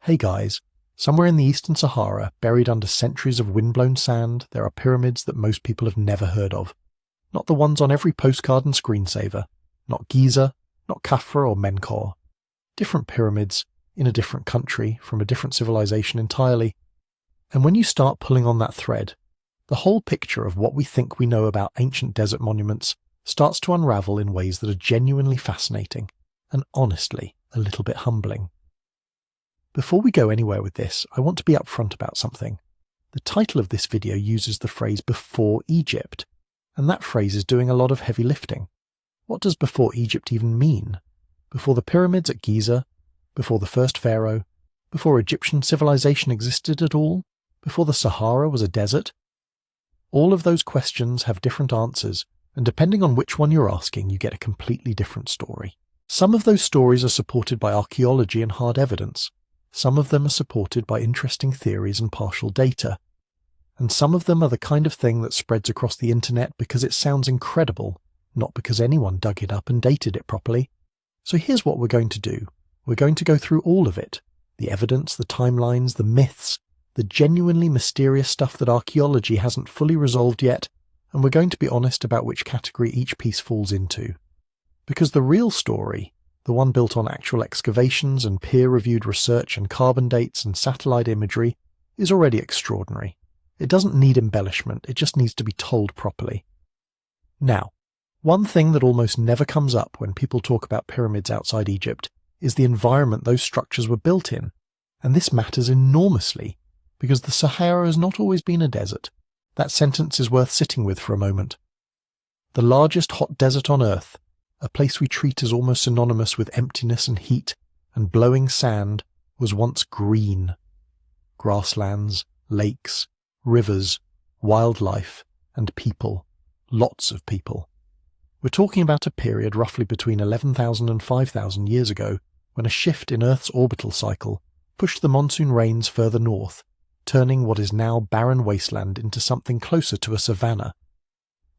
Hey guys, somewhere in the eastern Sahara, buried under centuries of windblown sand, there are pyramids that most people have never heard of. Not the ones on every postcard and screensaver. Not Giza, not Khafra or Menkaure. Different pyramids, in a different country, from a different civilization entirely. And when you start pulling on that thread, the whole picture of what we think we know about ancient desert monuments starts to unravel in ways that are genuinely fascinating, and honestly, a little bit humbling. Before we go anywhere with this, I want to be upfront about something. The title of this video uses the phrase before Egypt, and that phrase is doing a lot of heavy lifting. What does before Egypt even mean? Before the pyramids at Giza? Before the first pharaoh? Before Egyptian civilization existed at all? Before the Sahara was a desert? All of those questions have different answers, and depending on which one you're asking, you get a completely different story. Some of those stories are supported by archaeology and hard evidence. Some of them are supported by interesting theories and partial data. And some of them are the kind of thing that spreads across the internet because it sounds incredible, not because anyone dug it up and dated it properly. So here's what we're going to do. We're going to go through all of it. The evidence, the timelines, the myths, the genuinely mysterious stuff that archaeology hasn't fully resolved yet, and we're going to be honest about which category each piece falls into. Because the real story, the one built on actual excavations and peer-reviewed research and carbon dates and satellite imagery, is already extraordinary. It doesn't need embellishment, it just needs to be told properly. Now, one thing that almost never comes up when people talk about pyramids outside Egypt is the environment those structures were built in, and this matters enormously, because the Sahara has not always been a desert. That sentence is worth sitting with for a moment. The largest hot desert on Earth, a place we treat as almost synonymous with emptiness and heat and blowing sand, was once green. Grasslands, lakes, rivers, wildlife, and people. Lots of people. We're talking about a period roughly between 11,000 and 5,000 years ago, when a shift in Earth's orbital cycle pushed the monsoon rains further north, turning what is now barren wasteland into something closer to a savanna.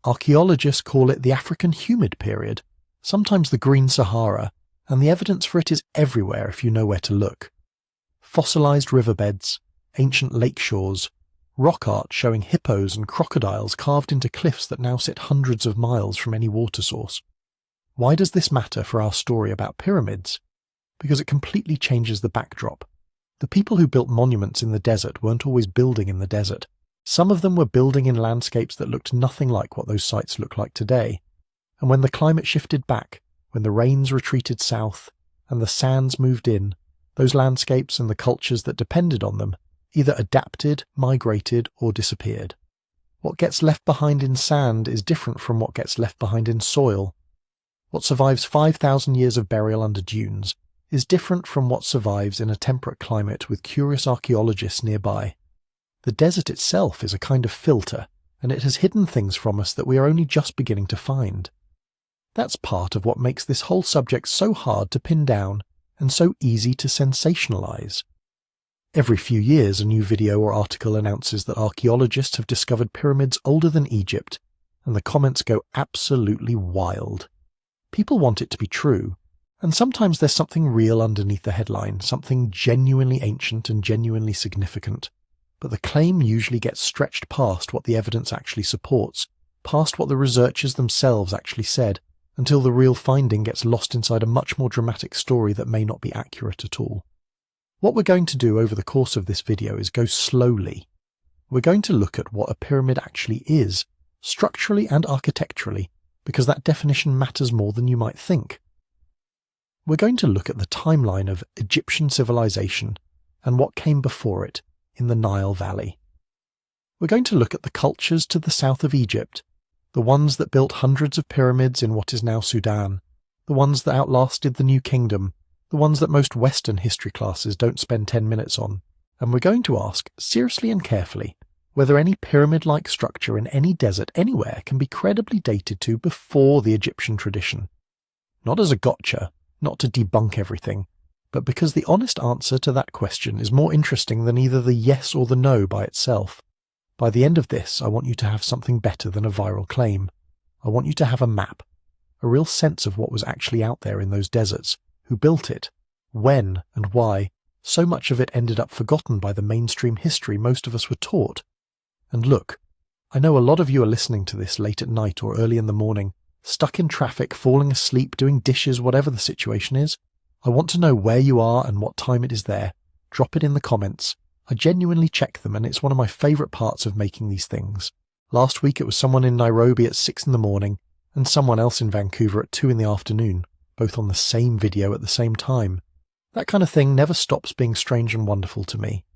Archaeologists call it the African humid period, sometimes the Green Sahara, and the evidence for it is everywhere if you know where to look. Fossilized riverbeds, ancient lake shores, rock art showing hippos and crocodiles carved into cliffs that now sit hundreds of miles from any water source. Why does this matter for our story about pyramids? Because it completely changes the backdrop. The people who built monuments in the desert weren't always building in the desert. Some of them were building in landscapes that looked nothing like what those sites look like today. And when the climate shifted back, when the rains retreated south, and the sands moved in, those landscapes and the cultures that depended on them either adapted, migrated, or disappeared. What gets left behind in sand is different from what gets left behind in soil. What survives 5,000 years of burial under dunes is different from what survives in a temperate climate with curious archaeologists nearby. The desert itself is a kind of filter, and it has hidden things from us that we are only just beginning to find. That's part of what makes this whole subject so hard to pin down and so easy to sensationalize. Every few years, a new video or article announces that archaeologists have discovered pyramids older than Egypt, and the comments go absolutely wild. People want it to be true, and sometimes there's something real underneath the headline, something genuinely ancient and genuinely significant. But the claim usually gets stretched past what the evidence actually supports, past what the researchers themselves actually said, until the real finding gets lost inside a much more dramatic story that may not be accurate at all. What we're going to do over the course of this video is go slowly. We're going to look at what a pyramid actually is, structurally and architecturally, because that definition matters more than you might think. We're going to look at the timeline of Egyptian civilization and what came before it in the Nile Valley. We're going to look at the cultures to the south of Egypt, the ones that built hundreds of pyramids in what is now Sudan, the ones that outlasted the New Kingdom, the ones that most Western history classes don't spend 10 minutes on, and we're going to ask, seriously and carefully, whether any pyramid-like structure in any desert anywhere can be credibly dated to before the Egyptian tradition. Not as a gotcha, not to debunk everything, but because the honest answer to that question is more interesting than either the yes or the no by itself. By the end of this, I want you to have something better than a viral claim. I want you to have a map, a real sense of what was actually out there in those deserts, who built it, when and why, So much of it ended up forgotten by the mainstream history most of us were taught. And look, I know a lot of you are listening to this late at night or early in the morning, stuck in traffic, falling asleep, doing dishes, whatever the situation is. I want to know where you are and what time it is there. Drop it in the comments. I genuinely check them, and it's one of my favourite parts of making these things. Last week it was someone in Nairobi at 6 in the morning and someone else in Vancouver at 2 in the afternoon, both on the same video at the same time. That kind of thing never stops being strange and wonderful to me.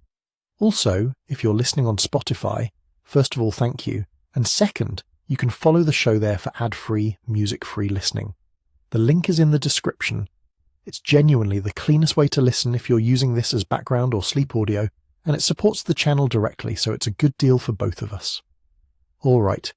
Also, if you're listening on Spotify, first of all, thank you. And second, you can follow the show there for ad-free, music-free listening. The link is in the description. It's genuinely the cleanest way to listen if you're using this as background or sleep audio, and it supports the channel directly, so it's a good deal for both of us. Alright,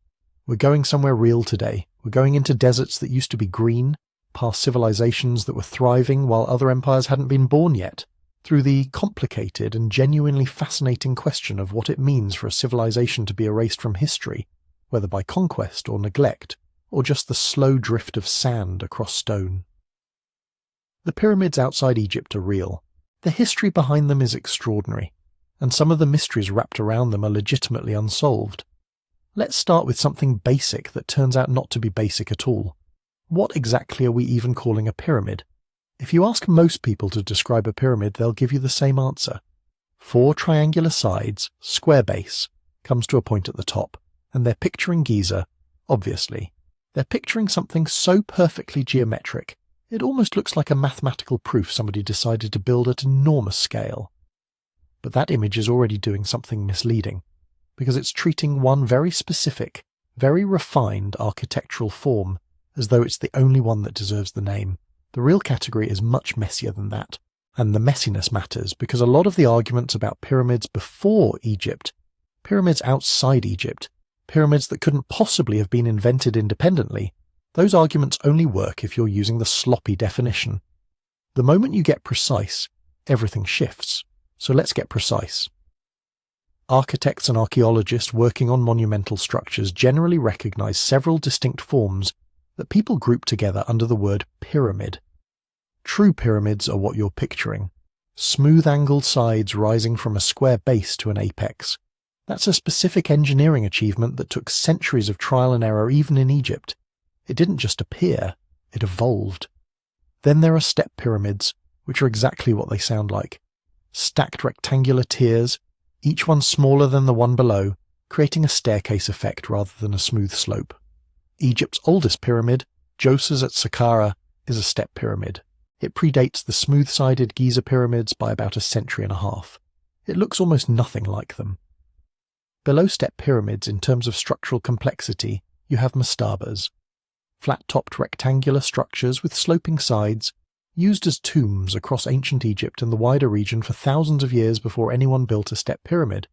we're going somewhere real today. We're going into deserts that used to be green, past civilizations that were thriving while other empires hadn't been born yet, through the complicated and genuinely fascinating question of what it means for a civilization to be erased from history, whether by conquest or neglect, or just the slow drift of sand across stone. The pyramids outside Egypt are real. The history behind them is extraordinary, and some of the mysteries wrapped around them are legitimately unsolved. Let's start with something basic that turns out not to be basic at all. What exactly are we even calling a pyramid? If you ask most people to describe a pyramid, they'll give you the same answer. 4 triangular sides, square base, comes to a point at the top, and they're picturing Giza, obviously. They're picturing something so perfectly geometric, it almost looks like a mathematical proof somebody decided to build at enormous scale. But that image is already doing something misleading, because it's treating one very specific, very refined architectural form as though it's the only one that deserves the name. The real category is much messier than that, and the messiness matters because a lot of the arguments about pyramids before Egypt, pyramids outside Egypt, pyramids that couldn't possibly have been invented independently, those arguments only work if you're using the sloppy definition. The moment you get precise, everything shifts. So let's get precise. Architects and archaeologists working on monumental structures generally recognize several distinct forms that people group together under the word pyramid. True pyramids are what you're picturing. Smooth angled sides rising from a square base to an apex. That's a specific engineering achievement that took centuries of trial and error even in Egypt. It didn't just appear, it evolved. Then there are step pyramids, which are exactly what they sound like. Stacked rectangular tiers, each one smaller than the one below, creating a staircase effect rather than a smooth slope. Egypt's oldest pyramid, Djoser's at Saqqara, is a step pyramid. It predates the smooth-sided Giza pyramids by about a century and a half. It looks almost nothing like them. Below step pyramids in terms of structural complexity, you have mastabas. Flat-topped rectangular structures with sloping sides, used as tombs across ancient Egypt and the wider region for thousands of years before anyone built a step pyramid.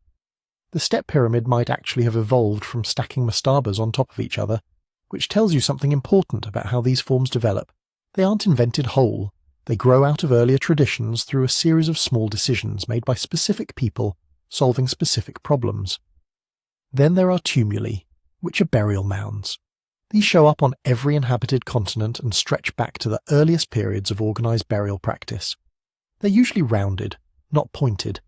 The step pyramid might actually have evolved from stacking mastabas on top of each other, which tells you something important about how these forms develop. They aren't invented whole. They grow out of earlier traditions through a series of small decisions made by specific people solving specific problems. Then there are tumuli, which are burial mounds. These show up on every inhabited continent and stretch back to the earliest periods of organised burial practice. They're usually rounded, not pointed.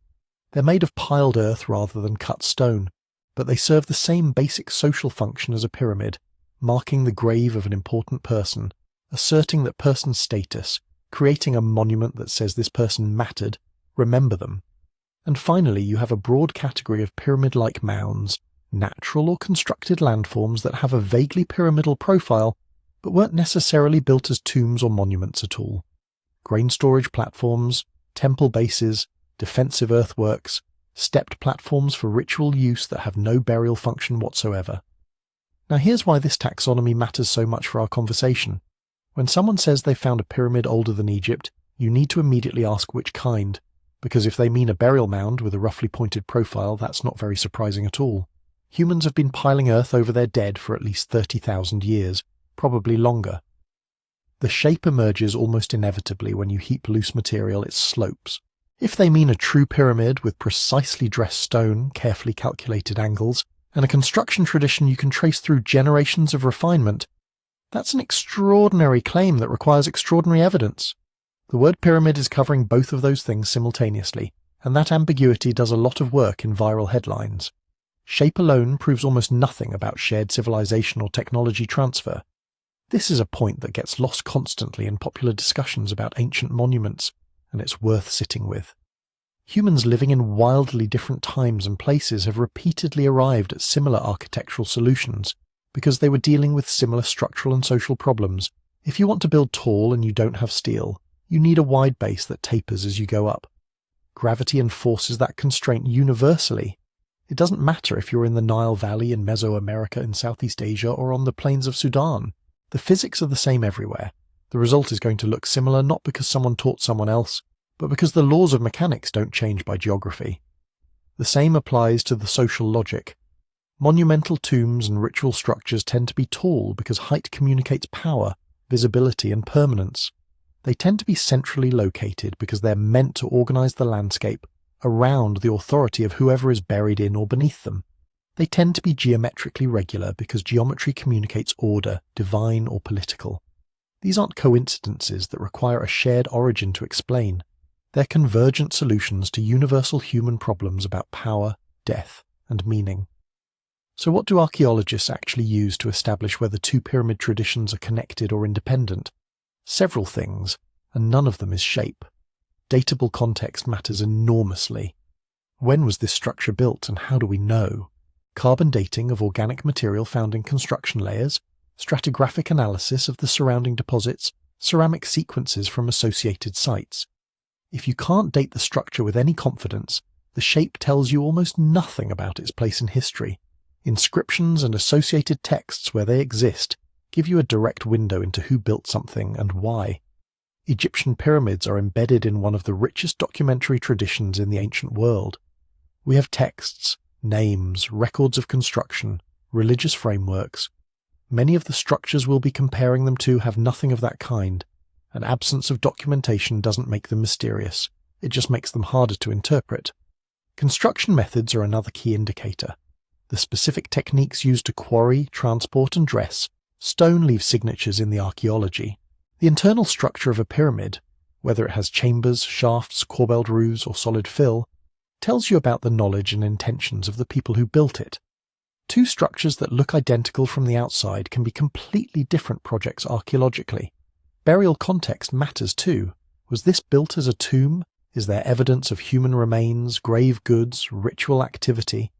They're made of piled earth rather than cut stone, but they serve the same basic social function as a pyramid, marking the grave of an important person, asserting that person's status, creating a monument that says this person mattered, remember them. And finally, you have a broad category of pyramid-like mounds, natural or constructed landforms that have a vaguely pyramidal profile, but weren't necessarily built as tombs or monuments at all. Grain storage platforms, temple bases, defensive earthworks, stepped platforms for ritual use that have no burial function whatsoever. Now here's why this taxonomy matters so much for our conversation. When someone says they found a pyramid older than Egypt, you need to immediately ask which kind, because if they mean a burial mound with a roughly pointed profile, that's not very surprising at all. Humans have been piling earth over their dead for at least 30,000 years, probably longer. The shape emerges almost inevitably when you heap loose material, it slopes. If they mean a true pyramid with precisely dressed stone, carefully calculated angles, and a construction tradition you can trace through generations of refinement, that's an extraordinary claim that requires extraordinary evidence. The word pyramid is covering both of those things simultaneously, and that ambiguity does a lot of work in viral headlines. Shape alone proves almost nothing about shared civilization or technology transfer. This is a point that gets lost constantly in popular discussions about ancient monuments, and it's worth sitting with. Humans living in wildly different times and places have repeatedly arrived at similar architectural solutions because they were dealing with similar structural and social problems. If you want to build tall and you don't have steel, you need a wide base that tapers as you go up. Gravity enforces that constraint universally. It doesn't matter if you're in the Nile Valley in Mesoamerica in Southeast Asia or on the plains of Sudan. The physics are the same everywhere. The result is going to look similar not because someone taught someone else, but because the laws of mechanics don't change by geography. The same applies to the social logic. Monumental tombs and ritual structures tend to be tall because height communicates power, visibility, and permanence. They tend to be centrally located because they're meant to organize the landscape around the authority of whoever is buried in or beneath them. They tend to be geometrically regular because geometry communicates order, divine or political. These aren't coincidences that require a shared origin to explain. They're convergent solutions to universal human problems about power, death, and meaning. So what do archaeologists actually use to establish whether two pyramid traditions are connected or independent? Several things, and none of them is shape. Datable context matters enormously. When was this structure built and how do we know? Carbon dating of organic material found in construction layers, stratigraphic analysis of the surrounding deposits, ceramic sequences from associated sites. If you can't date the structure with any confidence, the shape tells you almost nothing about its place in history. Inscriptions and associated texts where they exist give you a direct window into who built something and why. Egyptian pyramids are embedded in one of the richest documentary traditions in the ancient world. We have texts, names, records of construction, religious frameworks. Many of the structures we'll be comparing them to have nothing of that kind. An absence of documentation doesn't make them mysterious, it just makes them harder to interpret. Construction methods are another key indicator. The specific techniques used to quarry, transport and dress, stone leaves signatures in the archaeology. The internal structure of a pyramid, whether it has chambers, shafts, corbelled roofs or solid fill, tells you about the knowledge and intentions of the people who built it. Two structures that look identical from the outside can be completely different projects archaeologically. Burial context matters too. Was this built as a tomb? Is there evidence of human remains, grave goods, ritual activity?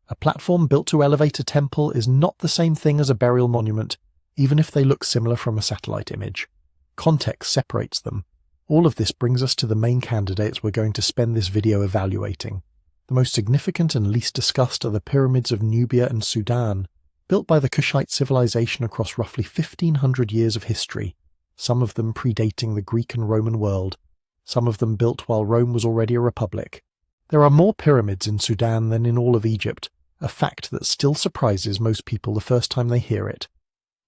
A platform built to elevate a temple is not the same thing as a burial monument, even if they look similar from a satellite image. Context separates them. All of this brings us to the main candidates we're going to spend this video evaluating. The most significant and least discussed are the pyramids of Nubia and Sudan, built by the Kushite civilization across roughly 1,500 years of history, some of them predating the Greek and Roman world, some of them built while Rome was already a republic. There are more pyramids in Sudan than in all of Egypt, a fact that still surprises most people the first time they hear it.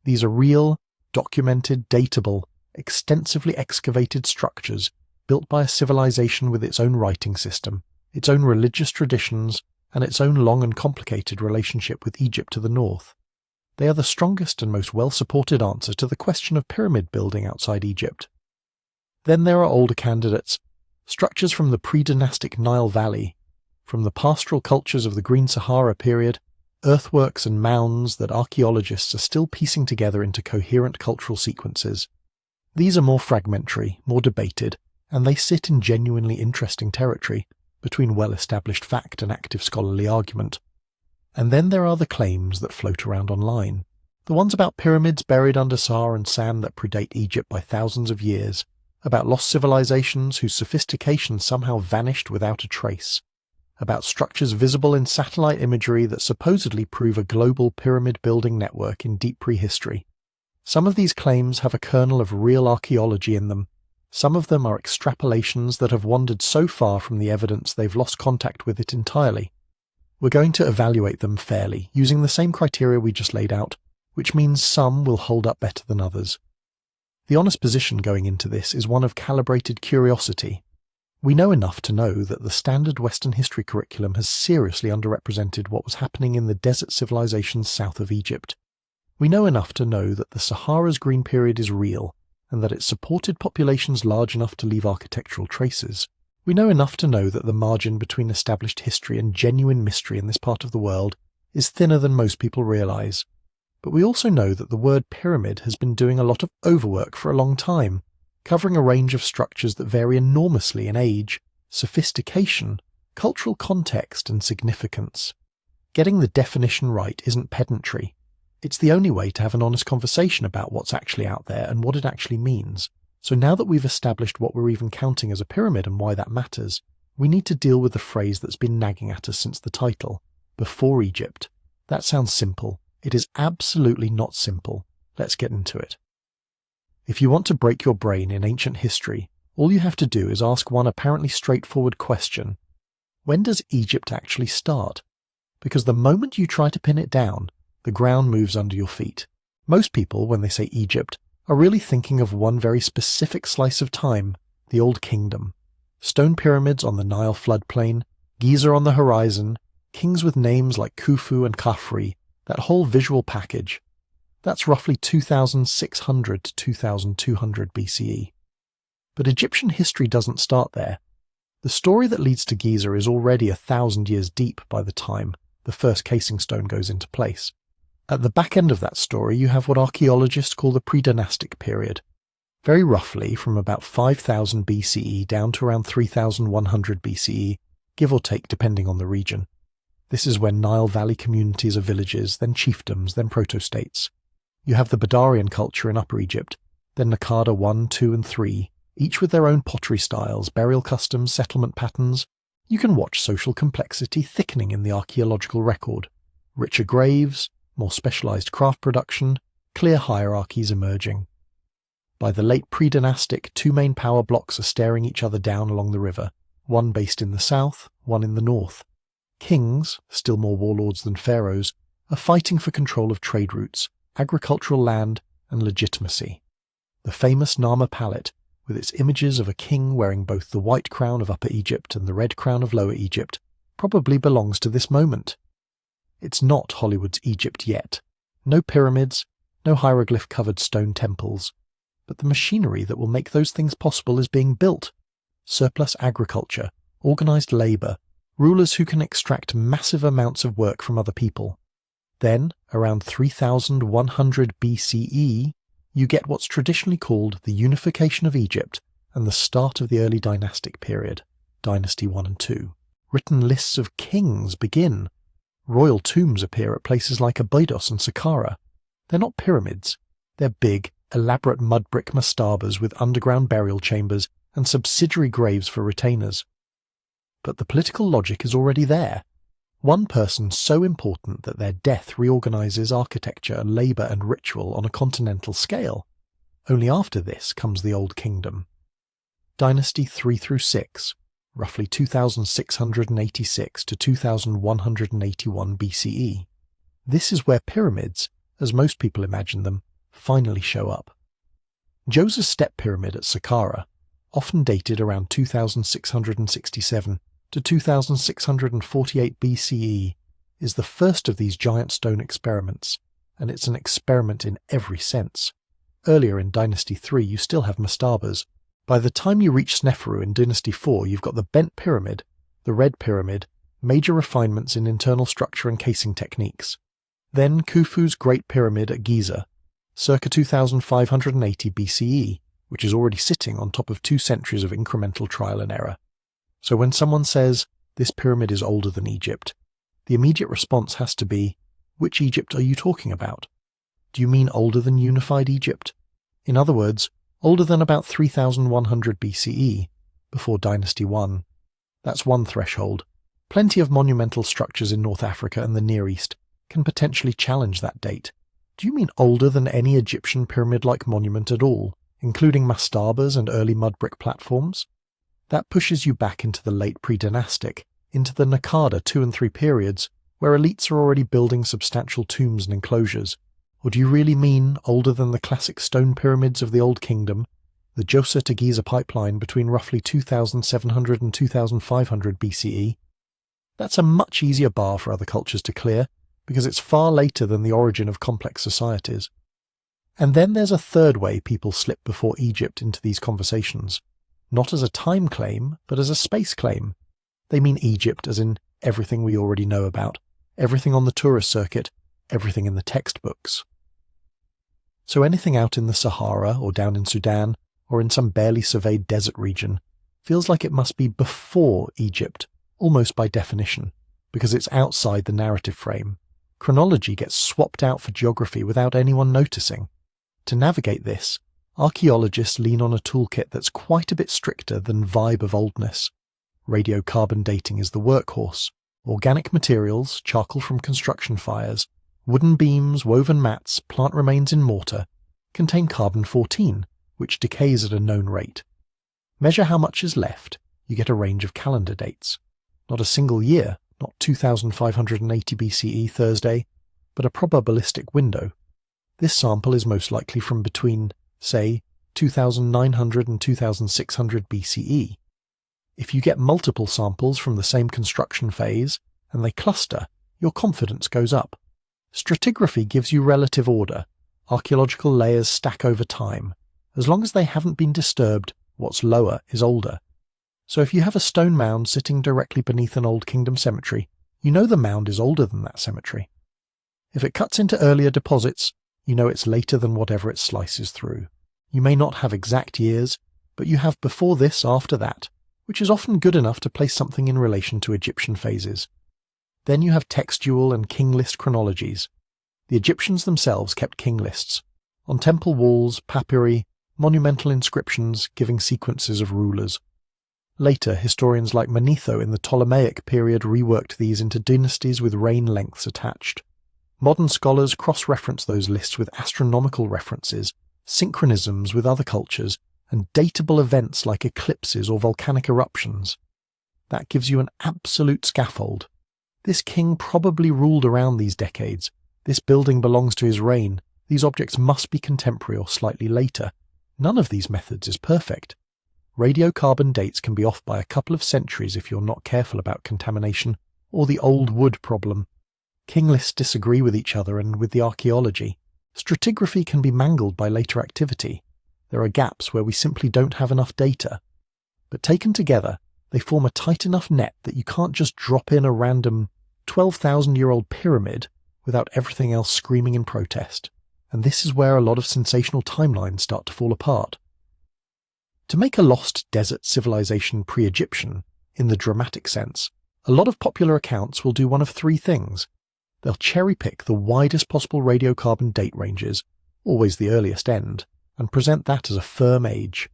These are real, documented, datable, extensively excavated structures built by a civilization with its own writing system, its own religious traditions, and its own long and complicated relationship with Egypt to the north. They are the strongest and most well-supported answer to the question of pyramid building outside Egypt. Then there are older candidates, structures from the pre-dynastic Nile Valley, from the pastoral cultures of the Green Sahara period, earthworks and mounds that archaeologists are still piecing together into coherent cultural sequences. These are more fragmentary, more debated, and they sit in genuinely interesting territory, between well-established fact and active scholarly argument. And then there are the claims that float around online, the ones about pyramids buried under Sahara sand that predate Egypt by thousands of years, about lost civilizations whose sophistication somehow vanished without a trace, about structures visible in satellite imagery that supposedly prove a global pyramid-building network in deep prehistory. Some of these claims have a kernel of real archaeology in them. Some of them are extrapolations that have wandered so far from the evidence they've lost contact with it entirely. We're going to evaluate them fairly, using the same criteria we just laid out, which means some will hold up better than others. The honest position going into this is one of calibrated curiosity. We know enough to know that the standard Western history curriculum has seriously underrepresented what was happening in the desert civilizations south of Egypt. We know enough to know that the Sahara's green period is real, and that it supported populations large enough to leave architectural traces, we know enough to know that the margin between established history and genuine mystery in this part of the world is thinner than most people realize. But we also know that the word pyramid has been doing a lot of overwork for a long time, covering a range of structures that vary enormously in age, sophistication, cultural context, and significance. Getting the definition right isn't pedantry. It's the only way to have an honest conversation about what's actually out there and what it actually means. So now that we've established what we're even counting as a pyramid and why that matters, we need to deal with the phrase that's been nagging at us since the title, before Egypt. That sounds simple. It is absolutely not simple. Let's get into it. If you want to break your brain in ancient history, all you have to do is ask one apparently straightforward question. When does Egypt actually start? Because the moment you try to pin it down, the ground moves under your feet. Most people, when they say Egypt, are really thinking of one very specific slice of time, the Old Kingdom. Stone pyramids on the Nile floodplain, Giza on the horizon, kings with names like Khufu and Khafre, that whole visual package. That's roughly 2600 to 2200 BCE. But Egyptian history doesn't start there. The story that leads to Giza is already 1,000 years deep by the time the first casing stone goes into place. At the back end of that story, you have what archaeologists call the pre-dynastic period. Very roughly, from about 5000 BCE down to around 3100 BCE, give or take depending on the region. This is when Nile Valley communities are villages, then chiefdoms, then proto-states. You have the Badarian culture in Upper Egypt, then Naqada 1, 2 and 3, each with their own pottery styles, burial customs, settlement patterns. You can watch social complexity thickening in the archaeological record. Richer graves, more specialized craft production, clear hierarchies emerging. By the late pre-dynastic, two main power blocks are staring each other down along the river, one based in the south, one in the north. Kings, still more warlords than pharaohs, are fighting for control of trade routes, agricultural land, and legitimacy. The famous Nama palette, with its images of a king wearing both the white crown of Upper Egypt and the red crown of Lower Egypt, probably belongs to this moment. It's not Hollywood's Egypt yet. No pyramids, no hieroglyph-covered stone temples. But the machinery that will make those things possible is being built. Surplus agriculture, organized labor, rulers who can extract massive amounts of work from other people. Then, around 3100 BCE, you get what's traditionally called the unification of Egypt and the start of the early dynastic period, Dynasty 1 and 2. Written lists of kings begin. Royal tombs appear at places like Abydos and Saqqara. They're not pyramids. They're big, elaborate mud brick mastabas with underground burial chambers and subsidiary graves for retainers. But the political logic is already there. One person so important that their death reorganizes architecture, labor and ritual on a continental scale. Only after this comes the Old Kingdom. Dynasty 3 through 6, roughly 2686 to 2181 BCE. This is where pyramids, as most people imagine them, finally show up. Djoser's step pyramid at Saqqara, often dated around 2667 to 2648 BCE, is the first of these giant stone experiments, and it's an experiment in every sense. Earlier in Dynasty 3 you still have mastabas. By the time you reach Sneferu in Dynasty 4 you've got the bent pyramid, the red pyramid, major refinements in internal structure and casing techniques. Then Khufu's Great Pyramid at Giza, circa 2580 BCE, which is already sitting on top of 2 centuries of incremental trial and error. So when someone says, this pyramid is older than Egypt, the immediate response has to be, which Egypt are you talking about? Do you mean older than unified Egypt? In other words, older than about 3100 BCE, before Dynasty 1. That's one threshold. Plenty of monumental structures in North Africa and the Near East can potentially challenge that date. Do you mean older than any Egyptian pyramid-like monument at all, including mastabas and early mud brick platforms? That pushes you back into the late pre-dynastic, into the Naqada 2 and 3 periods, where elites are already building substantial tombs and enclosures. Or do you really mean older than the classic stone pyramids of the Old Kingdom, the Djoser to Giza pipeline between roughly 2700 and 2500 BCE? That's a much easier bar for other cultures to clear, because it's far later than the origin of complex societies. And then there's a third way people slip before Egypt into these conversations. Not as a time claim, but as a space claim. They mean Egypt as in everything we already know about, everything on the tourist circuit, everything in the textbooks. So anything out in the Sahara or down in Sudan or in some barely surveyed desert region feels like it must be before Egypt, almost by definition, because it's outside the narrative frame. Chronology gets swapped out for geography without anyone noticing. To navigate this, archaeologists lean on a toolkit that's quite a bit stricter than vibe of oldness. Radiocarbon dating is the workhorse. Organic materials, charcoal from construction fires, wooden beams, woven mats, plant remains in mortar, contain carbon-14, which decays at a known rate. Measure how much is left, you get a range of calendar dates. Not a single year, not 2580 BCE Thursday, but a probabilistic window. This sample is most likely from between, say, 2900 and 2600 BCE. If you get multiple samples from the same construction phase, and they cluster, your confidence goes up. Stratigraphy gives you relative order. Archaeological layers stack over time. As long as they haven't been disturbed, what's lower is older. So if you have a stone mound sitting directly beneath an Old Kingdom cemetery, you know the mound is older than that cemetery. If it cuts into earlier deposits, you know it's later than whatever it slices through. You may not have exact years, but you have before this, after that, which is often good enough to place something in relation to Egyptian phases. Then you have textual and king list chronologies. The Egyptians themselves kept king lists, on temple walls, papyri, monumental inscriptions giving sequences of rulers. Later, historians like Manetho in the Ptolemaic period reworked these into dynasties with reign lengths attached. Modern scholars cross-reference those lists with astronomical references, synchronisms with other cultures, and datable events like eclipses or volcanic eruptions. That gives you an absolute scaffold. This king probably ruled around these decades. This building belongs to his reign. These objects must be contemporary or slightly later. None of these methods is perfect. Radiocarbon dates can be off by a couple of centuries if you're not careful about contamination, or the old wood problem. King lists disagree with each other and with the archaeology. Stratigraphy can be mangled by later activity. There are gaps where we simply don't have enough data. But taken together, they form a tight enough net that you can't just drop in a random 12,000-year-old pyramid without everything else screaming in protest. And this is where a lot of sensational timelines start to fall apart. To make a lost desert civilization pre-Egyptian, in the dramatic sense, a lot of popular accounts will do one of three things. They'll cherry-pick the widest possible radiocarbon date ranges, always the earliest end, and present that as a firm age.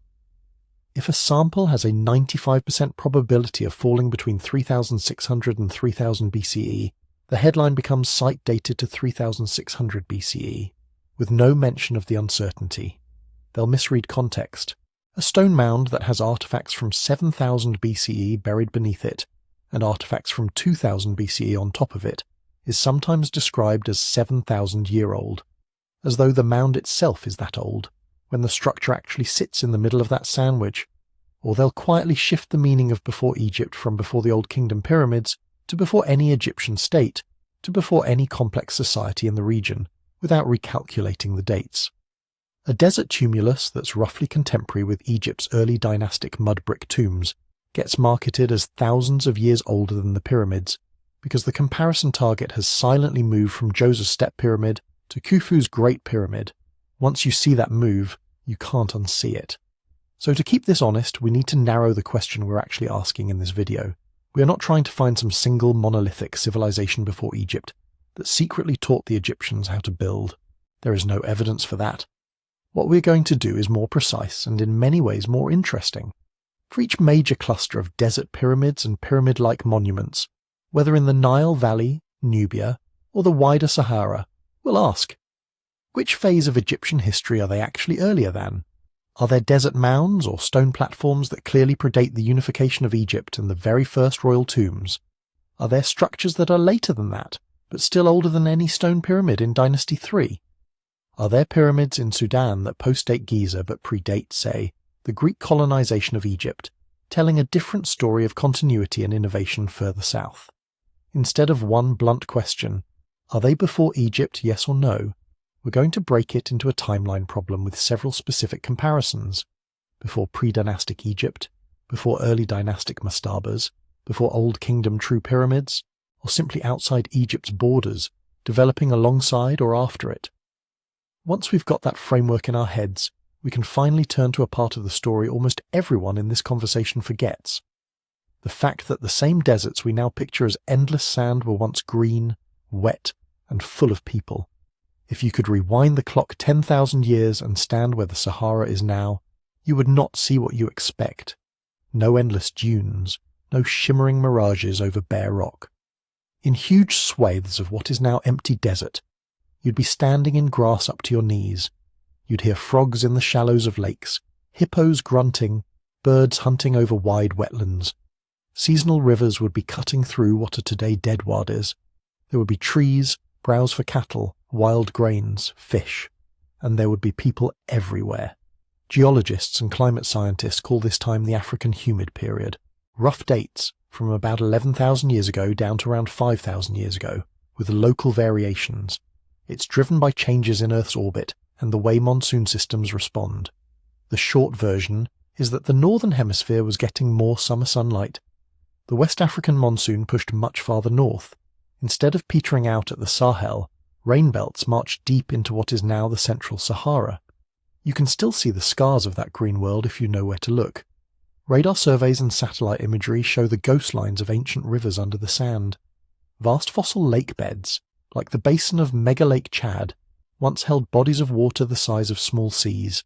If a sample has a 95% probability of falling between 3600 and 3000 BCE, the headline becomes site dated to 3600 BCE, with no mention of the uncertainty. They'll misread context. A stone mound that has artifacts from 7000 BCE buried beneath it, and artifacts from 2000 BCE on top of it, is sometimes described as 7,000-year-old, as though the mound itself is that old, when the structure actually sits in the middle of that sandwich. Or they'll quietly shift the meaning of before Egypt from before the Old Kingdom pyramids to before any Egyptian state, to before any complex society in the region, without recalculating the dates. A desert tumulus that's roughly contemporary with Egypt's early dynastic mud brick tombs gets marketed as thousands of years older than the pyramids, because the comparison target has silently moved from Djoser's Step Pyramid to Khufu's Great Pyramid. Once you see that move, you can't unsee it. So to keep this honest, we need to narrow the question we're actually asking in this video. We are not trying to find some single monolithic civilization before Egypt that secretly taught the Egyptians how to build. There is no evidence for that. What we're going to do is more precise and in many ways more interesting. For each major cluster of desert pyramids and pyramid-like monuments, whether in the Nile Valley, Nubia, or the wider Sahara, we'll ask, which phase of Egyptian history are they actually earlier than? Are there desert mounds or stone platforms that clearly predate the unification of Egypt and the very first royal tombs? Are there structures that are later than that, but still older than any stone pyramid in Dynasty 3? Are there pyramids in Sudan that postdate Giza but predate, say, the Greek colonization of Egypt, telling a different story of continuity and innovation further south? Instead of one blunt question, are they before Egypt, yes or no? we're going to break it into a timeline problem with several specific comparisons. Before pre-dynastic Egypt, before early dynastic mastabas, before Old Kingdom true pyramids, or simply outside Egypt's borders, developing alongside or after it. Once we've got that framework in our heads, we can finally turn to a part of the story almost everyone in this conversation forgets. The fact that the same deserts we now picture as endless sand were once green, wet, and full of people. If you could rewind the clock 10,000 years and stand where the Sahara is now, you would not see what you expect. No endless dunes, no shimmering mirages over bare rock. In huge swathes of what is now empty desert, you'd be standing in grass up to your knees. You'd hear frogs in the shallows of lakes, hippos grunting, birds hunting over wide wetlands. Seasonal rivers would be cutting through what are today dead wadis. There would be trees, browse for cattle, wild grains, fish, and there would be people everywhere. Geologists and climate scientists call this time the African humid period. Rough dates from about 11,000 years ago down to around 5,000 years ago, with local variations. It's driven by changes in Earth's orbit and the way monsoon systems respond. The short version is that the northern hemisphere was getting more summer sunlight. The West African monsoon pushed much farther north. Instead of petering out at the Sahel, rain belts marched deep into what is now the central Sahara. You can still see the scars of that green world if you know where to look. Radar surveys and satellite imagery show the ghost lines of ancient rivers under the sand. Vast fossil lake beds, like the basin of Mega Lake Chad, once held bodies of water the size of small seas.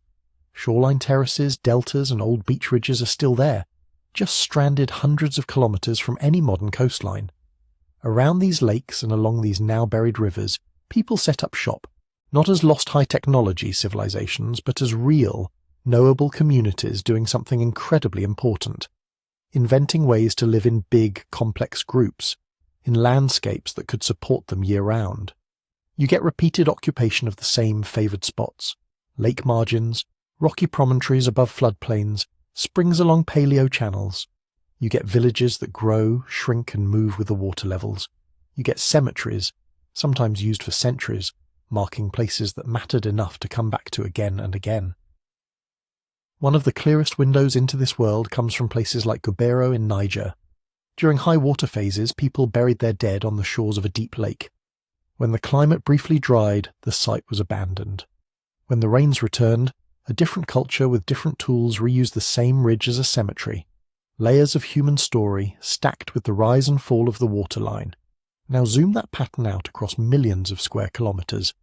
Shoreline terraces, deltas, and old beach ridges are still there, just stranded hundreds of kilometers from any modern coastline. Around these lakes and along these now buried rivers, people set up shop, not as lost high-technology civilizations, but as real, knowable communities doing something incredibly important, inventing ways to live in big, complex groups, in landscapes that could support them year-round. You get repeated occupation of the same favoured spots, lake margins, rocky promontories above floodplains, springs along paleo channels. You get villages that grow, shrink and move with the water levels. You get cemeteries, sometimes used for centuries, marking places that mattered enough to come back to again and again. One of the clearest windows into this world comes from places like Gobero in Niger. During high water phases, people buried their dead on the shores of a deep lake. When the climate briefly dried, the site was abandoned. When the rains returned, a different culture with different tools reused the same ridge as a cemetery. Layers of human story stacked with the rise and fall of the waterline. Now zoom that pattern out across millions of square kilometres.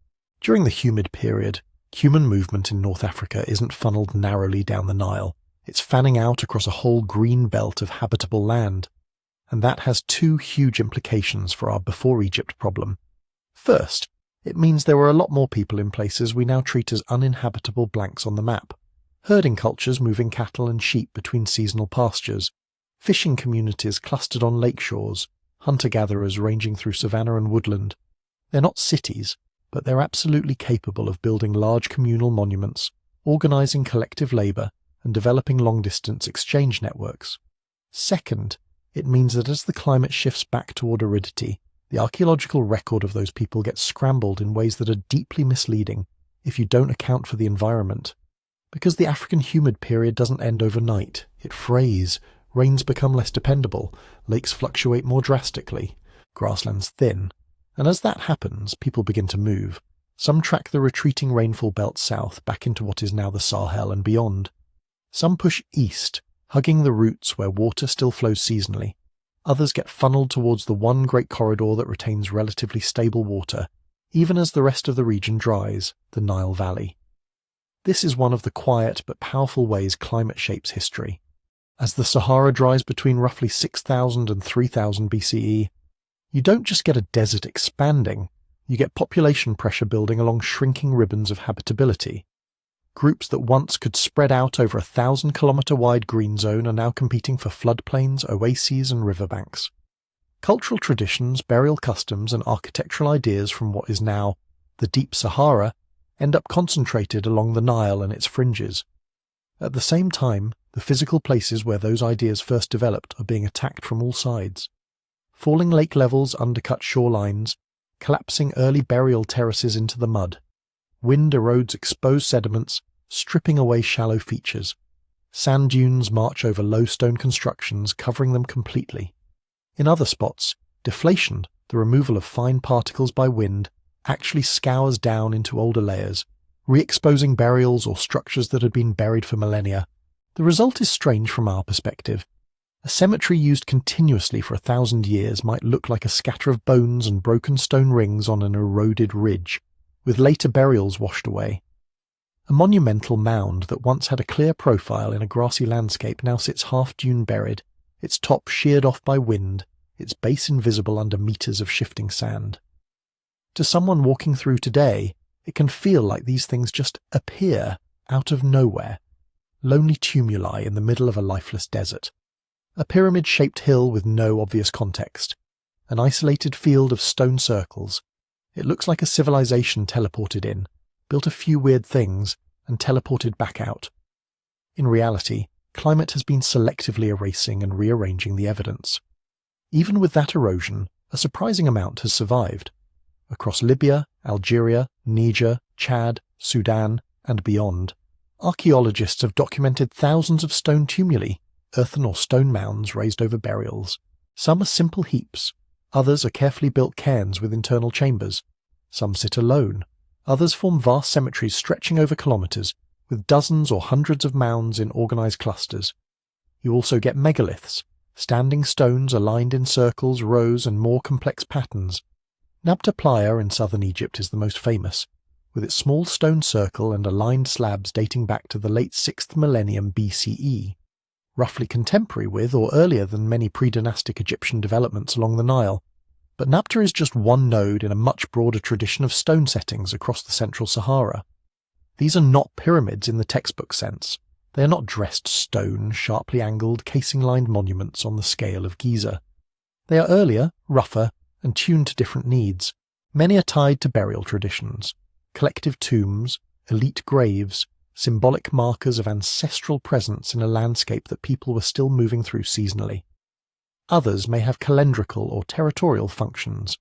During the humid period, human movement in North Africa isn't funneled narrowly down the Nile. It's fanning out across a whole green belt of habitable land. And that has two huge implications for our before Egypt problem. First, it means there were a lot more people in places we now treat as uninhabitable blanks on the map. Herding cultures moving cattle and sheep between seasonal pastures, fishing communities clustered on lake shores, hunter-gatherers ranging through savanna and woodland. They're not cities, but they're absolutely capable of building large communal monuments, organising collective labour, and developing long-distance exchange networks. Second, it means that as the climate shifts back toward aridity, the archaeological record of those people gets scrambled in ways that are deeply misleading if you don't account for the environment. Because the African humid period doesn't end overnight, it frays, rains become less dependable, lakes fluctuate more drastically, grasslands thin, and as that happens, people begin to move. Some track the retreating rainfall belt south back into what is now the Sahel and beyond. Some push east, hugging the routes where water still flows seasonally. Others get funneled towards the one great corridor that retains relatively stable water, even as the rest of the region dries, the Nile Valley. This is one of the quiet but powerful ways climate shapes history. As the Sahara dries between roughly 6,000 and 3,000 BCE, you don't just get a desert expanding, you get population pressure building along shrinking ribbons of habitability. Groups that once could spread out over a 1,000-kilometre-wide green zone are now competing for floodplains, oases and riverbanks. Cultural traditions, burial customs and architectural ideas from what is now the deep Sahara end up concentrated along the Nile and its fringes. At the same time, the physical places where those ideas first developed are being attacked from all sides. Falling lake levels undercut shorelines, collapsing early burial terraces into the mud. Wind erodes exposed sediments, stripping away shallow features. Sand dunes march over low stone constructions, covering them completely. In other spots, deflation, the removal of fine particles by wind, actually scours down into older layers, re-exposing burials or structures that had been buried for millennia. The result is strange from our perspective. A cemetery used continuously for 1,000 years might look like a scatter of bones and broken stone rings on an eroded ridge, with later burials washed away. A monumental mound that once had a clear profile in a grassy landscape now sits half-dune buried, its top sheared off by wind, its base invisible under meters of shifting sand. To someone walking through today, it can feel like these things just appear out of nowhere. Lonely tumuli in the middle of a lifeless desert. A pyramid-shaped hill with no obvious context. An isolated field of stone circles. It looks like a civilization teleported in, built a few weird things, and teleported back out. In reality, climate has been selectively erasing and rearranging the evidence. Even with that erosion, a surprising amount has survived. Across Libya, Algeria, Niger, Chad, Sudan, and beyond, archaeologists have documented thousands of stone tumuli, earthen or stone mounds raised over burials. Some are simple heaps, others are carefully built cairns with internal chambers. Some sit alone, others form vast cemeteries stretching over kilometers, with dozens or hundreds of mounds in organized clusters. You also get megaliths, standing stones aligned in circles, rows, and more complex patterns. Nabta Playa in southern Egypt is the most famous, with its small stone circle and aligned slabs dating back to the late 6th millennium BCE, roughly contemporary with or earlier than many pre-dynastic Egyptian developments along the Nile. But Nabta is just one node in a much broader tradition of stone settings across the central Sahara. These are not pyramids in the textbook sense. They are not dressed stone, sharply angled, casing-lined monuments on the scale of Giza. They are earlier, rougher, and tuned to different needs. Many are tied to burial traditions, collective tombs, elite graves, symbolic markers of ancestral presence in a landscape that people were still moving through seasonally. Others may have calendrical or territorial functions,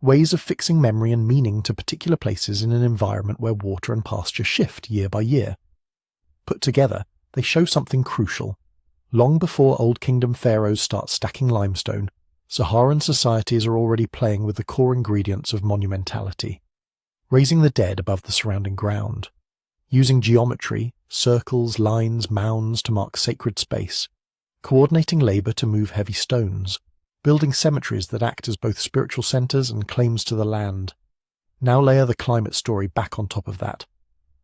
ways of fixing memory and meaning to particular places in an environment where water and pasture shift year by year. Put together, they show something crucial. Long before Old Kingdom pharaohs start stacking limestone, Saharan societies are already playing with the core ingredients of monumentality, raising the dead above the surrounding ground, using geometry, circles, lines, mounds to mark sacred space, coordinating labor to move heavy stones, building cemeteries that act as both spiritual centers and claims to the land. Now layer the climate story back on top of that.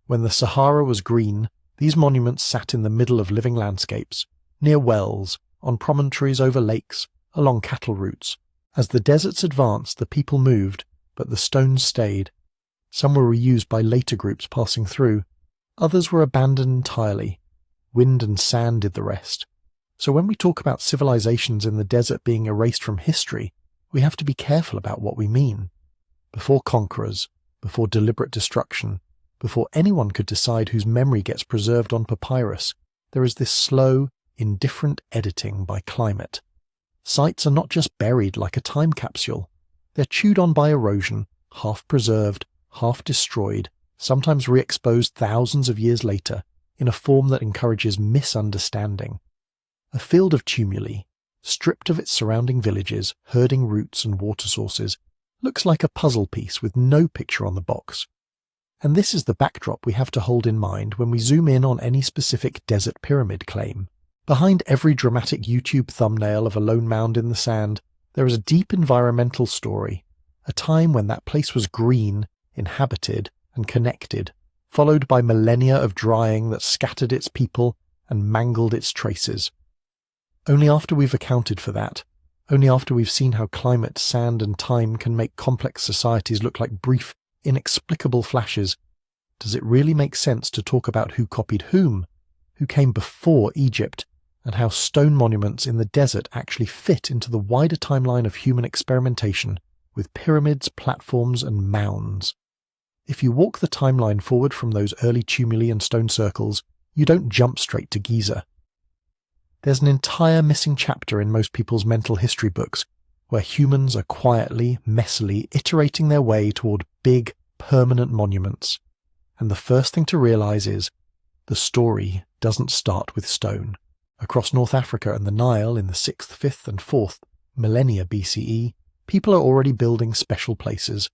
When the Sahara was green, these monuments sat in the middle of living landscapes, near wells, on promontories over lakes, along cattle routes. As the deserts advanced, the people moved, but the stones stayed. Some were reused by later groups passing through. Others were abandoned entirely. Wind and sand did the rest. So when we talk about civilizations in the desert being erased from history, we have to be careful about what we mean. Before conquerors, before deliberate destruction, before anyone could decide whose memory gets preserved on papyrus, there is this slow, indifferent editing by climate. Sites are not just buried like a time capsule. They're chewed on by erosion, half preserved, half destroyed, sometimes re-exposed thousands of years later, in a form that encourages misunderstanding. A field of tumuli, stripped of its surrounding villages, herding routes and water sources, looks like a puzzle piece with no picture on the box. And this is the backdrop we have to hold in mind when we zoom in on any specific desert pyramid claim. Behind every dramatic YouTube thumbnail of a lone mound in the sand, there is a deep environmental story, a time when that place was green, inhabited, and connected, followed by millennia of drying that scattered its people and mangled its traces. Only after we've accounted for that, only after we've seen how climate, sand, and time can make complex societies look like brief, inexplicable flashes, does it really make sense to talk about who copied whom, who came before Egypt, and how stone monuments in the desert actually fit into the wider timeline of human experimentation with pyramids, platforms, and mounds. If you walk the timeline forward from those early tumuli and stone circles, you don't jump straight to Giza. There's an entire missing chapter in most people's mental history books where humans are quietly, messily iterating their way toward big, permanent monuments. And the first thing to realize is, the story doesn't start with stone. Across North Africa and the Nile in the 6th, 5th and 4th millennia BCE, people are already building special places.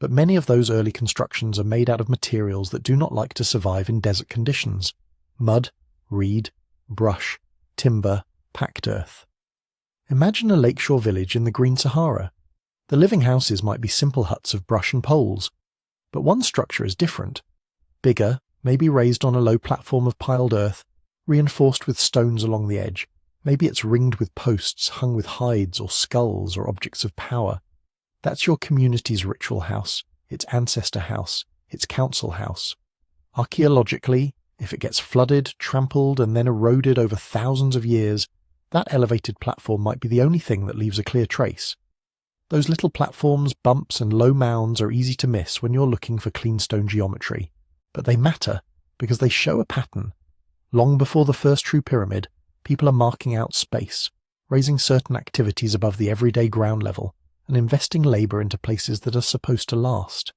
But many of those early constructions are made out of materials that do not like to survive in desert conditions. Mud, reed, brush, timber, packed earth. Imagine a lakeshore village in the green Sahara. The living houses might be simple huts of brush and poles, but one structure is different. Bigger, maybe raised on a low platform of piled earth, reinforced with stones along the edge. Maybe it's ringed with posts hung with hides or skulls or objects of power. That's your community's ritual house, its ancestor house, its council house. Archaeologically, if it gets flooded, trampled, and then eroded over thousands of years, that elevated platform might be the only thing that leaves a clear trace. Those little platforms, bumps, and low mounds are easy to miss when you're looking for clean stone geometry. But they matter because they show a pattern. Long before the first true pyramid, people are marking out space, raising certain activities above the everyday ground level, and investing labour into places that are supposed to last.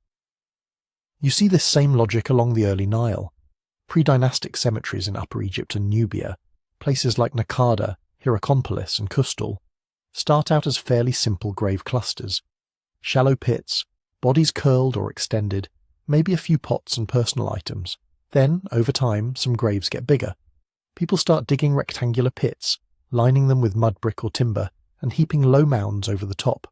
You see this same logic along the early Nile. Pre-dynastic cemeteries in Upper Egypt and Nubia, places like Nakada, Hierakonpolis and Kustal, start out as fairly simple grave clusters. Shallow pits, bodies curled or extended, maybe a few pots and personal items. Then, over time, some graves get bigger. People start digging rectangular pits, lining them with mud brick or timber, and heaping low mounds over the top.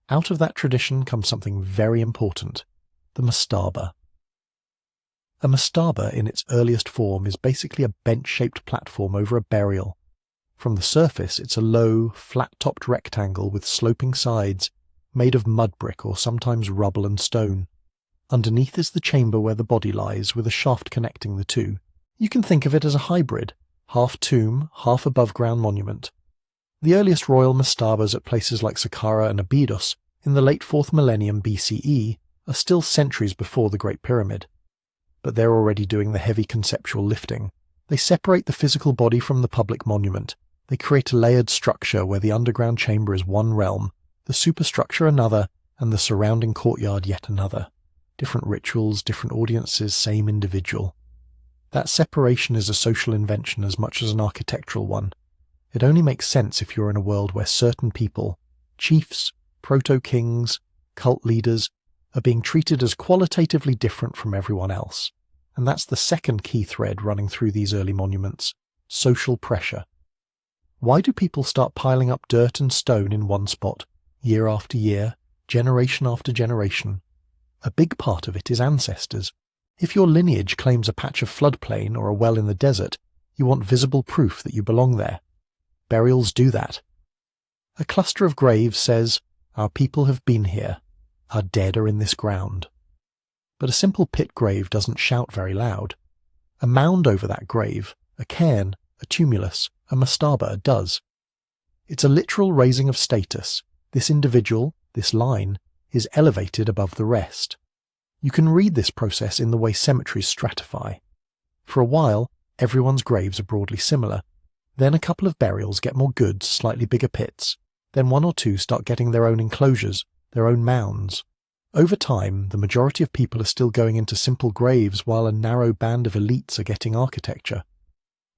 Out of that tradition comes something very important, the mastaba. A mastaba in its earliest form is basically a bench-shaped platform over a burial. From the surface, it's a low, flat-topped rectangle with sloping sides, made of mud brick or sometimes rubble and stone. Underneath is the chamber where the body lies, with a shaft connecting the two. You can think of it as a hybrid, half tomb, half above-ground monument. The earliest royal mastabas at places like Saqqara and Abydos in the late 4th millennium BCE are still centuries before the Great Pyramid. But they're already doing the heavy conceptual lifting. They separate the physical body from the public monument. They create a layered structure where the underground chamber is one realm, the superstructure another, and the surrounding courtyard yet another. Different rituals, different audiences, same individual. That separation is a social invention as much as an architectural one. It only makes sense if you're in a world where certain people, chiefs, proto-kings, cult leaders, are being treated as qualitatively different from everyone else. And that's the second key thread running through these early monuments, social pressure. Why do people start piling up dirt and stone in one spot, year after year, generation after generation? A big part of it is ancestors. If your lineage claims a patch of floodplain or a well in the desert, you want visible proof that you belong there. Burials do that. A cluster of graves says, "Our people have been here. Our dead are in this ground." But a simple pit grave doesn't shout very loud. A mound over that grave, a cairn, a tumulus, a mastaba does. It's a literal raising of status. This individual, this line, is elevated above the rest. You can read this process in the way cemeteries stratify. For a while, everyone's graves are broadly similar. Then a couple of burials get more goods, slightly bigger pits. Then one or two start getting their own enclosures, their own mounds. Over time, the majority of people are still going into simple graves while a narrow band of elites are getting architecture.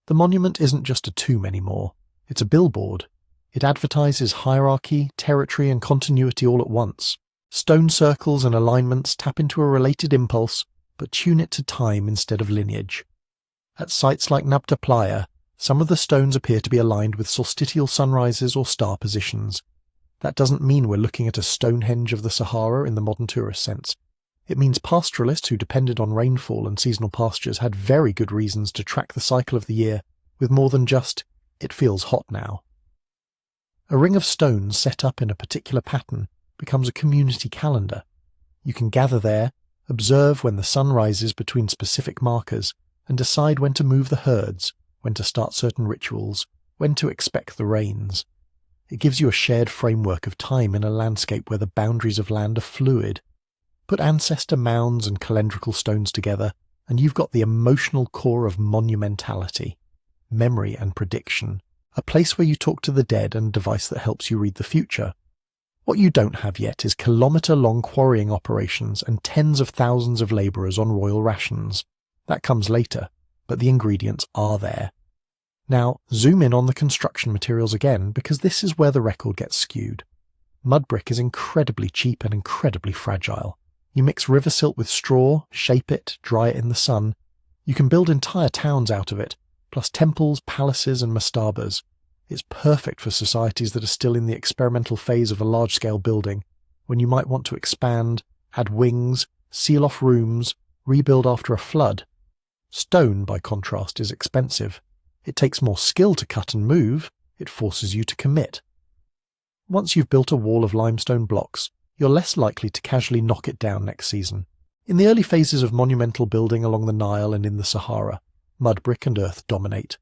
The monument isn't just a tomb anymore. It's a billboard. It advertises hierarchy, territory, and continuity all at once. Stone circles and alignments tap into a related impulse, but tune it to time instead of lineage. At sites like Nabta Playa, some of the stones appear to be aligned with solstitial sunrises or star positions. That doesn't mean we're looking at a Stonehenge of the Sahara in the modern tourist sense. It means pastoralists who depended on rainfall and seasonal pastures had very good reasons to track the cycle of the year with more than just, "It feels hot now." A ring of stones set up in a particular pattern becomes a community calendar. You can gather there, observe when the sun rises between specific markers, and decide when to move the herds, when to start certain rituals, when to expect the rains. It gives you a shared framework of time in a landscape where the boundaries of land are fluid. Put ancestor mounds and calendrical stones together, and you've got the emotional core of monumentality, memory and prediction, a place where you talk to the dead and a device that helps you read the future. What you don't have yet is kilometre-long quarrying operations and tens of thousands of labourers on royal rations. That comes later, but the ingredients are there. Now, zoom in on the construction materials again, because this is where the record gets skewed. Mud brick is incredibly cheap and incredibly fragile. You mix river silt with straw, shape it, dry it in the sun. You can build entire towns out of it, plus temples, palaces and mastabas. It's perfect for societies that are still in the experimental phase of a large-scale building, when you might want to expand, add wings, seal off rooms, rebuild after a flood. Stone, by contrast, is expensive. It takes more skill to cut and move. It forces you to commit. Once you've built a wall of limestone blocks, you're less likely to casually knock it down next season. In the early phases of monumental building along the Nile and in the Sahara, mud brick and earth dominate.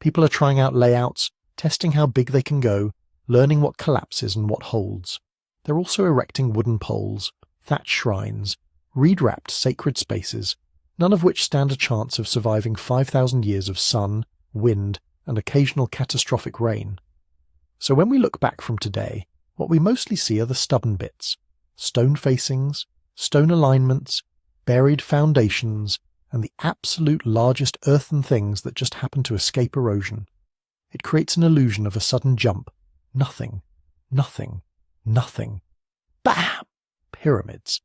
People are trying out layouts, testing how big they can go, learning what collapses and what holds. They're also erecting wooden poles, thatched shrines, reed-wrapped sacred spaces, none of which stand a chance of surviving 5,000 years of sun, wind, and occasional catastrophic rain. So when we look back from today, what we mostly see are the stubborn bits: stone facings, stone alignments, buried foundations, and the absolute largest earthen things that just happen to escape erosion. It creates an illusion of a sudden jump. Nothing, nothing, nothing. Bam! Pyramids.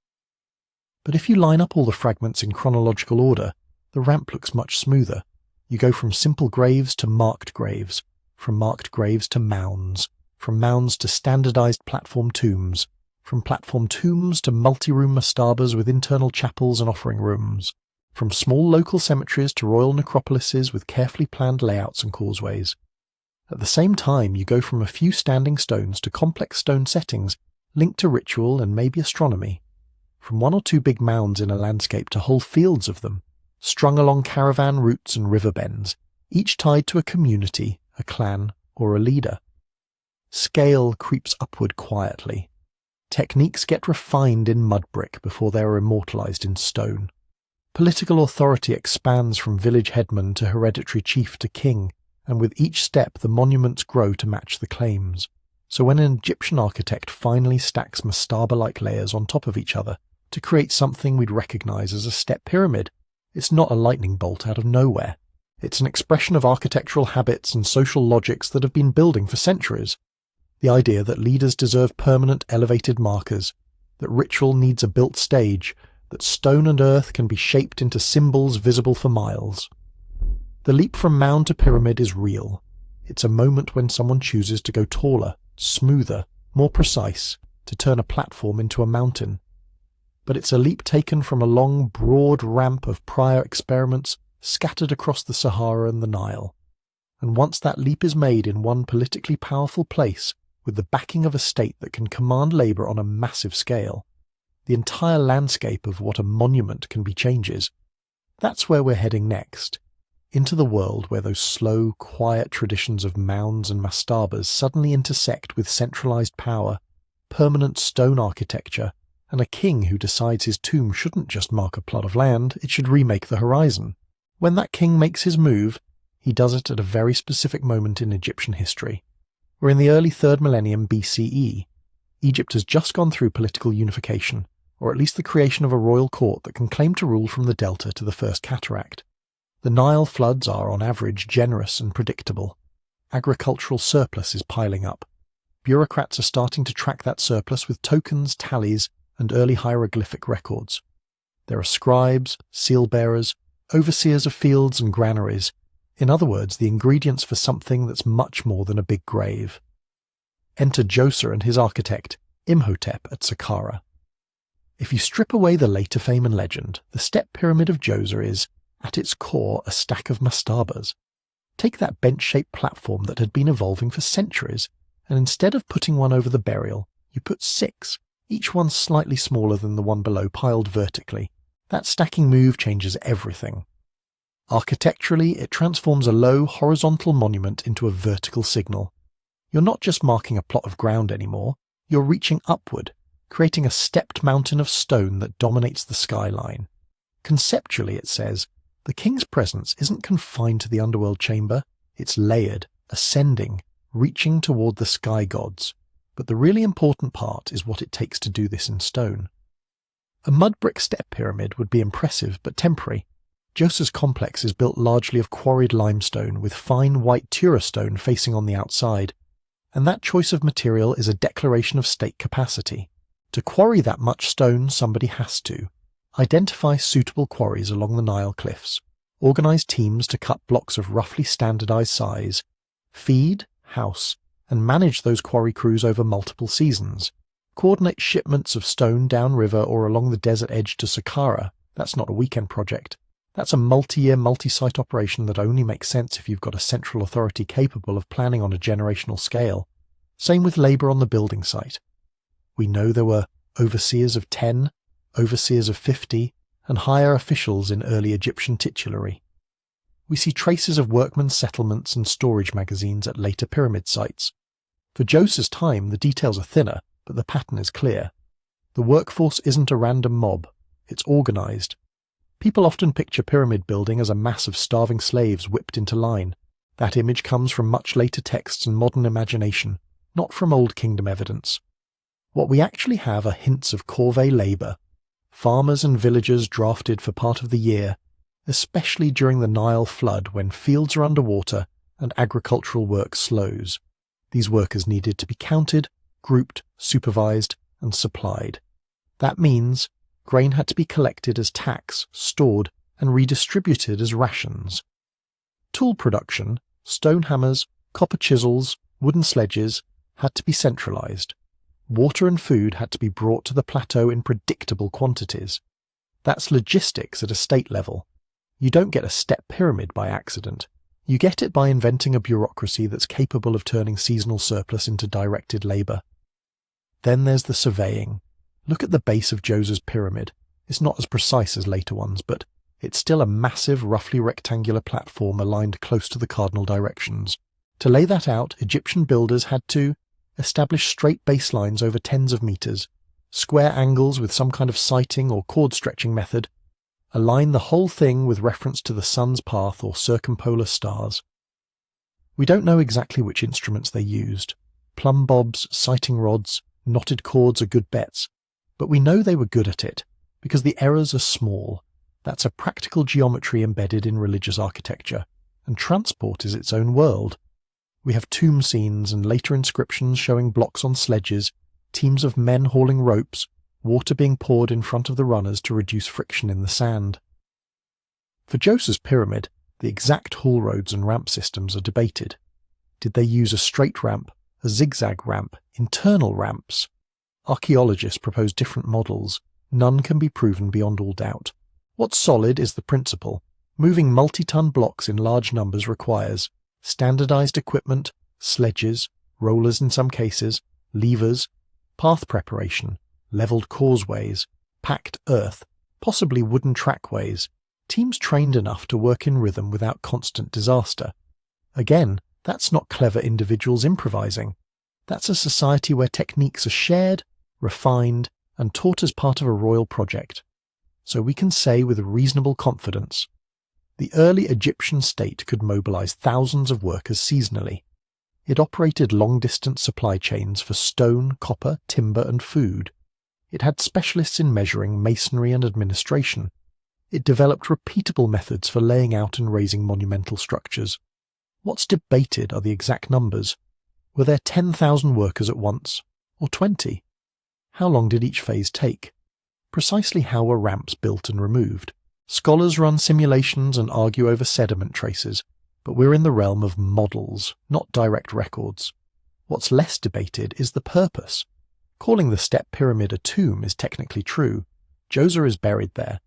But if you line up all the fragments in chronological order, the ramp looks much smoother. You go from simple graves to marked graves, from marked graves to mounds, from mounds to standardized platform tombs, from platform tombs to multi-room mastabas with internal chapels and offering rooms, from small local cemeteries to royal necropolises with carefully planned layouts and causeways. At the same time, you go from a few standing stones to complex stone settings linked to ritual and maybe astronomy, from one or two big mounds in a landscape to whole fields of them, strung along caravan routes and river bends, each tied to a community, a clan, or a leader. Scale creeps upward quietly. Techniques get refined in mud brick before they are immortalized in stone. Political authority expands from village headman to hereditary chief to king, and with each step the monuments grow to match the claims. So when an Egyptian architect finally stacks mastaba-like layers on top of each other to create something we'd recognize as a step pyramid, it's not a lightning bolt out of nowhere. It's an expression of architectural habits and social logics that have been building for centuries. The idea that leaders deserve permanent elevated markers, that ritual needs a built stage, that stone and earth can be shaped into symbols visible for miles. The leap from mound to pyramid is real. It's a moment when someone chooses to go taller, smoother, more precise, to turn a platform into a mountain. But it's a leap taken from a long, broad ramp of prior experiments scattered across the Sahara and the Nile. And once that leap is made in one politically powerful place, with the backing of a state that can command labour on a massive scale, the entire landscape of what a monument can be changes. That's where we're heading next. Into the world where those slow, quiet traditions of mounds and mastabas suddenly intersect with centralized power, permanent stone architecture, and a king who decides his tomb shouldn't just mark a plot of land, it should remake the horizon. When that king makes his move, he does it at a very specific moment in Egyptian history. We're in the early 3rd millennium BCE. Egypt has just gone through political unification, or at least the creation of a royal court that can claim to rule from the delta to the First Cataract. The Nile floods are, on average, generous and predictable. Agricultural surplus is piling up. Bureaucrats are starting to track that surplus with tokens, tallies, and early hieroglyphic records. There are scribes, seal-bearers, overseers of fields and granaries. In other words, the ingredients for something that's much more than a big grave. Enter Djoser and his architect, Imhotep at Saqqara. If you strip away the later fame and legend, the step pyramid of Djoser is, at its core, a stack of mastabas. Take that bench-shaped platform that had been evolving for centuries, and instead of putting one over the burial, you put 6, each one slightly smaller than the one below, piled vertically. That stacking move changes everything. Architecturally, it transforms a low, horizontal monument into a vertical signal. You're not just marking a plot of ground anymore, you're reaching upward, creating a stepped mountain of stone that dominates the skyline. Conceptually, it says, the king's presence isn't confined to the underworld chamber, it's layered, ascending, reaching toward the sky gods. but the really important part is what it takes to do this in stone. A mud brick step pyramid would be impressive but temporary. Djoser's complex is built largely of quarried limestone with fine white Tura stone facing on the outside, and that choice of material is a declaration of state capacity. To quarry that much stone, somebody has to identify suitable quarries along the Nile cliffs, organise teams to cut blocks of roughly standardised size, feed, house, and manage those quarry crews over multiple seasons, coordinate shipments of stone downriver or along the desert edge to Sahara. That's not a weekend project. That's a multi-year, multi-site operation that only makes sense if you've got a central authority capable of planning on a generational scale. Same with labour on the building site. We know there were overseers of 10, overseers of 50, and higher officials in early Egyptian titulary. We see traces of workmen's settlements and storage magazines at later pyramid sites. For Djoser's time, the details are thinner, but the pattern is clear. The workforce isn't a random mob, it's organised. People often picture pyramid building as a mass of starving slaves whipped into line. That image comes from much later texts and modern imagination, not from Old Kingdom evidence. What we actually have are hints of corvée labour, farmers and villagers drafted for part of the year, especially during the Nile flood when fields are underwater and agricultural work slows. These workers needed to be counted, grouped, supervised, and supplied. That means grain had to be collected as tax, stored, and redistributed as rations. Tool production, stone hammers, copper chisels, wooden sledges, had to be centralised. Water and food had to be brought to the plateau in predictable quantities. That's logistics at a state level. You don't get a step pyramid by accident. You get it by inventing a bureaucracy that's capable of turning seasonal surplus into directed labour. Then there's the surveying. Look at the base of Djoser's pyramid. It's not as precise as later ones, but it's still a massive, roughly rectangular platform aligned close to the cardinal directions. To lay that out, Egyptian builders had to establish straight baselines over tens of metres, square angles with some kind of sighting or cord-stretching method, align the whole thing with reference to the sun's path or circumpolar stars. We don't know exactly which instruments they used. Plumb bobs, sighting rods, knotted cords are good bets, but we know they were good at it, because the errors are small. That's a practical geometry embedded in religious architecture, and transport is its own world. We have tomb scenes and later inscriptions showing blocks on sledges, teams of men hauling ropes, water being poured in front of the runners to reduce friction in the sand. For Djoser's pyramid, the exact haul roads and ramp systems are debated. Did they use a straight ramp, a zigzag ramp, internal ramps? Archaeologists propose different models. None can be proven beyond all doubt. What's solid is the principle. Moving multi-ton blocks in large numbers requires standardized equipment, sledges, rollers in some cases, levers, path preparation, leveled causeways, packed earth, possibly wooden trackways, teams trained enough to work in rhythm without constant disaster. Again, that's not clever individuals improvising. That's a society where techniques are shared, refined, and taught as part of a royal project. So we can say with reasonable confidence, the early Egyptian state could mobilize thousands of workers seasonally. It operated long-distance supply chains for stone, copper, timber, and food. It had specialists in measuring, masonry, and administration. It developed repeatable methods for laying out and raising monumental structures. What's debated are the exact numbers. Were there 10,000 workers at once, or 20? How long did each phase take? Precisely how were ramps built and removed? Scholars run simulations and argue over sediment traces, but we're in the realm of models, not direct records. What's less debated is the purpose. Calling the step pyramid a tomb is technically true. Djoser is buried there,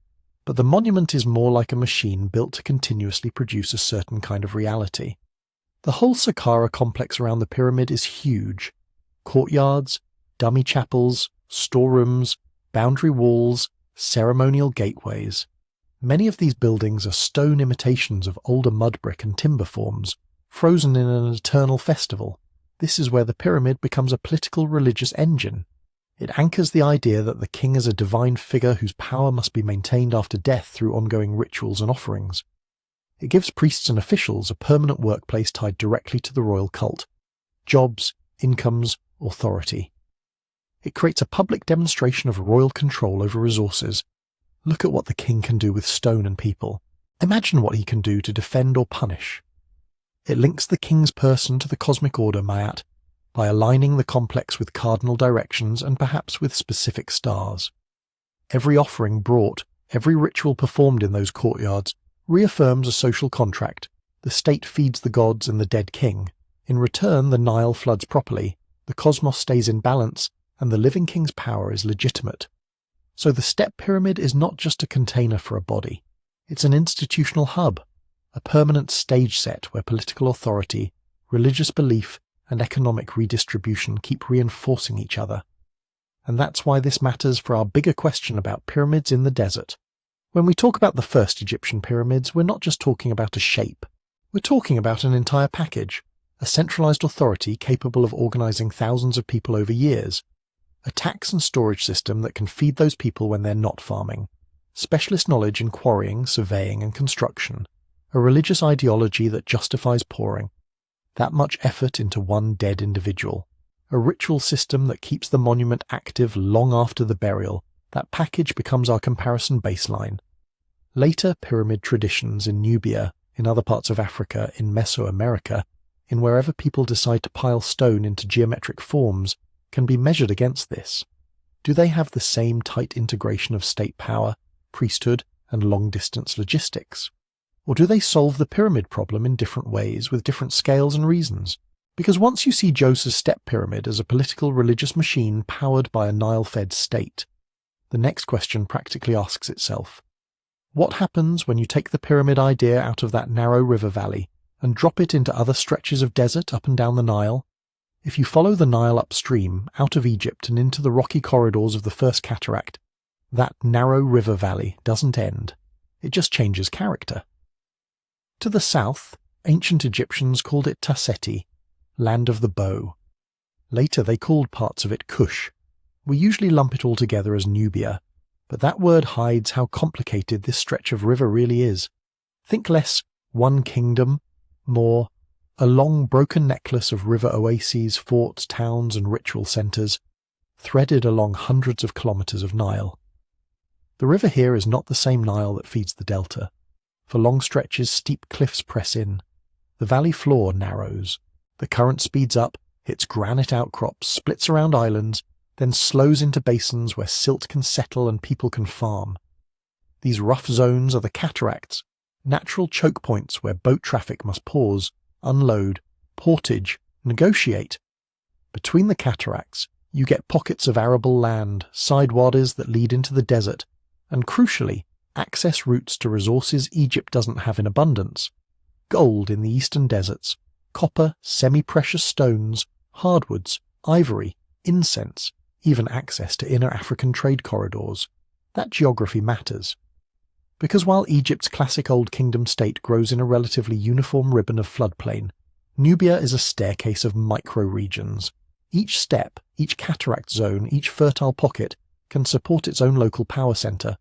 but the monument is more like a machine built to continuously produce a certain kind of reality. The whole Sahara complex around the pyramid is huge. Courtyards, dummy chapels, storerooms, boundary walls, ceremonial gateways. Many of these buildings are stone imitations of older mud brick and timber forms, frozen in an eternal festival. This is where the pyramid becomes a political religious engine. It anchors the idea that the king is a divine figure whose power must be maintained after death through ongoing rituals and offerings. It gives priests and officials a permanent workplace tied directly to the royal cult. Jobs, incomes, authority. It creates a public demonstration of royal control over resources. Look at what the king can do with stone and people. Imagine what he can do to defend or punish. It links the king's person to the cosmic order Mayat by aligning the complex with cardinal directions and perhaps with specific stars. Every offering brought, every ritual performed in those courtyards reaffirms a social contract. The state feeds the gods and the dead king. In return, the Nile floods properly, the cosmos stays in balance, and the living king's power is legitimate. So the step pyramid is not just a container for a body. It's an institutional hub, a permanent stage set where political authority, religious belief, and economic redistribution keep reinforcing each other. And that's why this matters for our bigger question about pyramids in the desert. When we talk about the first Egyptian pyramids, we're not just talking about a shape. We're talking about an entire package, a centralized authority capable of organizing thousands of people over years, a tax and storage system that can feed those people when they're not farming, specialist knowledge in quarrying, surveying, and construction, a religious ideology that justifies pouring, that much effort into one dead individual, a ritual system that keeps the monument active long after the burial. That package becomes our comparison baseline. Later pyramid traditions in Nubia, in other parts of Africa, in Mesoamerica, in wherever people decide to pile stone into geometric forms, can be measured against this. Do they have the same tight integration of state power, priesthood, and long-distance logistics? Or do they solve the pyramid problem in different ways with different scales and reasons? Because once you see Djoser's step pyramid as a political religious machine powered by a Nile-fed state, the next question practically asks itself, what happens when you take the pyramid idea out of that narrow river valley and drop it into other stretches of desert up and down the Nile? If you follow the Nile upstream, out of Egypt and into the rocky corridors of the first cataract, that narrow river valley doesn't end. It just changes character. To the south, ancient Egyptians called it Taseti, land of the bow. Later they called parts of it Kush. We usually lump it all together as Nubia, but that word hides how complicated this stretch of river really is. Think less one kingdom, more a long broken necklace of river oases, forts, towns and ritual centres, threaded along hundreds of kilometres of Nile. The river here is not the same Nile that feeds the delta. For long stretches, steep cliffs press in. The valley floor narrows. The current speeds up, hits granite outcrops, splits around islands, then slows into basins where silt can settle and people can farm. These rough zones are the cataracts, natural choke points where boat traffic must pause, unload, portage, negotiate. Between the cataracts, you get pockets of arable land, side wadis that lead into the desert, and crucially, access routes to resources Egypt doesn't have in abundance. Gold in the eastern deserts, copper, semi-precious stones, hardwoods, ivory, incense, even access to inner African trade corridors. That geography matters. Because while Egypt's classic Old Kingdom state grows in a relatively uniform ribbon of floodplain, Nubia is a staircase of micro-regions. Each step, each cataract zone, each fertile pocket can support its own local power centre.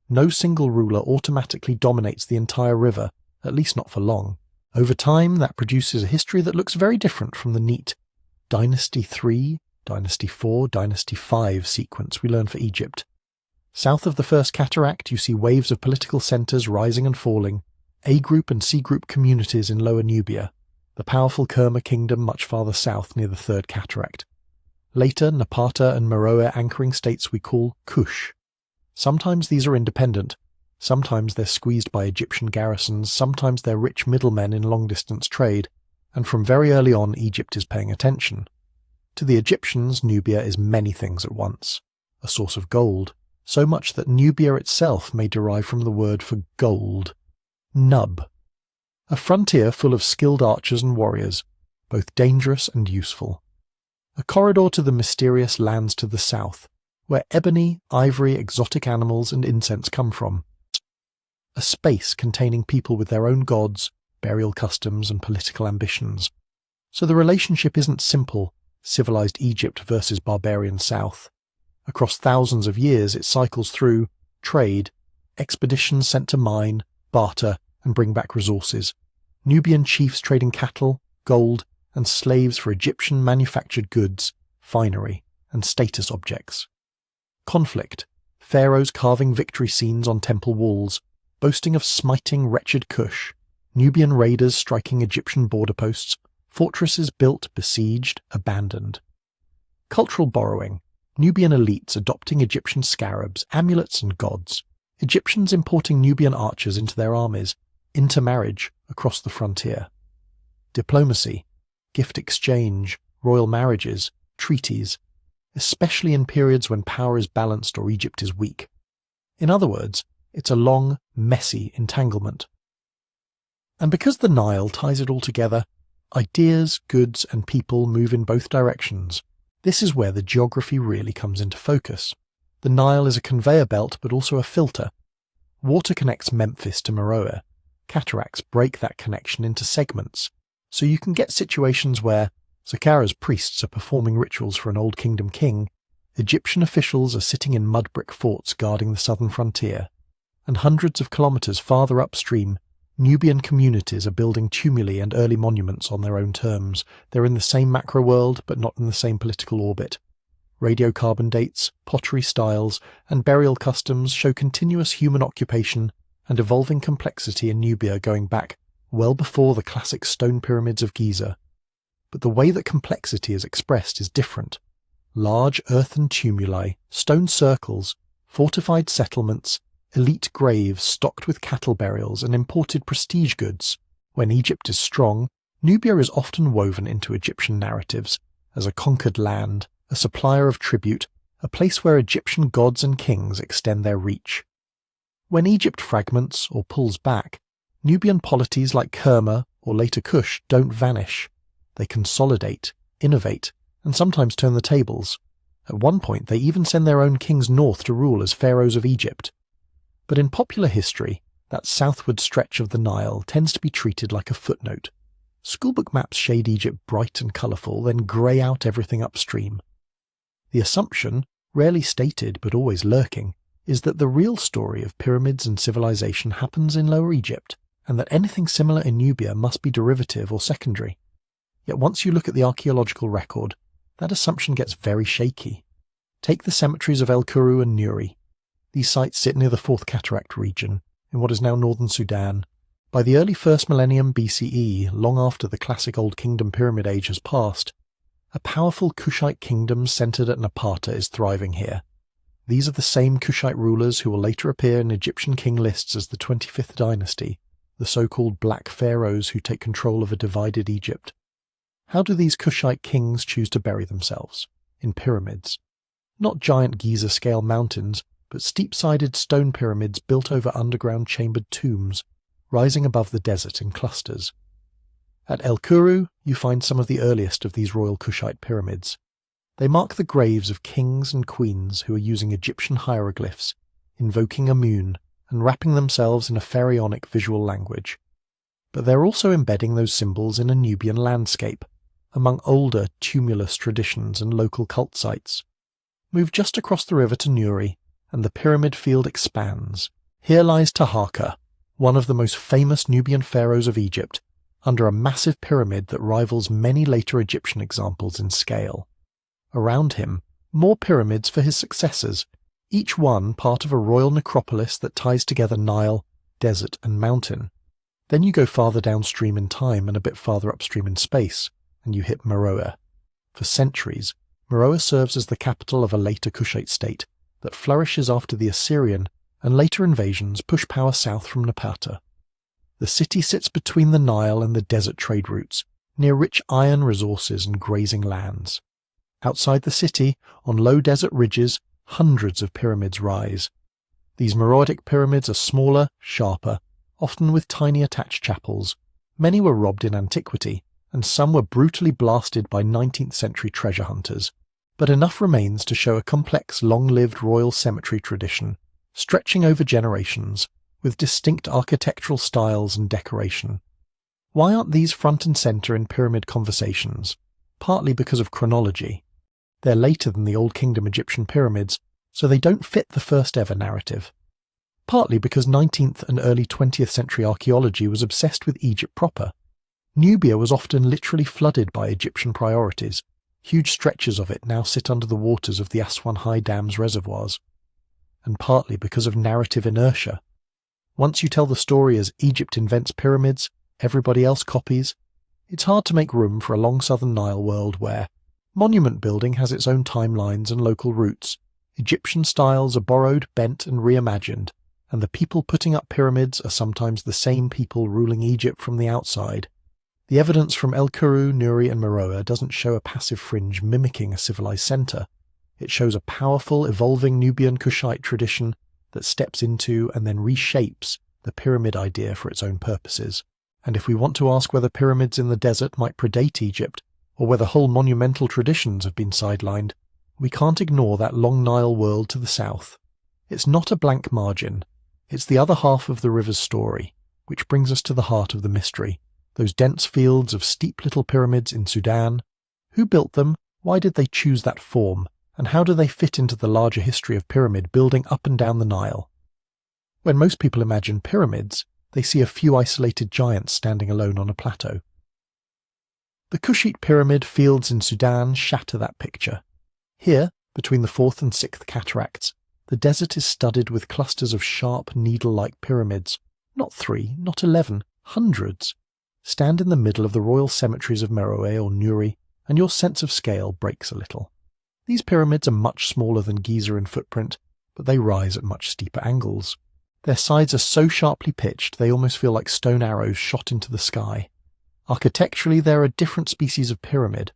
No single ruler automatically dominates the entire river, at least not for long. Over time, that produces a history that looks very different from the neat Dynasty 3, Dynasty 4, Dynasty 5 sequence we learn for Egypt. South of the first cataract, you see waves of political centres rising and falling, A group and C group communities in Lower Nubia, the powerful Kerma kingdom much farther south near the third cataract. Later, Napata and Meroe anchoring states we call Kush. Sometimes these are independent, sometimes they're squeezed by Egyptian garrisons, sometimes they're rich middlemen in long-distance trade, and from very early on Egypt is paying attention. To the Egyptians, Nubia is many things at once. A source of gold, so much that Nubia itself may derive from the word for gold. Nub. A frontier full of skilled archers and warriors, both dangerous and useful. A corridor to the mysterious lands to the south, where ebony, ivory, exotic animals and incense come from. A space containing people with their own gods, burial customs and political ambitions. So the relationship isn't simple, civilized Egypt versus barbarian South. Across thousands of years it cycles through trade, expeditions sent to mine, barter, and bring back resources. Nubian chiefs trading cattle, gold, and slaves for Egyptian manufactured goods, finery, and status objects. Conflict, pharaohs carving victory scenes on temple walls, boasting of smiting wretched Kush, Nubian raiders striking Egyptian border posts, fortresses built, besieged, abandoned. Cultural borrowing, Nubian elites adopting Egyptian scarabs, amulets and gods, Egyptians importing Nubian archers into their armies, intermarriage across the frontier. Diplomacy, gift exchange, royal marriages, treaties, especially in periods when power is balanced or Egypt is weak. In other words, it's a long, messy entanglement. And because the Nile ties it all together, ideas, goods and people move in both directions. This is where the geography really comes into focus. The Nile is a conveyor belt but also a filter. Water connects Memphis to Meroe. Cataracts break that connection into segments, so you can get situations where Saqqara's priests are performing rituals for an Old Kingdom king, Egyptian officials are sitting in mud brick forts guarding the southern frontier, and hundreds of kilometres farther upstream, Nubian communities are building tumuli and early monuments on their own terms. They're in the same macro world, but not in the same political orbit. Radiocarbon dates, pottery styles, and burial customs show continuous human occupation and evolving complexity in Nubia going back well before the classic stone pyramids of Giza. But the way that complexity is expressed is different. Large earthen tumuli, stone circles, fortified settlements, elite graves stocked with cattle burials and imported prestige goods. When Egypt is strong, Nubia is often woven into Egyptian narratives as a conquered land, a supplier of tribute, a place where Egyptian gods and kings extend their reach. When Egypt fragments or pulls back, Nubian polities like Kerma or later Kush don't vanish. They consolidate, innovate, and sometimes turn the tables. At one point they even send their own kings north to rule as pharaohs of Egypt. But in popular history, that southward stretch of the Nile tends to be treated like a footnote. Schoolbook maps shade Egypt bright and colourful, then grey out everything upstream. The assumption, rarely stated but always lurking, is that the real story of pyramids and civilization happens in Lower Egypt, and that anything similar in Nubia must be derivative or secondary. Yet once you look at the archaeological record, that assumption gets very shaky. Take the cemeteries of El Kuru and Nuri. These sites sit near the Fourth Cataract region, in what is now northern Sudan. By the early 1st millennium BCE, long after the classic Old Kingdom pyramid age has passed, a powerful Kushite kingdom centered at Napata is thriving here. These are the same Kushite rulers who will later appear in Egyptian king lists as the 25th dynasty, the so-called Black Pharaohs who take control of a divided Egypt. How do these Kushite kings choose to bury themselves? In pyramids. Not giant Giza-scale mountains, but steep-sided stone pyramids built over underground chambered tombs, rising above the desert in clusters. At El Kuru, you find some of the earliest of these royal Kushite pyramids. They mark the graves of kings and queens who are using Egyptian hieroglyphs, invoking Amun, and wrapping themselves in a pharaonic visual language. But they're also embedding those symbols in a Nubian landscape, among older tumulus traditions and local cult sites. Move just across the river to Nuri, and the pyramid field expands. Here lies Taharqa, one of the most famous Nubian pharaohs of Egypt, under a massive pyramid that rivals many later Egyptian examples in scale. Around him, more pyramids for his successors, each one part of a royal necropolis that ties together Nile, desert and mountain. Then you go farther downstream in time and a bit farther upstream in space, and you hit Meroe. For centuries, Meroe serves as the capital of a later Kushite state that flourishes after the Assyrian and later invasions push power south from Napata. The city sits between the Nile and the desert trade routes, near rich iron resources and grazing lands. Outside the city, on low desert ridges, hundreds of pyramids rise. These Meroitic pyramids are smaller, sharper, often with tiny attached chapels. Many were robbed in antiquity, and some were brutally blasted by 19th century treasure hunters. But enough remains to show a complex, long-lived royal cemetery tradition, stretching over generations, with distinct architectural styles and decoration. Why aren't these front and centre in pyramid conversations? Partly because of chronology. They're later than the Old Kingdom Egyptian pyramids, so they don't fit the first ever narrative. Partly because 19th and early 20th century archaeology was obsessed with Egypt proper. Nubia was often literally flooded by Egyptian priorities, Huge stretches of it now sit under the waters of the Aswan High Dam's reservoirs, and partly because of narrative inertia. Once you tell the story as Egypt invents pyramids, everybody else copies, it's hard to make room for a long southern Nile world where monument building has its own timelines and local roots, Egyptian styles are borrowed, bent and reimagined, and the people putting up pyramids are sometimes the same people ruling Egypt from the outside. The evidence from El Kuru, Nuri and Meroe doesn't show a passive fringe mimicking a civilized centre. It shows a powerful, evolving Nubian Kushite tradition that steps into and then reshapes the pyramid idea for its own purposes. And if we want to ask whether pyramids in the desert might predate Egypt, or whether whole monumental traditions have been sidelined, we can't ignore that long Nile world to the south. It's not a blank margin. It's the other half of the river's story, which brings us to the heart of the mystery. Those dense fields of steep little pyramids in Sudan. Who built them? Why did they choose that form? And how do they fit into the larger history of pyramid building up and down the Nile? When most people imagine pyramids, they see a few isolated giants standing alone on a plateau. The Kushite pyramid fields in Sudan shatter that picture. Here, between the 4th and 6th cataracts, the desert is studded with clusters of sharp, needle-like pyramids. Not 3, not 11, hundreds. Stand in the middle of the royal cemeteries of Meroe or Nuri, and your sense of scale breaks a little. These pyramids are much smaller than Giza in footprint, but they rise at much steeper angles. Their sides are so sharply pitched they almost feel like stone arrows shot into the sky. Architecturally, they're a different species of pyramid.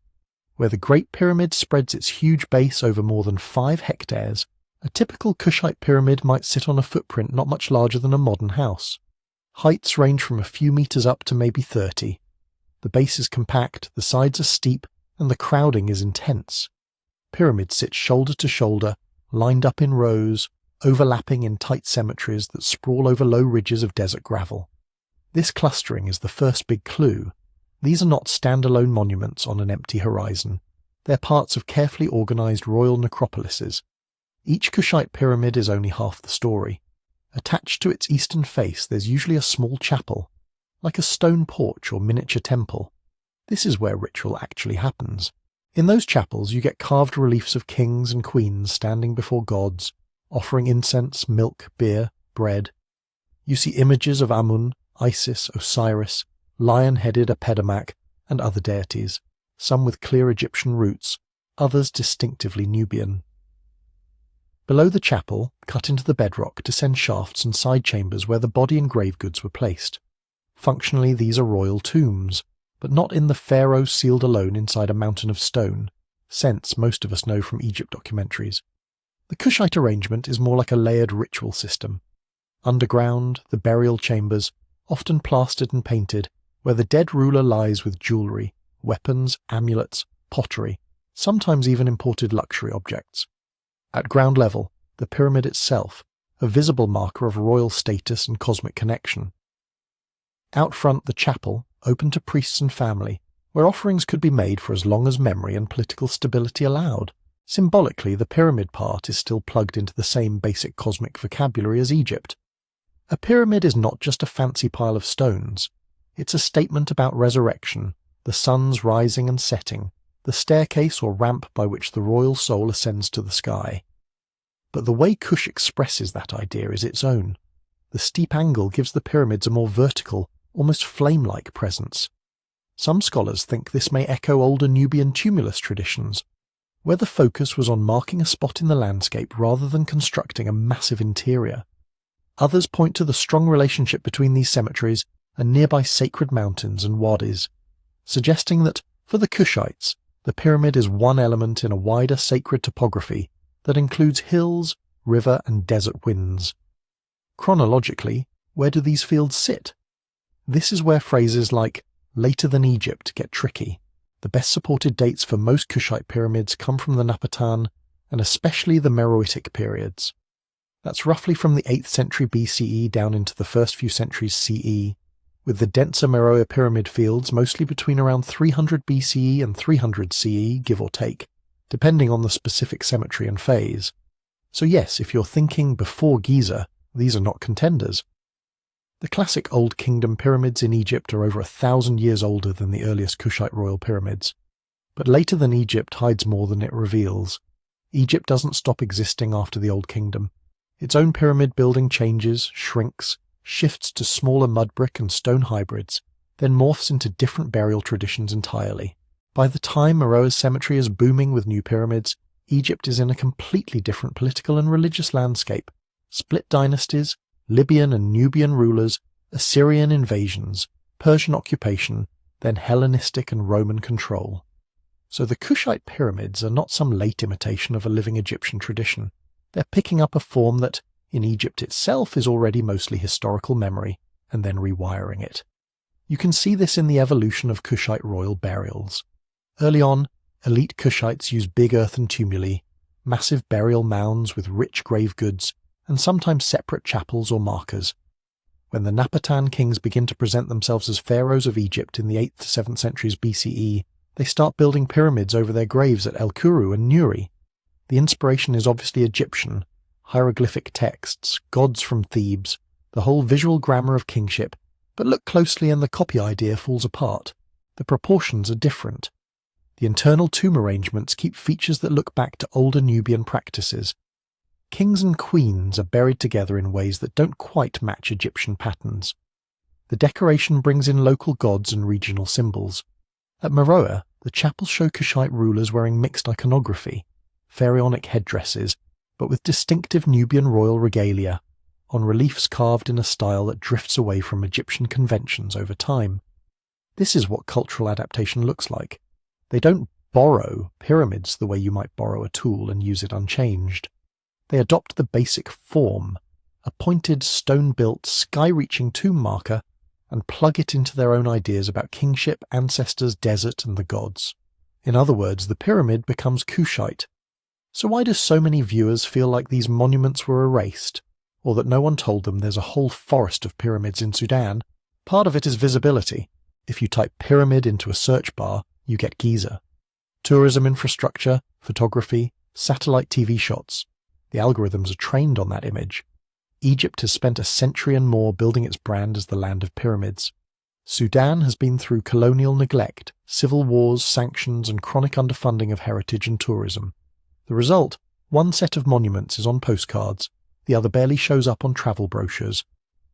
Where the Great Pyramid spreads its huge base over more than 5 hectares, a typical Kushite pyramid might sit on a footprint not much larger than a modern house. Heights range from a few meters up to maybe 30. The base is compact, the sides are steep, and the crowding is intense. Pyramids sit shoulder to shoulder, lined up in rows, overlapping in tight cemeteries that sprawl over low ridges of desert gravel. This clustering is the first big clue. These are not standalone monuments on an empty horizon. They're parts of carefully organized royal necropolises. Each Kushite pyramid is only half the story. Attached to its eastern face there's usually a small chapel, like a stone porch or miniature temple. This is where ritual actually happens. In those chapels you get carved reliefs of kings and queens standing before gods, offering incense, milk, beer, bread. You see images of Amun, Isis, Osiris, lion-headed Apedamak, and other deities, some with clear Egyptian roots, others distinctively Nubian. Below the chapel, cut into the bedrock, descend shafts and side chambers where the body and grave goods were placed. Functionally, these are royal tombs, but not in the pharaoh sealed alone inside a mountain of stone, sense most of us know from Egypt documentaries. The Kushite arrangement is more like a layered ritual system. Underground, the burial chambers, often plastered and painted, where the dead ruler lies with jewellery, weapons, amulets, pottery, sometimes even imported luxury objects. At ground level, the pyramid itself, a visible marker of royal status and cosmic connection. Out front, the chapel, open to priests and family, where offerings could be made for as long as memory and political stability allowed. Symbolically, the pyramid part is still plugged into the same basic cosmic vocabulary as Egypt. A pyramid is not just a fancy pile of stones. It's a statement about resurrection, the sun's rising and setting, the staircase or ramp by which the royal soul ascends to the sky. But the way Kush expresses that idea is its own. The steep angle gives the pyramids a more vertical, almost flame-like presence. Some scholars think this may echo older Nubian tumulus traditions, where the focus was on marking a spot in the landscape rather than constructing a massive interior. Others point to the strong relationship between these cemeteries and nearby sacred mountains and wadis, suggesting that, for the Kushites, the pyramid is one element in a wider sacred topography that includes hills, river and desert winds. Chronologically, where do these fields sit? This is where phrases like later than Egypt get tricky. The best supported dates for most Kushite pyramids come from the Napatan and especially the Meroitic periods. That's roughly from the 8th century BCE down into the first few centuries CE, with the denser Meroe pyramid fields mostly between around 300 BCE and 300 CE, give or take, depending on the specific cemetery and phase. So yes, if you're thinking before Giza, these are not contenders. The classic Old Kingdom pyramids in Egypt are over 1,000 years older than the earliest Kushite royal pyramids. But later than Egypt hides more than it reveals. Egypt doesn't stop existing after the Old Kingdom. Its own pyramid building changes, shrinks, shifts to smaller mud brick and stone hybrids, then morphs into different burial traditions entirely. By the time Meroe's cemetery is booming with new pyramids, Egypt is in a completely different political and religious landscape. Split dynasties, Libyan and Nubian rulers, Assyrian invasions, Persian occupation, then Hellenistic and Roman control. So the Kushite pyramids are not some late imitation of a living Egyptian tradition. They're picking up a form that, in Egypt itself, is already mostly historical memory, and then rewiring it. You can see this in the evolution of Kushite royal burials. Early on, elite Kushites used big earthen tumuli, massive burial mounds with rich grave goods, and sometimes separate chapels or markers. When the Napatan kings begin to present themselves as pharaohs of Egypt in the 8th to 7th centuries BCE, they start building pyramids over their graves at El Kuru and Nuri. The inspiration is obviously Egyptian, hieroglyphic texts, gods from Thebes, the whole visual grammar of kingship, but look closely and the copy idea falls apart. The proportions are different. The internal tomb arrangements keep features that look back to older Nubian practices. Kings and queens are buried together in ways that don't quite match Egyptian patterns. The decoration brings in local gods and regional symbols. At Meroe, the chapels show Kushite rulers wearing mixed iconography, pharaonic headdresses, but with distinctive Nubian royal regalia, on reliefs carved in a style that drifts away from Egyptian conventions over time. This is what cultural adaptation looks like. They don't borrow pyramids the way you might borrow a tool and use it unchanged. They adopt the basic form, a pointed, stone-built, sky-reaching tomb marker, and plug it into their own ideas about kingship, ancestors, desert, and the gods. In other words, the pyramid becomes Kushite. So why do so many viewers feel like these monuments were erased, or that no one told them there's a whole forest of pyramids in Sudan? Part of it is visibility. If you type pyramid into a search bar, you get Giza. Tourism infrastructure, photography, satellite TV shots. The algorithms are trained on that image. Egypt has spent a century and more building its brand as the land of pyramids. Sudan has been through colonial neglect, civil wars, sanctions, and chronic underfunding of heritage and tourism. The result, one set of monuments is on postcards, the other barely shows up on travel brochures.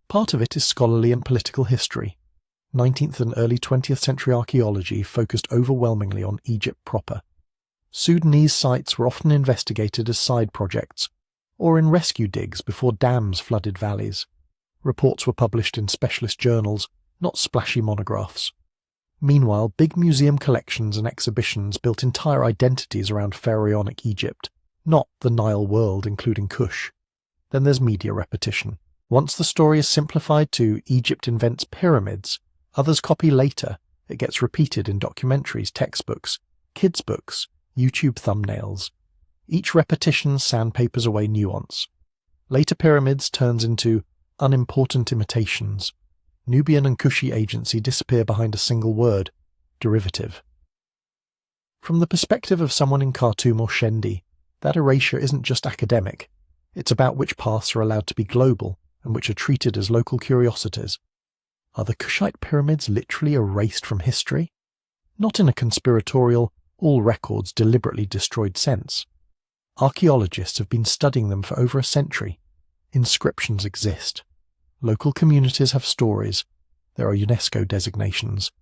Part of it is scholarly and political history. 19th and early 20th century archaeology focused overwhelmingly on Egypt proper. Sudanese sites were often investigated as side projects, or in rescue digs before dams flooded valleys. Reports were published in specialist journals, not splashy monographs. Meanwhile, big museum collections and exhibitions built entire identities around pharaonic Egypt, not the Nile world including Kush. Then there's media repetition. Once the story is simplified to Egypt invents pyramids, others copy later. It gets repeated in documentaries, textbooks, kids' books, YouTube thumbnails. Each repetition sandpapers away nuance. Later pyramids turns into unimportant imitations. Nubian and Kushite agency disappear behind a single word, derivative. From the perspective of someone in Khartoum or Shendi, that erasure isn't just academic. It's about which paths are allowed to be global and which are treated as local curiosities. Are the Kushite pyramids literally erased from history? Not in a conspiratorial, all records deliberately destroyed sense. Archaeologists have been studying them for over a century. Inscriptions exist. Local communities have stories. There are UNESCO designations.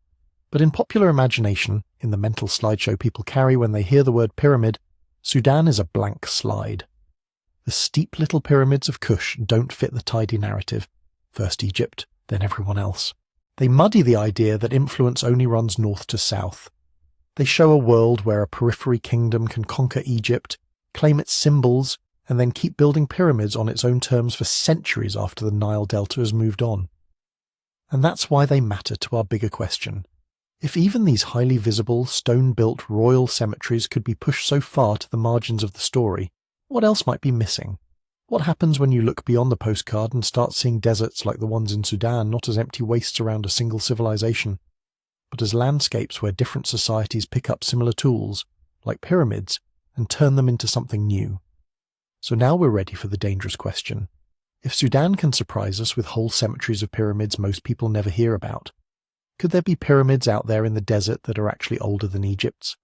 But in popular imagination, in the mental slideshow people carry when they hear the word pyramid, Sudan is a blank slide. The steep little pyramids of Kush don't fit the tidy narrative. First Egypt, then everyone else. They muddy the idea that influence only runs north to south. They show a world where a periphery kingdom can conquer Egypt, claim its symbols, and then keep building pyramids on its own terms for centuries after the Nile Delta has moved on. And that's why they matter to our bigger question. If even these highly visible, stone-built royal cemeteries could be pushed so far to the margins of the story, what else might be missing? What happens when you look beyond the postcard and start seeing deserts like the ones in Sudan not as empty wastes around a single civilization, but as landscapes where different societies pick up similar tools, like pyramids, and turn them into something new? So now we're ready for the dangerous question. If Sudan can surprise us with whole cemeteries of pyramids most people never hear about, could there be pyramids out there in the desert that are actually older than Egypt's?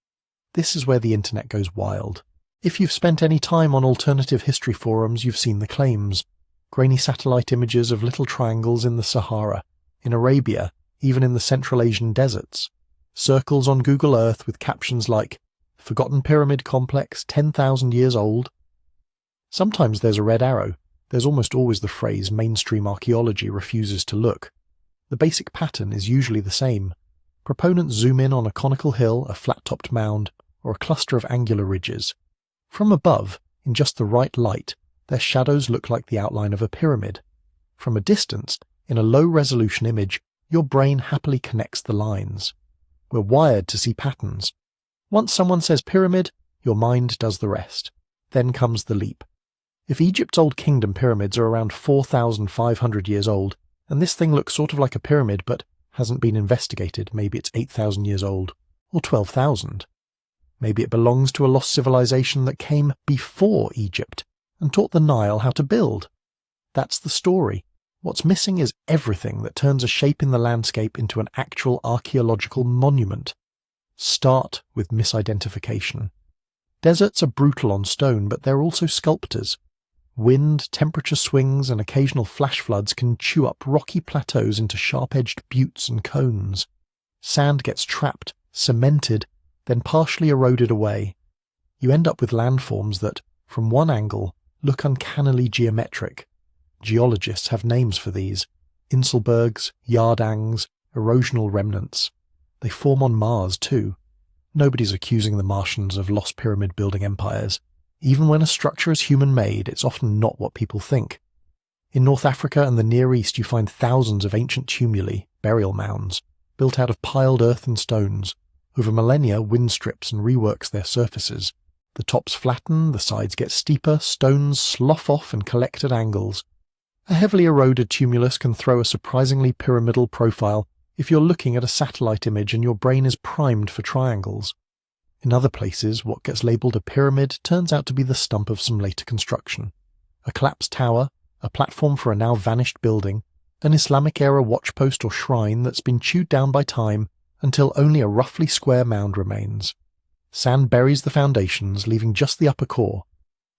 This is where the internet goes wild. If you've spent any time on alternative history forums, you've seen the claims. Grainy satellite images of little triangles in the Sahara, in Arabia, even in the Central Asian deserts. Circles on Google Earth with captions like, "Forgotten Pyramid Complex, 10,000 years old." Sometimes there's a red arrow. There's almost always the phrase mainstream archaeology refuses to look. The basic pattern is usually the same. Proponents zoom in on a conical hill, a flat-topped mound, or a cluster of angular ridges. From above, in just the right light, their shadows look like the outline of a pyramid. From a distance, in a low-resolution image, your brain happily connects the lines. We're wired to see patterns. Once someone says pyramid, your mind does the rest. Then comes the leap. If Egypt's Old Kingdom pyramids are around 4,500 years old, and this thing looks sort of like a pyramid but hasn't been investigated, maybe it's 8,000 years old, or 12,000. Maybe it belongs to a lost civilization that came before Egypt and taught the Nile how to build. That's the story. What's missing is everything that turns a shape in the landscape into an actual archaeological monument. Start with misidentification. Deserts are brutal on stone, but they're also sculptors. Wind, temperature swings, and occasional flash floods can chew up rocky plateaus into sharp-edged buttes and cones. Sand gets trapped, cemented, then partially eroded away. You end up with landforms that, from one angle, look uncannily geometric. Geologists have names for these: Inselbergs, yardangs, erosional remnants. They form on Mars too. Nobody's accusing the Martians of lost pyramid-building empires. Even when a structure is human-made, it's often not what people think. In North Africa and the Near East you find thousands of ancient tumuli, burial mounds, built out of piled earth and stones. Over millennia, wind strips and reworks their surfaces. The tops flatten, the sides get steeper, stones slough off and collect at angles. A heavily eroded tumulus can throw a surprisingly pyramidal profile if you're looking at a satellite image and your brain is primed for triangles. In other places, what gets labelled a pyramid turns out to be the stump of some later construction. A collapsed tower, a platform for a now vanished building, an Islamic-era watchpost or shrine that's been chewed down by time until only a roughly square mound remains. Sand buries the foundations, leaving just the upper core.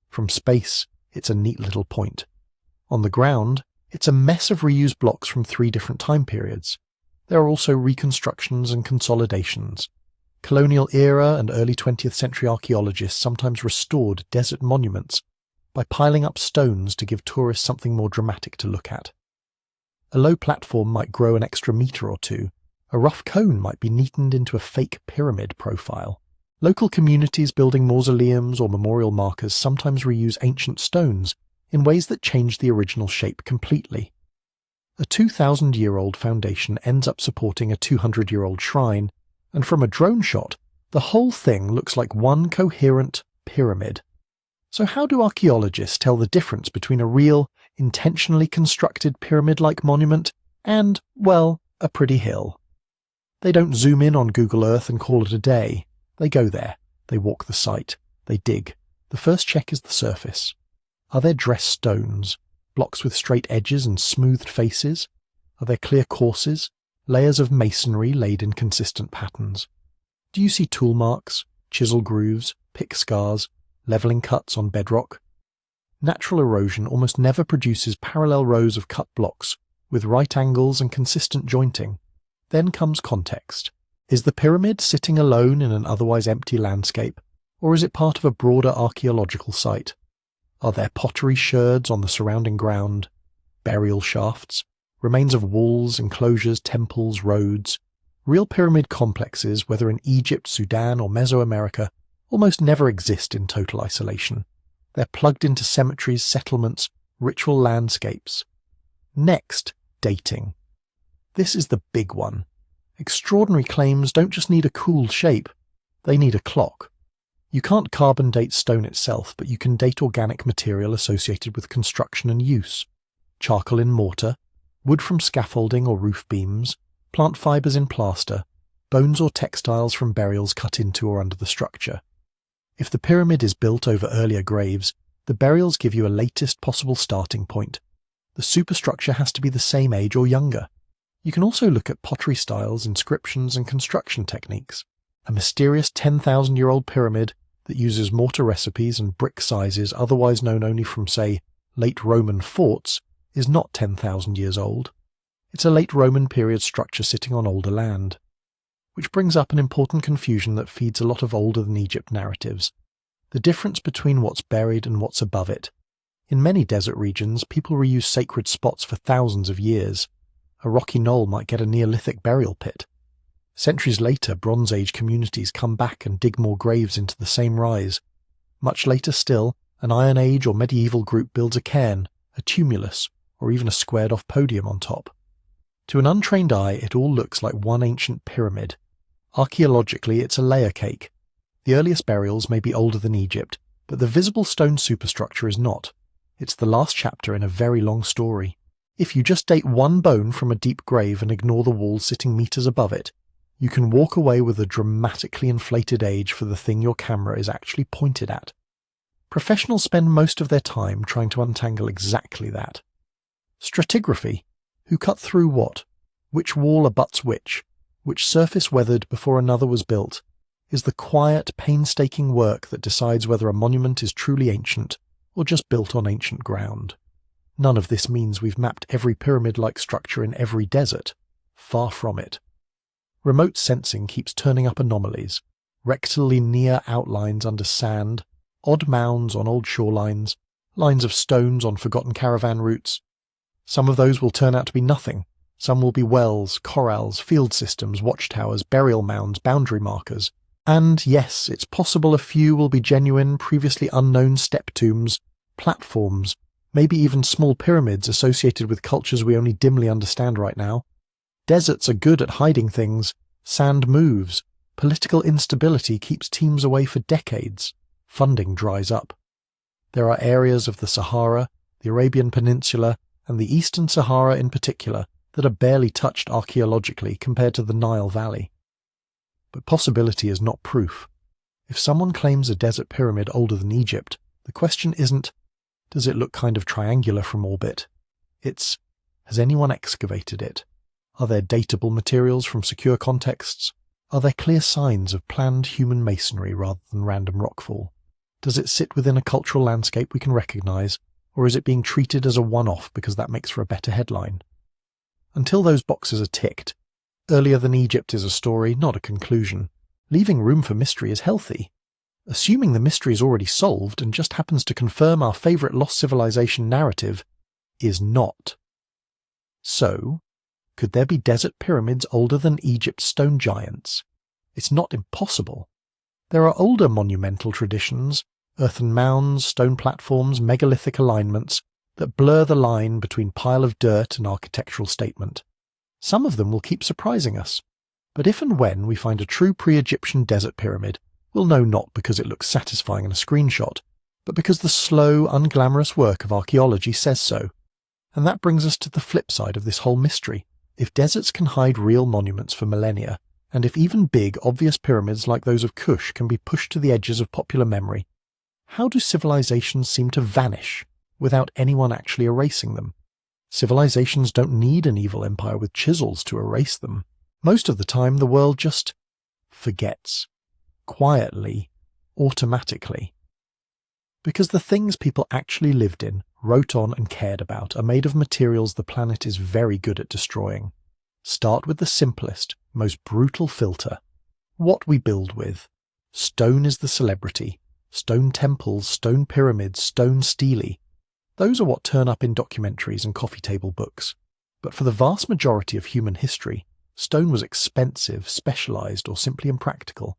From space, it's a neat little point. On the ground, it's a mess of reused blocks from 3 different time periods. There are also reconstructions and consolidations. Colonial era and early 20th century archaeologists sometimes restored desert monuments by piling up stones to give tourists something more dramatic to look at. A low platform might grow an extra metre or two. A rough cone might be neatened into a fake pyramid profile. Local communities building mausoleums or memorial markers sometimes reuse ancient stones in ways that change the original shape completely. A 2,000-year-old foundation ends up supporting a 200-year-old shrine, and from a drone shot, the whole thing looks like one coherent pyramid. So how do archaeologists tell the difference between a real, intentionally constructed pyramid-like monument and, well, a pretty hill? They don't zoom in on Google Earth and call it a day. They go there, they walk the site, they dig. The first check is the surface. Are there dressed stones, blocks with straight edges and smoothed faces? Are there clear courses, layers of masonry laid in consistent patterns? Do you see tool marks, chisel grooves, pick scars, levelling cuts on bedrock? Natural erosion almost never produces parallel rows of cut blocks with right angles and consistent jointing. Then comes context. Is the pyramid sitting alone in an otherwise empty landscape, or is it part of a broader archaeological site? Are there pottery sherds on the surrounding ground, burial shafts, remains of walls, enclosures, temples, roads? Real pyramid complexes, whether in Egypt, Sudan, or Mesoamerica, almost never exist in total isolation. They're plugged into cemeteries, settlements, ritual landscapes. Next, dating. This is the big one. Extraordinary claims don't just need a cool shape, they need a clock. You can't carbon date stone itself, but you can date organic material associated with construction and use. Charcoal in mortar, wood from scaffolding or roof beams, plant fibres in plaster, bones or textiles from burials cut into or under the structure. If the pyramid is built over earlier graves, the burials give you a latest possible starting point. The superstructure has to be the same age or younger. You can also look at pottery styles, inscriptions and construction techniques. A mysterious 10,000-year-old pyramid that uses mortar recipes and brick sizes otherwise known only from, say, late Roman forts, is not 10,000 years old. It's a late Roman period structure sitting on older land. Which brings up an important confusion that feeds a lot of older than Egypt narratives. The difference between what's buried and what's above it. In many desert regions, people reuse sacred spots for thousands of years. A rocky knoll might get a Neolithic burial pit. Centuries later, Bronze Age communities come back and dig more graves into the same rise. Much later still, an Iron Age or medieval group builds a cairn, a tumulus, or even a squared-off podium on top. To an untrained eye, it all looks like one ancient pyramid. Archaeologically, it's a layer cake. The earliest burials may be older than Egypt, but the visible stone superstructure is not. It's the last chapter in a very long story. If you just date one bone from a deep grave and ignore the walls sitting meters above it, you can walk away with a dramatically inflated age for the thing your camera is actually pointed at. Professionals spend most of their time trying to untangle exactly that. Stratigraphy. Who cut through what? Which wall abuts which surface weathered before another was built, is the quiet, painstaking work that decides whether a monument is truly ancient or just built on ancient ground. None of this means we've mapped every pyramid-like structure in every desert. Far from it. Remote sensing keeps turning up anomalies, rectilinear outlines under sand, odd mounds on old shorelines, lines of stones on forgotten caravan routes. Some of those will turn out to be nothing. Some will be wells, corrals, field systems, watchtowers, burial mounds, boundary markers. And yes, it's possible a few will be genuine, previously unknown step tombs, platforms, maybe even small pyramids associated with cultures we only dimly understand right now. Deserts are good at hiding things. Sand moves. Political instability keeps teams away for decades. Funding dries up. There are areas of the Sahara, the Arabian Peninsula, and the Eastern Sahara in particular that are barely touched archaeologically compared to the Nile Valley. But possibility is not proof. If someone claims a desert pyramid older than Egypt, the question isn't, does it look kind of triangular from orbit? It's, has anyone excavated it? Are there datable materials from secure contexts? Are there clear signs of planned human masonry rather than random rockfall? Does it sit within a cultural landscape we can recognize, or is it being treated as a one-off because that makes for a better headline? Until those boxes are ticked, earlier than Egypt is a story, not a conclusion. Leaving room for mystery is healthy. Assuming the mystery is already solved and just happens to confirm our favourite lost civilization narrative is not. So, could there be desert pyramids older than Egypt's stone giants? It's not impossible. There are older monumental traditions, earthen mounds, stone platforms, megalithic alignments, that blur the line between pile of dirt and architectural statement. Some of them will keep surprising us, but if and when we find a true pre-Egyptian desert pyramid, we'll know not because it looks satisfying in a screenshot, but because the slow, unglamorous work of archaeology says so. And that brings us to the flip side of this whole mystery. If deserts can hide real monuments for millennia, and if even big, obvious pyramids like those of Kush can be pushed to the edges of popular memory, how do civilizations seem to vanish without anyone actually erasing them? Civilizations don't need an evil empire with chisels to erase them. Most of the time, the world just forgets. Quietly, automatically. Because the things people actually lived in, wrote on and cared about are made of materials the planet is very good at destroying. Start with the simplest, most brutal filter. What we build with. Stone is the celebrity. Stone temples, stone pyramids, stone stelae. Those are what turn up in documentaries and coffee table books. But for the vast majority of human history, stone was expensive, specialized, or simply impractical.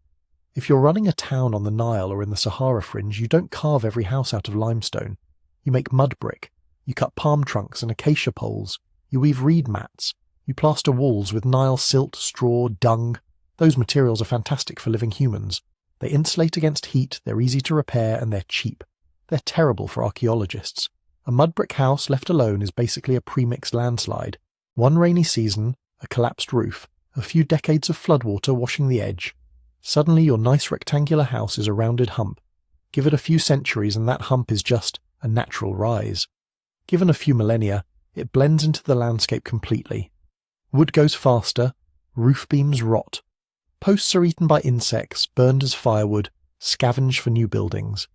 If you're running a town on the Nile or in the Sahara fringe, you don't carve every house out of limestone. You make mud brick. You cut palm trunks and acacia poles. You weave reed mats. You plaster walls with Nile silt, straw, dung. Those materials are fantastic for living humans. They insulate against heat, they're easy to repair, and they're cheap. They're terrible for archaeologists. A mud brick house left alone is basically a premixed landslide. One rainy season, a collapsed roof, a few decades of floodwater washing the edge. Suddenly your nice rectangular house is a rounded hump. Give it a few centuries and that hump is just a natural rise. Given a few millennia, it blends into the landscape completely. Wood goes faster, roof beams rot. Posts are eaten by insects, burned as firewood, scavenged for new buildings.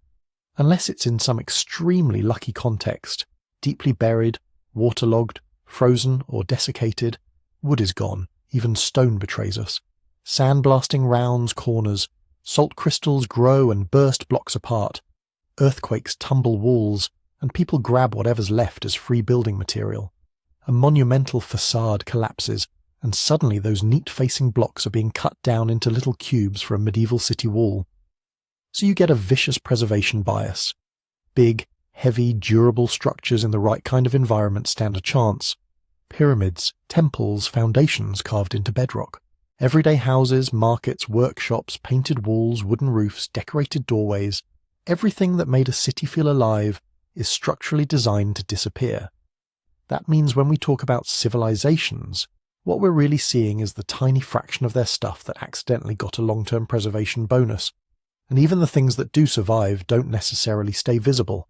Unless it's in some extremely lucky context, deeply buried, waterlogged, frozen or desiccated, wood is gone, even stone betrays us. Sandblasting rounds corners, salt crystals grow and burst blocks apart, earthquakes tumble walls, and people grab whatever's left as free building material. A monumental facade collapses, and suddenly those neat-facing blocks are being cut down into little cubes for a medieval city wall. So you get a vicious preservation bias. Big, heavy, durable structures in the right kind of environment stand a chance. Pyramids, temples, foundations carved into bedrock. Everyday houses, markets, workshops, painted walls, wooden roofs, decorated doorways, everything that made a city feel alive is structurally designed to disappear. That means when we talk about civilizations, what we're really seeing is the tiny fraction of their stuff that accidentally got a long-term preservation bonus. And even the things that do survive don't necessarily stay visible.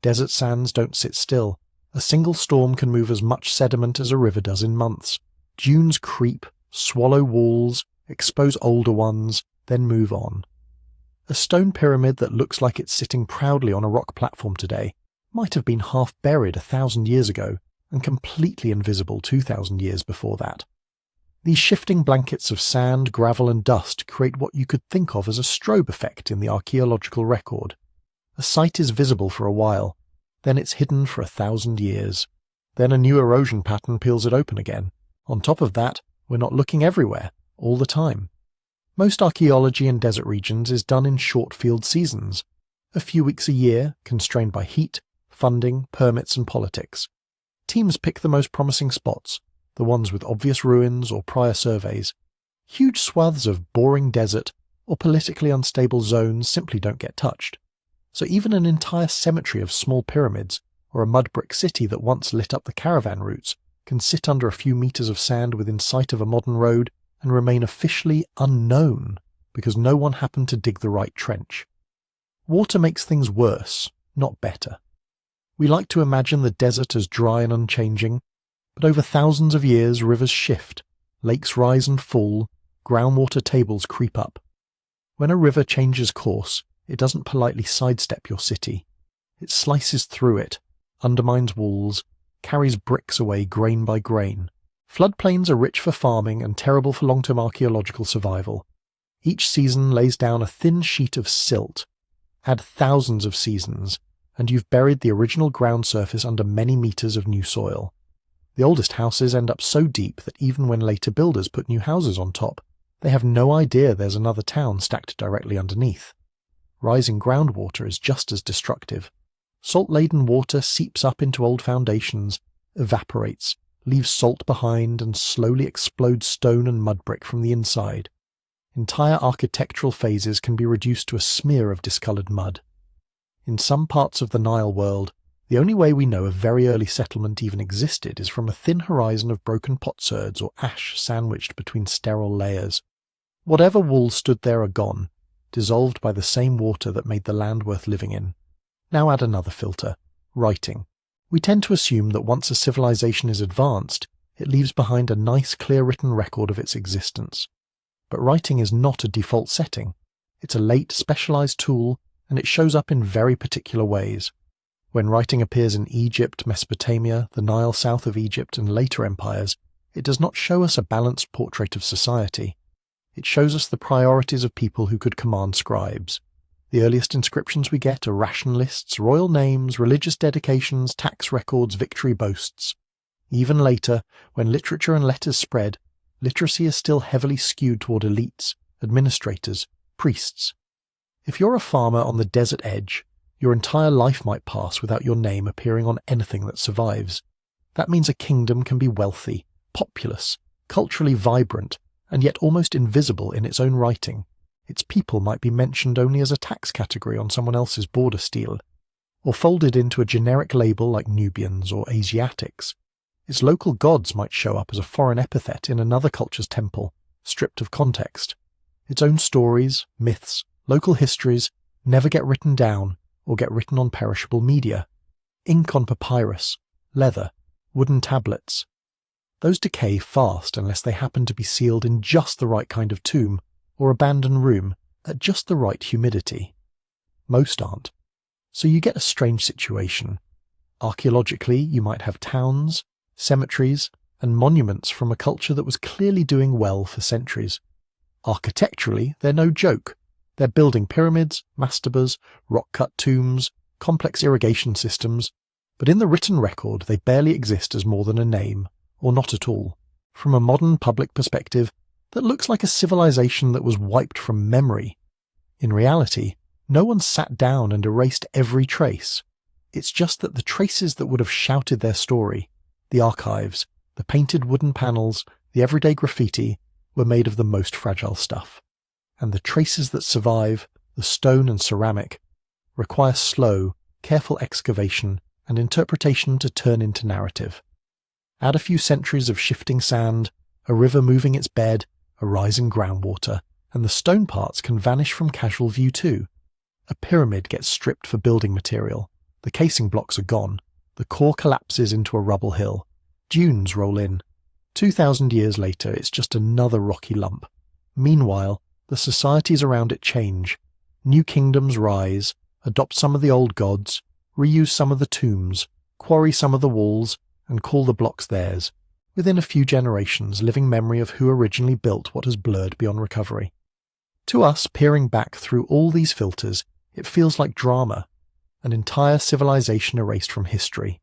Desert sands don't sit still. A single storm can move as much sediment as a river does in months. Dunes creep, swallow walls, expose older ones, then move on. A stone pyramid that looks like it's sitting proudly on a rock platform today might have been half buried 1,000 years ago and completely invisible 2,000 years before that. These shifting blankets of sand, gravel and dust create what you could think of as a strobe effect in the archaeological record. A site is visible for a while, then it's hidden for 1,000 years. Then a new erosion pattern peels it open again. On top of that, we're not looking everywhere, all the time. Most archaeology in desert regions is done in short field seasons, a few weeks a year, constrained by heat, funding, permits and politics. Teams pick the most promising spots, the ones with obvious ruins or prior surveys. Huge swaths of boring desert or politically unstable zones simply don't get touched. So even an entire cemetery of small pyramids or a mud brick city that once lit up the caravan routes can sit under a few meters of sand within sight of a modern road and remain officially unknown because no one happened to dig the right trench. Water makes things worse, not better. We like to imagine the desert as dry and unchanging, but over thousands of years rivers shift, lakes rise and fall, groundwater tables creep up. When a river changes course, it doesn't politely sidestep your city. It slices through it, undermines walls, carries bricks away grain by grain. Floodplains are rich for farming and terrible for long-term archaeological survival. Each season lays down a thin sheet of silt. Add thousands of seasons, and you've buried the original ground surface under many meters of new soil. The oldest houses end up so deep that even when later builders put new houses on top, they have no idea there's another town stacked directly underneath. Rising groundwater is just as destructive. Salt-laden water seeps up into old foundations, evaporates, leaves salt behind and slowly explodes stone and mud brick from the inside. Entire architectural phases can be reduced to a smear of discoloured mud. In some parts of the Nile world, the only way we know a very early settlement even existed is from a thin horizon of broken potsherds or ash sandwiched between sterile layers. Whatever walls stood there are gone, dissolved by the same water that made the land worth living in. Now add another filter, writing. We tend to assume that once a civilization is advanced, it leaves behind a nice clear written record of its existence. But writing is not a default setting. It's a late, specialized tool, and it shows up in very particular ways. When writing appears in Egypt, Mesopotamia, the Nile south of Egypt, and later empires, it does not show us a balanced portrait of society. It shows us the priorities of people who could command scribes. The earliest inscriptions we get are ration lists, royal names, religious dedications, tax records, victory boasts. Even later, when literature and letters spread, literacy is still heavily skewed toward elites, administrators, priests. If you're a farmer on the desert edge, your entire life might pass without your name appearing on anything that survives. That means a kingdom can be wealthy, populous, culturally vibrant, and yet almost invisible in its own writing. Its people might be mentioned only as a tax category on someone else's border stele, or folded into a generic label like Nubians or Asiatics. Its local gods might show up as a foreign epithet in another culture's temple, stripped of context. Its own stories, myths, local histories never get written down or get written on perishable media. Ink on papyrus, leather, wooden tablets. Those decay fast unless they happen to be sealed in just the right kind of tomb, or abandoned room at just the right humidity. Most aren't. So you get a strange situation. Archaeologically, you might have towns, cemeteries, and monuments from a culture that was clearly doing well for centuries. Architecturally, they're no joke. They're building pyramids, mastabas, rock-cut tombs, complex irrigation systems, but in the written record they barely exist as more than a name, or not at all. From a modern public perspective, that looks like a civilization that was wiped from memory. In reality, no one sat down and erased every trace. It's just that the traces that would have shouted their story, the archives, the painted wooden panels, the everyday graffiti, were made of the most fragile stuff. And the traces that survive, the stone and ceramic, require slow, careful excavation and interpretation to turn into narrative. Add a few centuries of shifting sand, a river moving its bed, a rising groundwater, and the stone parts can vanish from casual view too. A pyramid gets stripped for building material. The casing blocks are gone. The core collapses into a rubble hill. Dunes roll in. 2,000 years later, it's just another rocky lump. Meanwhile, the societies around it change. New kingdoms rise, adopt some of the old gods, reuse some of the tombs, quarry some of the walls, and call the blocks theirs, within a few generations living memory of who originally built what has blurred beyond recovery. To us, peering back through all these filters, it feels like drama, an entire civilization erased from history.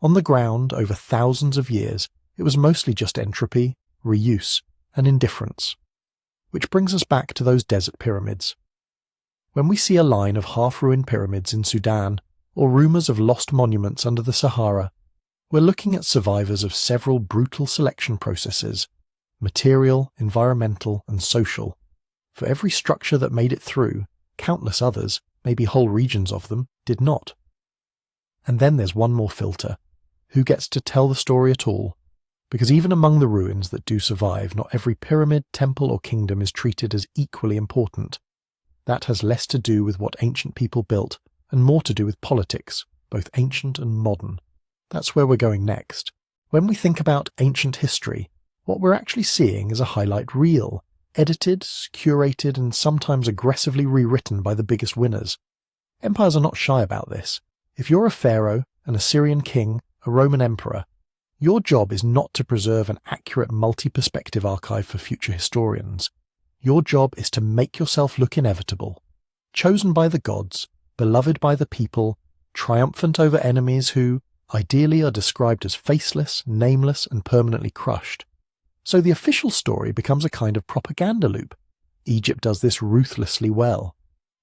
On the ground, over thousands of years, it was mostly just entropy, reuse, and indifference. Which brings us back to those desert pyramids. When we see a line of half-ruined pyramids in Sudan, or rumours of lost monuments under the Sahara, we're looking at survivors of several brutal selection processes, material, environmental, and social. For every structure that made it through, countless others, maybe whole regions of them, did not. And then there's one more filter. Who gets to tell the story at all? Because even among the ruins that do survive, not every pyramid, temple, or kingdom is treated as equally important. That has less to do with what ancient people built, and more to do with politics, both ancient and modern. That's where we're going next. When we think about ancient history, what we're actually seeing is a highlight reel, edited, curated, and sometimes aggressively rewritten by the biggest winners. Empires are not shy about this. If you're a pharaoh, an Assyrian king, a Roman emperor, your job is not to preserve an accurate multi-perspective archive for future historians. Your job is to make yourself look inevitable, chosen by the gods, beloved by the people, triumphant over enemies who, ideally, are described as faceless, nameless, and permanently crushed. So the official story becomes a kind of propaganda loop. Egypt does this ruthlessly well.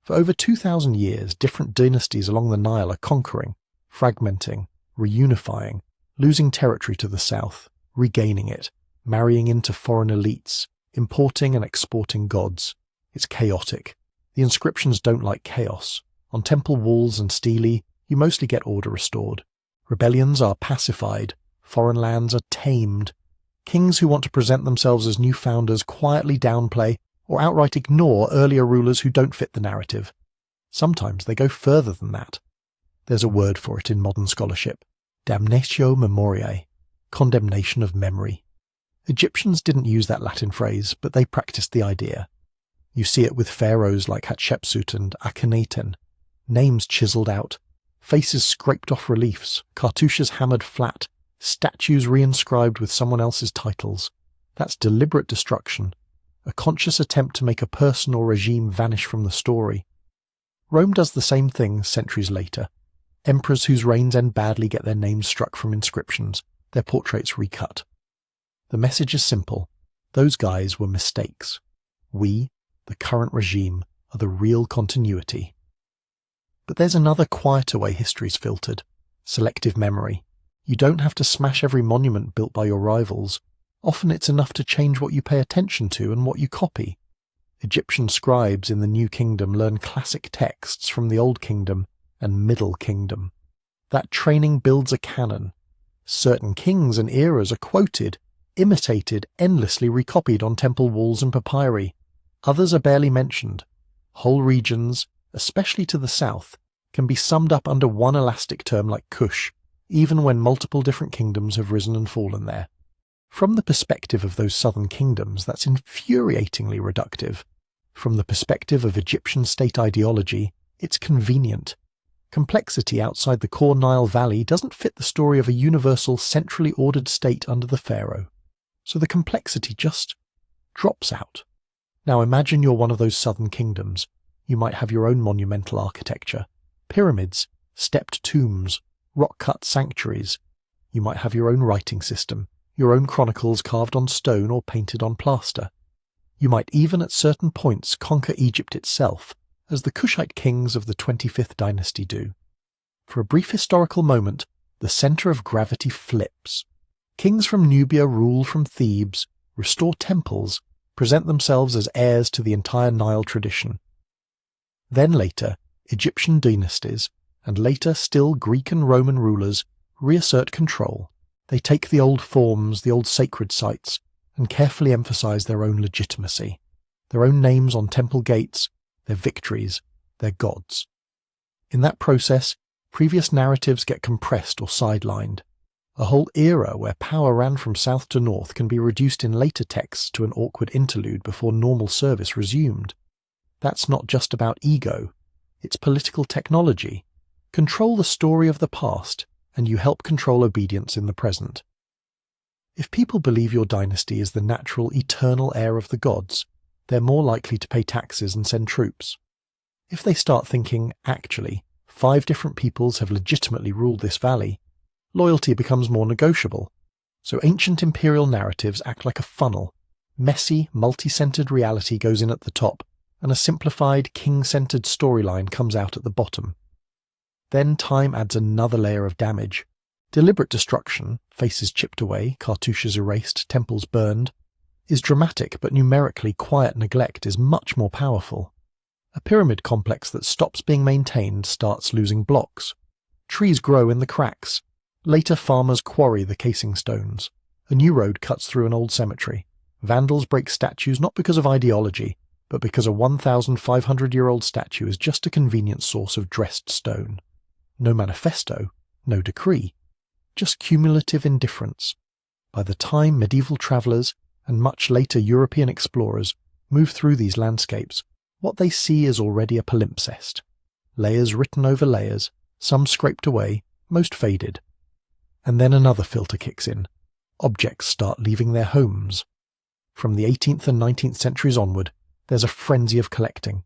For over 2,000 years, different dynasties along the Nile are conquering, fragmenting, reunifying, losing territory to the south, regaining it, marrying into foreign elites, importing and exporting gods. It's chaotic. The inscriptions don't like chaos. On temple walls and stelae, you mostly get order restored. Rebellions are pacified. Foreign lands are tamed. Kings who want to present themselves as new founders quietly downplay or outright ignore earlier rulers who don't fit the narrative. Sometimes they go further than that. There's a word for it in modern scholarship. Damnatio memoriae, condemnation of memory. Egyptians didn't use that Latin phrase, but they practiced the idea. You see it with pharaohs like Hatshepsut and Akhenaten, names chiselled out, faces scraped off reliefs, cartouches hammered flat, statues reinscribed with someone else's titles. That's deliberate destruction, a conscious attempt to make a person or regime vanish from the story. Rome does the same thing centuries later. Emperors whose reigns end badly get their names struck from inscriptions, their portraits recut. The message is simple. Those guys were mistakes. We, the current regime, are the real continuity. But there's another quieter way history's filtered. Selective memory. You don't have to smash every monument built by your rivals. Often it's enough to change what you pay attention to and what you copy. Egyptian scribes in the New Kingdom learn classic texts from the Old Kingdom and Middle Kingdom. That training builds a canon. Certain kings and eras are quoted, imitated, endlessly recopied on temple walls and papyri. Others are barely mentioned. Whole regions, especially to the south, can be summed up under one elastic term like Kush, even when multiple different kingdoms have risen and fallen there. From the perspective of those southern kingdoms, that's infuriatingly reductive. From the perspective of Egyptian state ideology, it's convenient. Complexity outside the core Nile Valley doesn't fit the story of a universal, centrally ordered state under the pharaoh. So the complexity just drops out. Now imagine you're one of those southern kingdoms. You might have your own monumental architecture, pyramids, stepped tombs, rock-cut sanctuaries. You might have your own writing system, your own chronicles carved on stone or painted on plaster. You might even at certain points conquer Egypt itself, as the Kushite kings of the 25th dynasty do. For a brief historical moment, the centre of gravity flips. Kings from Nubia rule from Thebes, restore temples, present themselves as heirs to the entire Nile tradition. Then later, Egyptian dynasties, and later still Greek and Roman rulers, reassert control. They take the old forms, the old sacred sites, and carefully emphasize their own legitimacy, their own names on temple gates, their victories, their gods. In that process, previous narratives get compressed or sidelined. A whole era where power ran from south to north can be reduced in later texts to an awkward interlude before normal service resumed. That's not just about ego, it's political technology. Control the story of the past, and you help control obedience in the present. If people believe your dynasty is the natural, eternal heir of the gods, they're more likely to pay taxes and send troops. If they start thinking, actually, 5 different peoples have legitimately ruled this valley, loyalty becomes more negotiable. So ancient imperial narratives act like a funnel. Messy, multi-centered reality goes in at the top, and a simplified, king-centered storyline comes out at the bottom. Then time adds another layer of damage. Deliberate destruction, faces chipped away, cartouches erased, temples burned, is dramatic, but numerically quiet neglect is much more powerful. A pyramid complex that stops being maintained starts losing blocks. Trees grow in the cracks. Later farmers quarry the casing stones. A new road cuts through an old cemetery. Vandals break statues not because of ideology, but because a 1,500-year-old statue is just a convenient source of dressed stone. No manifesto, no decree, just cumulative indifference. By the time medieval travellers, and much later European explorers, move through these landscapes, what they see is already a palimpsest. Layers written over layers, some scraped away, most faded. And then another filter kicks in. Objects start leaving their homes. From the 18th and 19th centuries onward, there's a frenzy of collecting.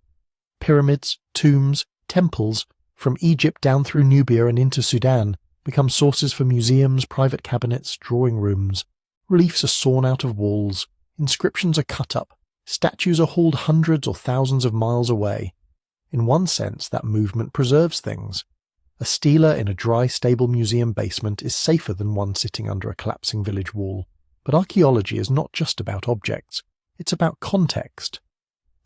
Pyramids, tombs, temples, from Egypt down through Nubia and into Sudan, become sources for museums, private cabinets, drawing rooms. Reliefs are sawn out of walls, inscriptions are cut up, statues are hauled hundreds or thousands of miles away. In one sense, that movement preserves things. A stela in a dry, stable museum basement is safer than one sitting under a collapsing village wall. But archaeology is not just about objects, it's about context.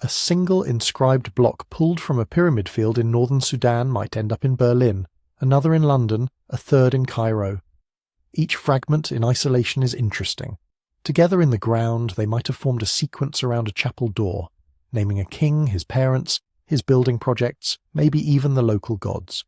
A single inscribed block pulled from a pyramid field in northern Sudan might end up in Berlin, another in London, a third in Cairo. Each fragment in isolation is interesting. Together in the ground, they might have formed a sequence around a chapel door, naming a king, his parents, his building projects, maybe even the local gods.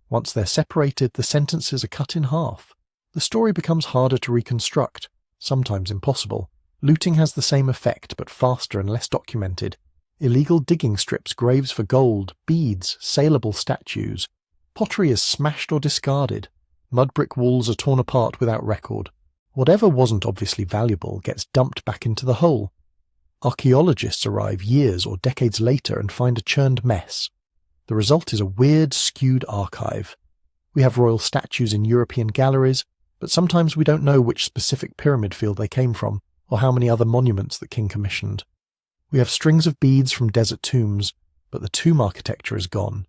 Once they're separated, the sentences are cut in half. The story becomes harder to reconstruct, sometimes impossible. Looting has the same effect, but faster and less documented. Illegal digging strips graves for gold, beads, saleable statues. Pottery is smashed or discarded. Mud brick walls are torn apart without record. Whatever wasn't obviously valuable gets dumped back into the hole. Archaeologists arrive years or decades later and find a churned mess. The result is a weird, skewed archive. We have royal statues in European galleries, but sometimes we don't know which specific pyramid field they came from, or how many other monuments the king commissioned. We have strings of beads from desert tombs, but the tomb architecture is gone.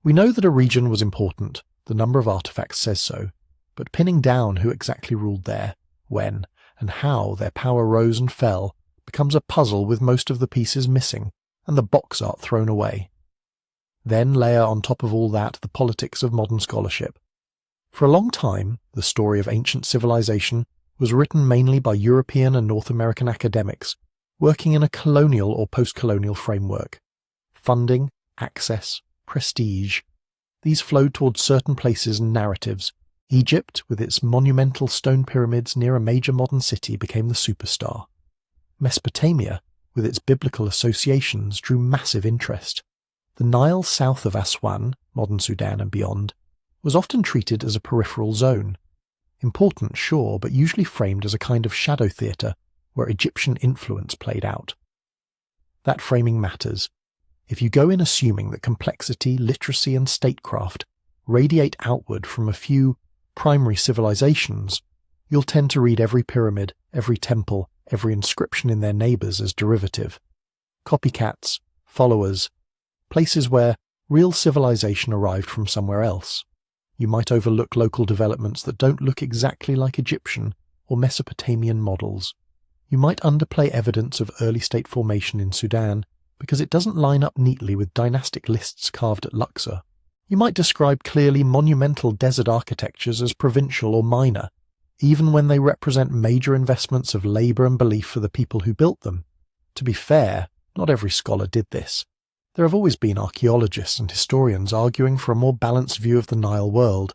We know that a region was important, the number of artifacts says so, but pinning down who exactly ruled there, when, and how their power rose and fell becomes a puzzle with most of the pieces missing, and the box art thrown away. Then layer on top of all that the politics of modern scholarship. For a long time, the story of ancient civilization was written mainly by European and North American academics, working in a colonial or post-colonial framework. Funding, access, prestige. These flowed towards certain places and narratives, Egypt, with its monumental stone pyramids near a major modern city, became the superstar. Mesopotamia, with its biblical associations, drew massive interest. The Nile south of Aswan, modern Sudan and beyond, was often treated as a peripheral zone. Important, sure, but usually framed as a kind of shadow theatre where Egyptian influence played out. That framing matters. If you go in assuming that complexity, literacy and statecraft radiate outward from a few primary civilizations, you'll tend to read every pyramid, every temple, every inscription in their neighbours as derivative. Copycats, followers, places where real civilization arrived from somewhere else. You might overlook local developments that don't look exactly like Egyptian or Mesopotamian models. You might underplay evidence of early state formation in Sudan because it doesn't line up neatly with dynastic lists carved at Luxor. You might describe clearly monumental desert architectures as provincial or minor, even when they represent major investments of labour and belief for the people who built them. To be fair, not every scholar did this. There have always been archaeologists and historians arguing for a more balanced view of the Nile world,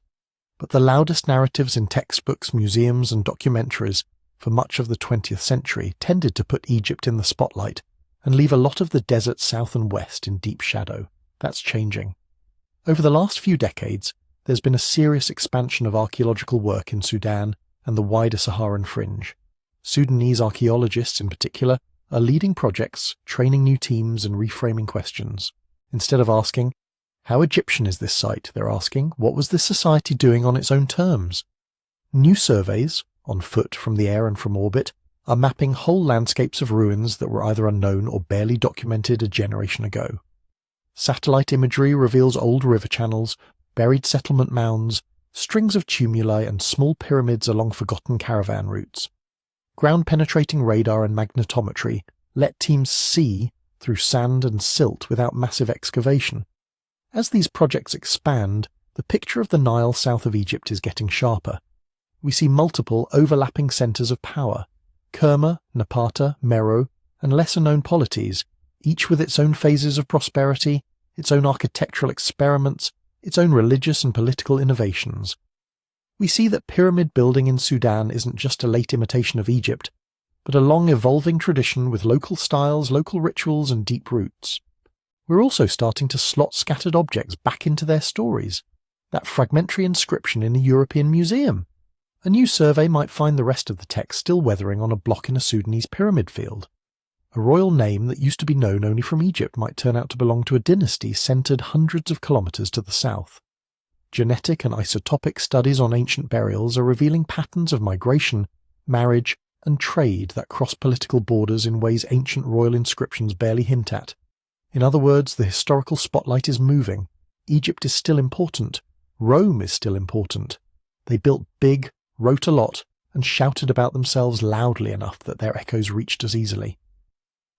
but the loudest narratives in textbooks, museums and documentaries for much of the 20th century tended to put Egypt in the spotlight and leave a lot of the desert south and west in deep shadow. That's changing. Over the last few decades, there's been a serious expansion of archaeological work in Sudan and the wider Saharan fringe. Sudanese archaeologists in particular are leading projects, training new teams and reframing questions. Instead of asking, how Egyptian is this site, they're asking, what was this society doing on its own terms? New surveys, on foot from the air and from orbit, are mapping whole landscapes of ruins that were either unknown or barely documented a generation ago. Satellite imagery reveals old river channels, buried settlement mounds, strings of tumuli and small pyramids along forgotten caravan routes. Ground-penetrating radar and magnetometry let teams see through sand and silt without massive excavation. As these projects expand, the picture of the Nile south of Egypt is getting sharper. We see multiple overlapping centres of power: Kerma, Napata, Meroe, and lesser-known polities, each with its own phases of prosperity, its own architectural experiments, its own religious and political innovations. We see that pyramid building in Sudan isn't just a late imitation of Egypt, but a long evolving tradition with local styles, local rituals and deep roots. We're also starting to slot scattered objects back into their stories. That fragmentary inscription in a European museum. A new survey might find the rest of the text still weathering on a block in a Sudanese pyramid field. A royal name that used to be known only from Egypt might turn out to belong to a dynasty centred hundreds of kilometres to the south. Genetic and isotopic studies on ancient burials are revealing patterns of migration, marriage, and trade that cross political borders in ways ancient royal inscriptions barely hint at. In other words, the historical spotlight is moving. Egypt is still important. Rome is still important. They built big, wrote a lot, and shouted about themselves loudly enough that their echoes reached us easily.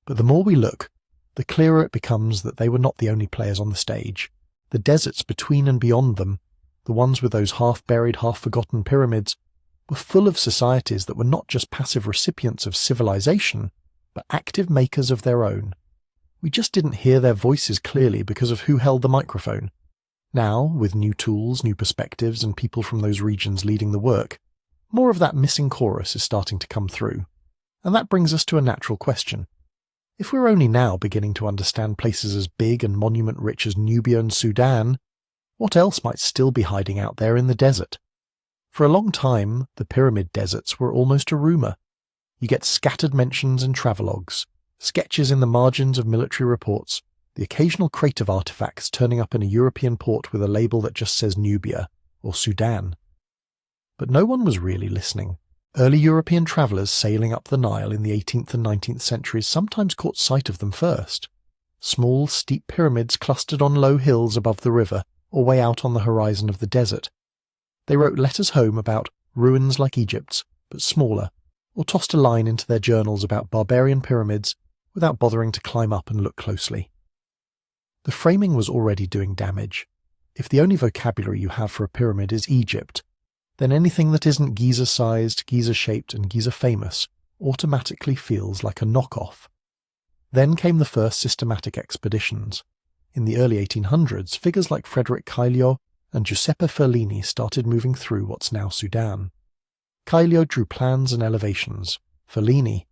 But the more we look, the clearer it becomes that they were not the only players on the stage. The deserts between and beyond them, the ones with those half-buried, half-forgotten pyramids, were full of societies that were not just passive recipients of civilization, but active makers of their own. We just didn't hear their voices clearly because of who held the microphone. Now, with new tools, new perspectives, and people from those regions leading the work, more of that missing chorus is starting to come through. And that brings us to a natural question. If we're only now beginning to understand places as big and monument-rich as Nubia and Sudan, what else might still be hiding out there in the desert? For a long time, the pyramid deserts were almost a rumour. You get scattered mentions in travelogues, sketches in the margins of military reports, the occasional crate of artefacts turning up in a European port with a label that just says Nubia or Sudan. But no one was really listening. Early European travellers sailing up the Nile in the 18th and 19th centuries sometimes caught sight of them first. Small, steep pyramids clustered on low hills above the river or way out on the horizon of the desert. They wrote letters home about ruins like Egypt's, but smaller, or tossed a line into their journals about barbarian pyramids without bothering to climb up and look closely. The framing was already doing damage. If the only vocabulary you have for a pyramid is Egypt, then anything that isn't Giza-sized, Giza-shaped and Giza-famous automatically feels like a knockoff. Then came the first systematic expeditions. In the early 1800s, figures like Frederick Caillot and Giuseppe Ferlini started moving through what's now Sudan. Cailio drew plans and elevations. Ferlini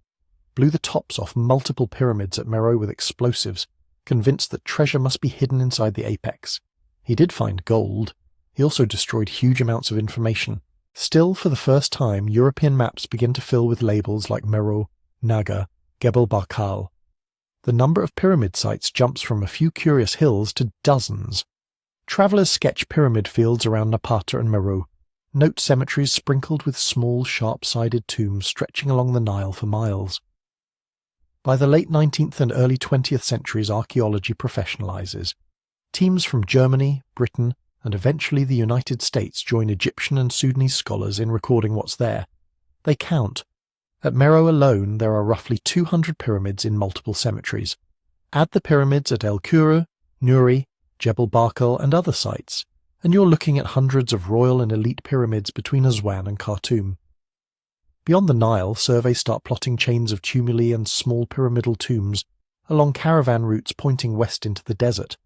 blew the tops off multiple pyramids at Meroe with explosives, convinced that treasure must be hidden inside the apex. He did find gold. He also destroyed huge amounts of information. Still, for the first time, European maps begin to fill with labels like Meroe, Naga, Gebel Barkal. The number of pyramid sites jumps from a few curious hills to dozens. Travellers sketch pyramid fields around Napata and Meroe, note cemeteries sprinkled with small, sharp-sided tombs stretching along the Nile for miles. By the late 19th and early 20th centuries, archaeology professionalizes. Teams from Germany, Britain, and eventually the United States join Egyptian and Sudanese scholars in recording what's there. They count. At Meroe alone, there are roughly 200 pyramids in multiple cemeteries. Add the pyramids at El Kuru, Nuri, Jebel Barkal, and other sites, and you're looking at hundreds of royal and elite pyramids between Aswan and Khartoum. Beyond the Nile, surveys start plotting chains of tumuli and small pyramidal tombs along caravan routes pointing west into the desert.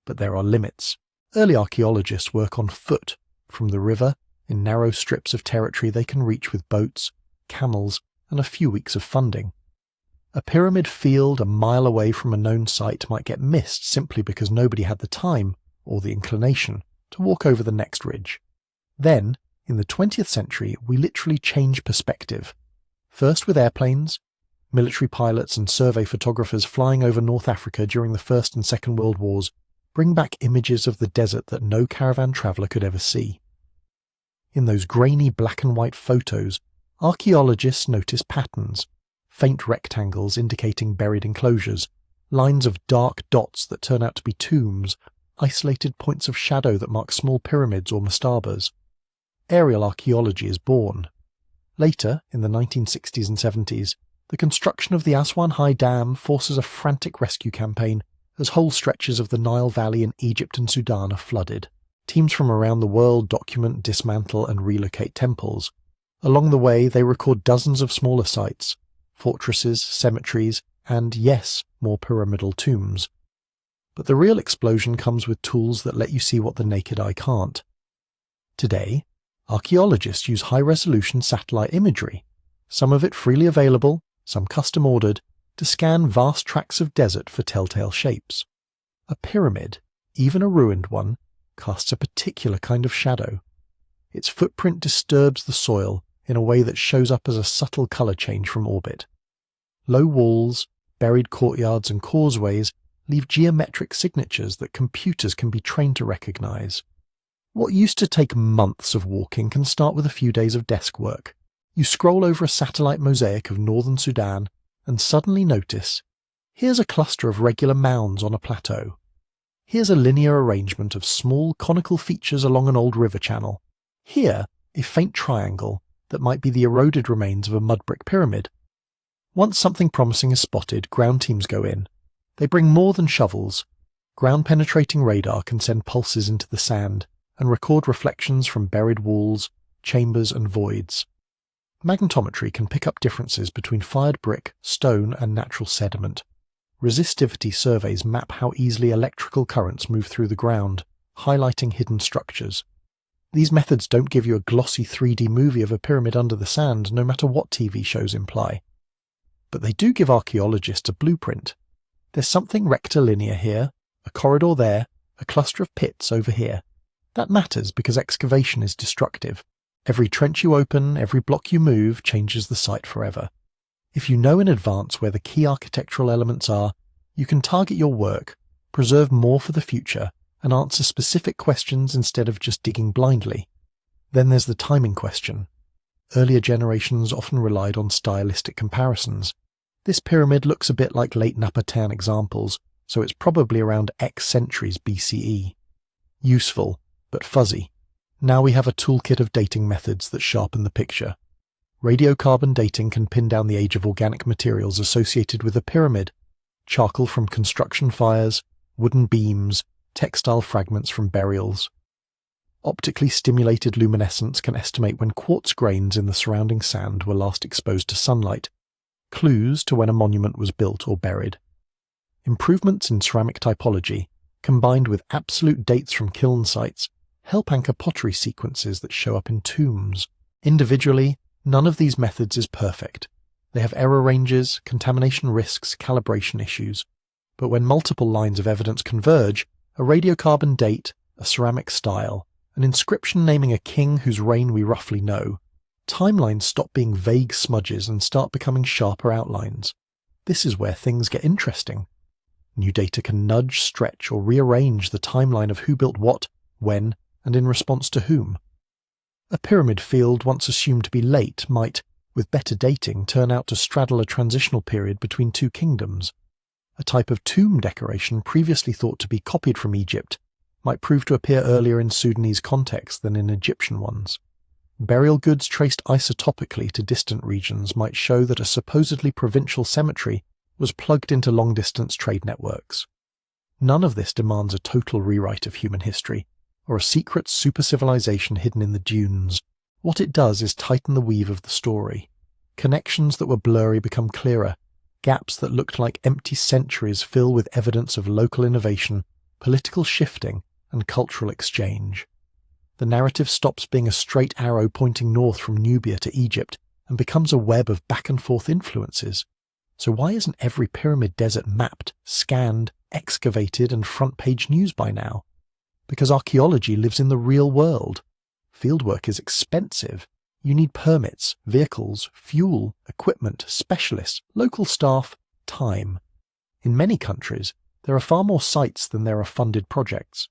But there are limits. Early archaeologists work on foot, from the river, in narrow strips of territory they can reach with boats, camels, and a few weeks of funding. A pyramid field a mile away from a known site might get missed simply because nobody had the time, or the inclination, to walk over the next ridge. Then, in the 20th century, we literally change perspective. First with airplanes, military pilots and survey photographers flying over North Africa during the First and Second World Wars bring back images of the desert that no caravan traveller could ever see. In those grainy black and white photos, archaeologists notice patterns, faint rectangles indicating buried enclosures, lines of dark dots that turn out to be tombs, isolated points of shadow that mark small pyramids or mastabas. Aerial archaeology is born. Later, in the 1960s and 70s, the construction of the Aswan High Dam forces a frantic rescue campaign as whole stretches of the Nile Valley in Egypt and Sudan are flooded. Teams from around the world document, dismantle, and relocate temples. Along the way, they record dozens of smaller sites, fortresses, cemeteries, and, yes, more pyramidal tombs. But the real explosion comes with tools that let you see what the naked eye can't. Today, archaeologists use high-resolution satellite imagery, some of it freely available, some custom-ordered, to scan vast tracts of desert for telltale shapes. A pyramid, even a ruined one, casts a particular kind of shadow. Its footprint disturbs the soil in a way that shows up as a subtle colour change from orbit. Low walls, buried courtyards and causeways leave geometric signatures that computers can be trained to recognise. What used to take months of walking can start with a few days of desk work. You scroll over a satellite mosaic of northern Sudan and suddenly notice, here's a cluster of regular mounds on a plateau. Here's a linear arrangement of small conical features along an old river channel. Here, a faint triangle that might be the eroded remains of a mud brick pyramid. Once something promising is spotted, ground teams go in. They bring more than shovels. Ground-penetrating radar can send pulses into the sand and record reflections from buried walls, chambers and voids. Magnetometry can pick up differences between fired brick, stone and natural sediment. Resistivity surveys map how easily electrical currents move through the ground, highlighting hidden structures. These methods don't give you a glossy 3D movie of a pyramid under the sand, no matter what TV shows imply. But they do give archaeologists a blueprint. There's something rectilinear here, a corridor there, a cluster of pits over here. That matters because excavation is destructive. Every trench you open, every block you move, changes the site forever. If you know in advance where the key architectural elements are, you can target your work, preserve more for the future, and answer specific questions instead of just digging blindly. Then there's the timing question. Earlier generations often relied on stylistic comparisons. This pyramid looks a bit like late Napatan examples, so it's probably around X centuries BCE. Useful, but fuzzy. Now we have a toolkit of dating methods that sharpen the picture. Radiocarbon dating can pin down the age of organic materials associated with a pyramid. Charcoal from construction fires, wooden beams, textile fragments from burials. Optically stimulated luminescence can estimate when quartz grains in the surrounding sand were last exposed to sunlight, clues to when a monument was built or buried. Improvements in ceramic typology, combined with absolute dates from kiln sites, help anchor pottery sequences that show up in tombs. Individually, none of these methods is perfect. They have error ranges, contamination risks, calibration issues. But when multiple lines of evidence converge, a radiocarbon date, a ceramic style, an inscription naming a king whose reign we roughly know, timelines stop being vague smudges and start becoming sharper outlines. This is where things get interesting. New data can nudge, stretch, or rearrange the timeline of who built what, when, and in response to whom. A pyramid field once assumed to be late might, with better dating, turn out to straddle a transitional period between two kingdoms. A type of tomb decoration previously thought to be copied from Egypt might prove to appear earlier in Sudanese context than in Egyptian ones. Burial goods traced isotopically to distant regions might show that a supposedly provincial cemetery was plugged into long-distance trade networks. None of this demands a total rewrite of human history, or a secret super-civilization hidden in the dunes. What it does is tighten the weave of the story. Connections that were blurry become clearer. Gaps that looked like empty centuries fill with evidence of local innovation, political shifting, and cultural exchange. The narrative stops being a straight arrow pointing north from Nubia to Egypt and becomes a web of back-and-forth influences. So why isn't every pyramid desert mapped, scanned, excavated, and front-page news by now? Because archaeology lives in the real world. Fieldwork is expensive. You need permits, vehicles, fuel, equipment, specialists, local staff, time. In many countries, there are far more sites than there are funded projects.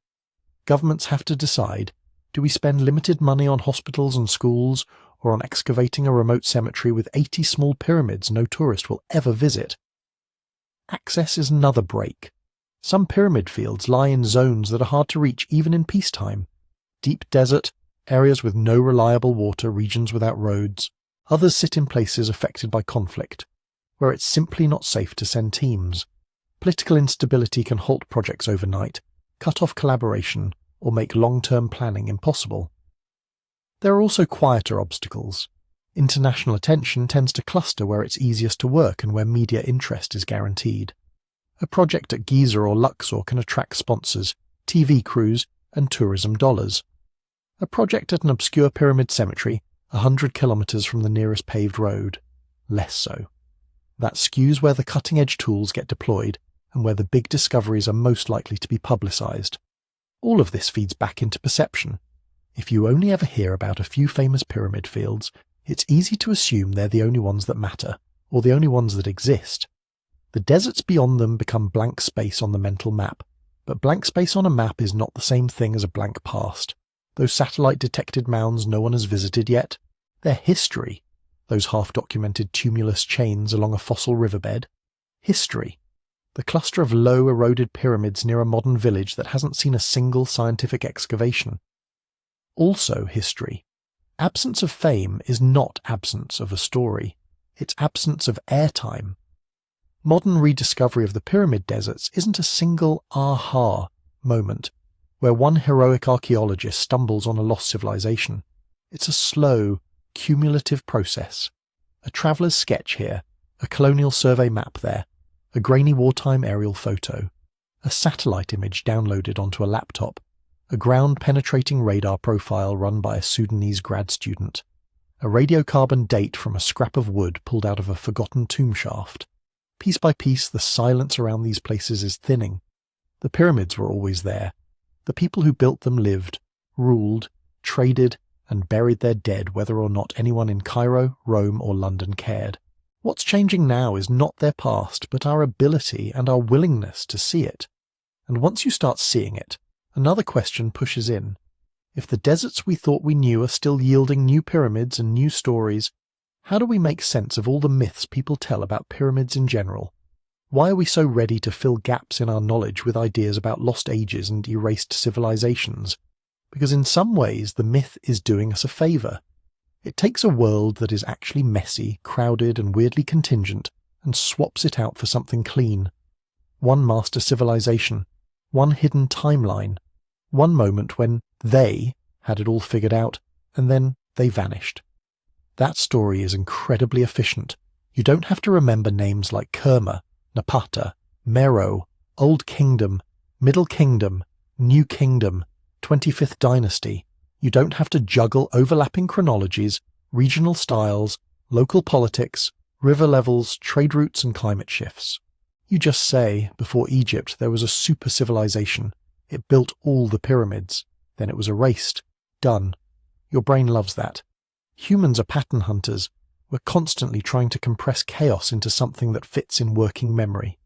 Governments have to decide, do we spend limited money on hospitals and schools, or on excavating a remote cemetery with 80 small pyramids no tourist will ever visit? Access is another break. Some pyramid fields lie in zones that are hard to reach even in peacetime. Deep desert, areas with no reliable water, regions without roads. Others sit in places affected by conflict, where it's simply not safe to send teams. Political instability can halt projects overnight, cut off collaboration, or make long-term planning impossible. There are also quieter obstacles. International attention tends to cluster where it's easiest to work and where media interest is guaranteed. A project at Giza or Luxor can attract sponsors, TV crews, and tourism dollars. A project at an obscure pyramid cemetery, 100 kilometers from the nearest paved road, less so. That skews where the cutting-edge tools get deployed and where the big discoveries are most likely to be publicized. All of this feeds back into perception. If you only ever hear about a few famous pyramid fields, it's easy to assume they're the only ones that matter, or the only ones that exist. The deserts beyond them become blank space on the mental map, but blank space on a map is not the same thing as a blank past. Those satellite-detected mounds no one has visited yet, they're history. Those half-documented tumulus chains along a fossil riverbed, history. The cluster of low, eroded pyramids near a modern village that hasn't seen a single scientific excavation. Also history. Absence of fame is not absence of a story. It's absence of airtime. Modern rediscovery of the pyramid deserts isn't a single aha moment where one heroic archaeologist stumbles on a lost civilization. It's a slow, cumulative process. A traveller's sketch here, a colonial survey map there, a grainy wartime aerial photo, a satellite image downloaded onto a laptop, a ground-penetrating radar profile run by a Sudanese grad student, a radiocarbon date from a scrap of wood pulled out of a forgotten tomb shaft. Piece by piece, the silence around these places is thinning. The pyramids were always there. The people who built them lived, ruled, traded, and buried their dead whether or not anyone in Cairo, Rome, or London cared. What's changing now is not their past, but our ability and our willingness to see it. And once you start seeing it, another question pushes in. If the deserts we thought we knew are still yielding new pyramids and new stories, how do we make sense of all the myths people tell about pyramids in general? Why are we so ready to fill gaps in our knowledge with ideas about lost ages and erased civilizations? Because in some ways the myth is doing us a favour. It takes a world that is actually messy, crowded and weirdly contingent and swaps it out for something clean. One master civilization, one hidden timeline, one moment when they had it all figured out and then they vanished. That story is incredibly efficient. You don't have to remember names like Kerma, Napata, Meroe, Old Kingdom, Middle Kingdom, New Kingdom, 25th dynasty, you don't have to juggle overlapping chronologies, regional styles, local politics, river levels, trade routes and climate shifts. You just say, before Egypt there was a super civilization. It built all the pyramids. Then it was erased. Done. Your brain loves that. Humans are pattern hunters. We're constantly trying to compress chaos into something that fits in working memory.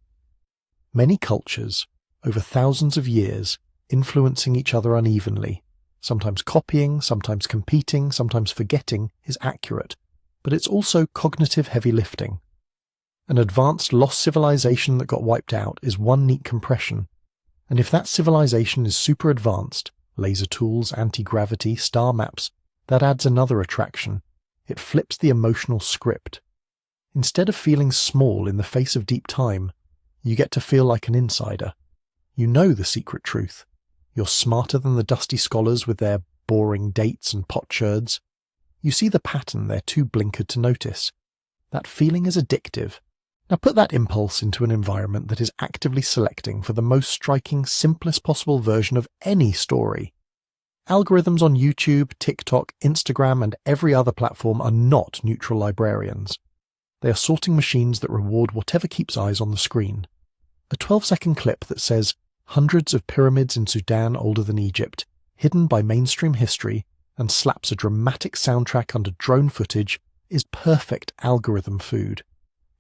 Many cultures, over thousands of years, influencing each other unevenly, sometimes copying, sometimes competing, sometimes forgetting, is accurate, but it's also cognitive heavy lifting. An advanced lost civilization that got wiped out is one neat compression, and if that civilization is super advanced, laser tools, anti-gravity, star maps, that adds another attraction. It flips the emotional script. Instead of feeling small in the face of deep time, you get to feel like an insider. You know the secret truth. You're smarter than the dusty scholars with their boring dates and potsherds. You see the pattern they're too blinkered to notice. That feeling is addictive. Now put that impulse into an environment that is actively selecting for the most striking, simplest possible version of any story. Algorithms on YouTube, TikTok, Instagram and every other platform are not neutral librarians. They are sorting machines that reward whatever keeps eyes on the screen. A 12-second clip that says, "Hundreds of pyramids in Sudan older than Egypt, hidden by mainstream history," and slaps a dramatic soundtrack under drone footage is perfect algorithm food.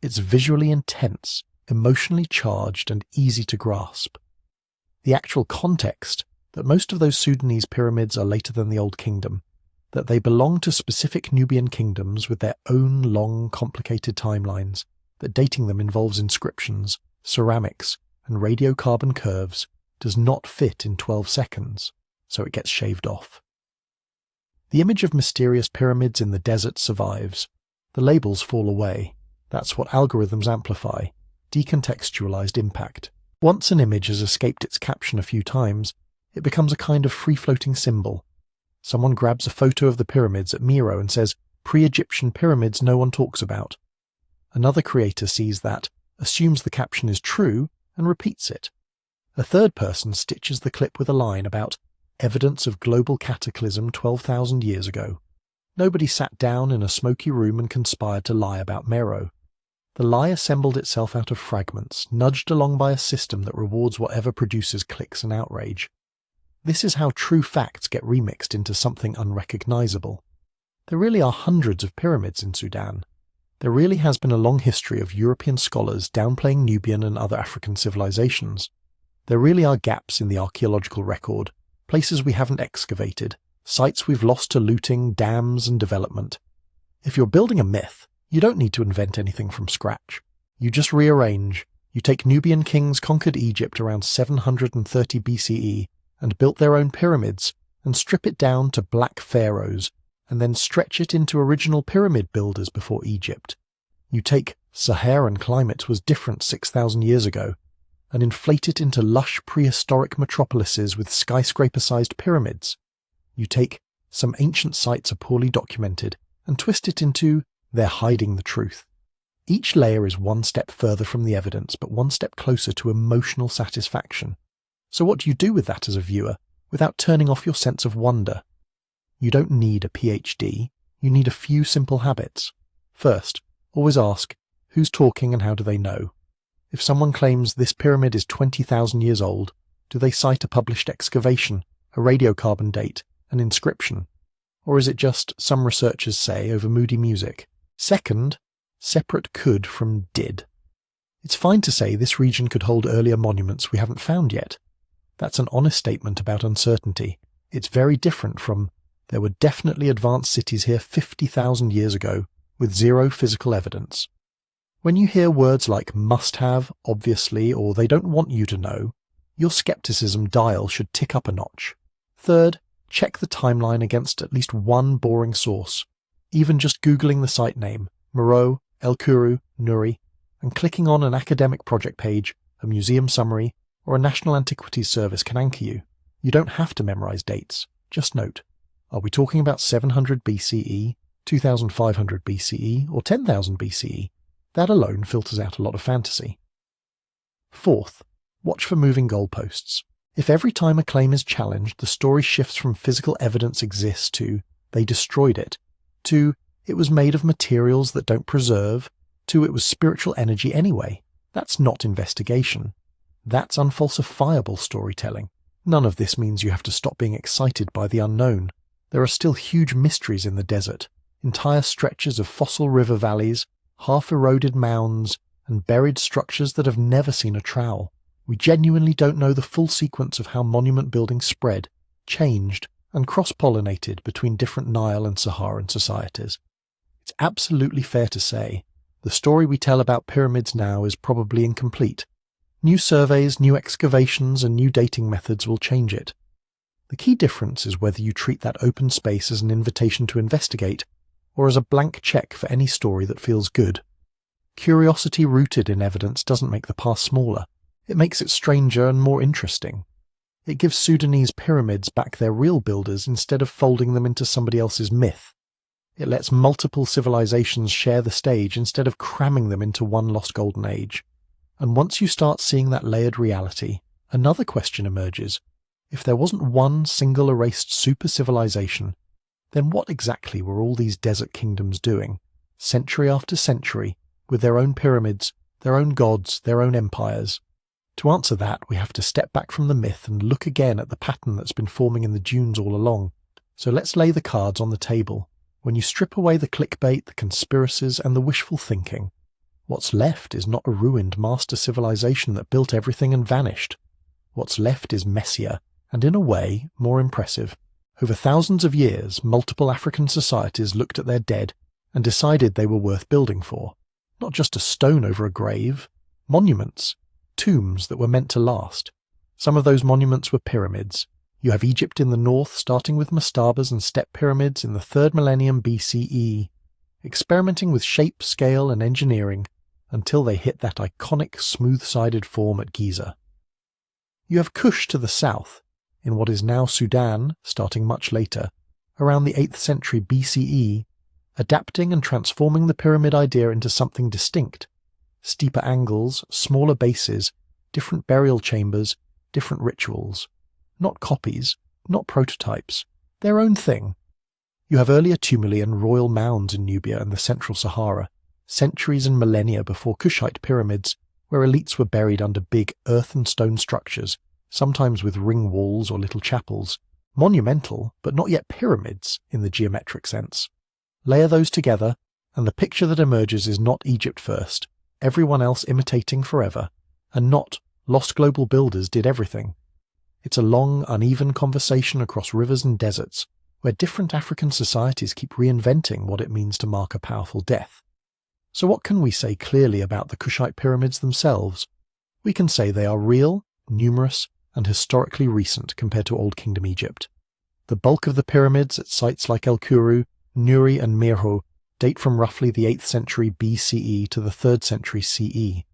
It's visually intense, emotionally charged and easy to grasp. The actual context, that most of those Sudanese pyramids are later than the Old Kingdom, that they belong to specific Nubian kingdoms with their own long, complicated timelines, that dating them involves inscriptions, ceramics, and radiocarbon curves, does not fit in 12 seconds, so it gets shaved off. The image of mysterious pyramids in the desert survives. The labels fall away. That's what algorithms amplify, decontextualized impact. Once an image has escaped its caption a few times, it becomes a kind of free-floating symbol. Someone grabs a photo of the pyramids at Miro and says, "Pre-Egyptian pyramids no one talks about." Another creator sees that, assumes the caption is true, and repeats it. A third person stitches the clip with a line about evidence of global cataclysm 12,000 years ago. Nobody sat down in a smoky room and conspired to lie about Meroe. The lie assembled itself out of fragments, nudged along by a system that rewards whatever produces clicks and outrage. This is how true facts get remixed into something unrecognizable. There really are hundreds of pyramids in Sudan. There really has been a long history of European scholars downplaying Nubian and other African civilizations. There really are gaps in the archaeological record, places we haven't excavated, sites we've lost to looting, dams and development. If you're building a myth, you don't need to invent anything from scratch. You just rearrange. You take Nubian kings conquered Egypt around 730 BCE and built their own pyramids, and strip it down to black pharaohs, and then stretch it into original pyramid builders before Egypt. You take Saharan climate was different 6,000 years ago, and inflate it into lush prehistoric metropolises with skyscraper-sized pyramids. You take some ancient sites are poorly documented, and twist it into they're hiding the truth. Each layer is one step further from the evidence, but one step closer to emotional satisfaction. So what do you do with that as a viewer, without turning off your sense of wonder? You don't need a PhD, you need a few simple habits. First, always ask, who's talking and how do they know? If someone claims this pyramid is 20,000 years old, do they cite a published excavation, a radiocarbon date, an inscription? Or is it just some researchers say over moody music? Second, separate could from did. It's fine to say this region could hold earlier monuments we haven't found yet. That's an honest statement about uncertainty. It's very different from, there were definitely advanced cities here 50,000 years ago, with zero physical evidence. When you hear words like must have, obviously, or they don't want you to know, your skepticism dial should tick up a notch. Third, check the timeline against at least one boring source. Even just Googling the site name, Meroe, El Kuru, Nuri, and clicking on an academic project page, a museum summary, or a National Antiquities Service can anchor you. You don't have to memorize dates. Just note, are we talking about 700 BCE, 2500 BCE, or 10,000 BCE? That alone filters out a lot of fantasy. Fourth, watch for moving goalposts. If every time a claim is challenged, the story shifts from physical evidence exists to they destroyed it, to it was made of materials that don't preserve, to it was spiritual energy anyway, that's not investigation. That's unfalsifiable storytelling. None of this means you have to stop being excited by the unknown. There are still huge mysteries in the desert, entire stretches of fossil river valleys, half-eroded mounds, and buried structures that have never seen a trowel. We genuinely don't know the full sequence of how monument building spread, changed, and cross-pollinated between different Nile and Saharan societies. It's absolutely fair to say, the story we tell about pyramids now is probably incomplete. New surveys, new excavations, and new dating methods will change it. The key difference is whether you treat that open space as an invitation to investigate, or as a blank check for any story that feels good. Curiosity rooted in evidence doesn't make the past smaller. It makes it stranger and more interesting. It gives Sudanese pyramids back their real builders instead of folding them into somebody else's myth. It lets multiple civilizations share the stage instead of cramming them into one lost golden age. And once you start seeing that layered reality, another question emerges. If there wasn't one single erased super civilization, then what exactly were all these desert kingdoms doing, century after century, with their own pyramids, their own gods, their own empires? To answer that, we have to step back from the myth and look again at the pattern that's been forming in the dunes all along. So let's lay the cards on the table. When you strip away the clickbait, the conspiracies, and the wishful thinking, what's left is not a ruined master civilization that built everything and vanished. What's left is messier, and in a way, more impressive. Over thousands of years, multiple African societies looked at their dead and decided they were worth building for. Not just a stone over a grave, monuments, tombs that were meant to last. Some of those monuments were pyramids. You have Egypt in the north, starting with mastabas and step pyramids in the 3rd millennium BCE, experimenting with shape, scale, and engineering until they hit that iconic smooth-sided form at Giza. You have Kush to the south, in what is now Sudan, starting much later, around the 8th century BCE, adapting and transforming the pyramid idea into something distinct. Steeper angles, smaller bases, different burial chambers, different rituals. Not copies, not prototypes, their own thing. You have earlier tumuli and royal mounds in Nubia and the central Sahara, centuries and millennia before Kushite pyramids, where elites were buried under big earth and stone structures, sometimes with ring walls or little chapels. Monumental, but not yet pyramids in the geometric sense. Layer those together, and the picture that emerges is not Egypt first, everyone else imitating forever, and not lost global builders did everything. It's a long, uneven conversation across rivers and deserts, where different African societies keep reinventing what it means to mark a powerful death. So what can we say clearly about the Kushite pyramids themselves? We can say they are real, numerous, and historically recent compared to Old Kingdom Egypt. The bulk of the pyramids at sites like El Kuru, Nuri, and Mirho date from roughly the 8th century BCE to the 3rd century CE.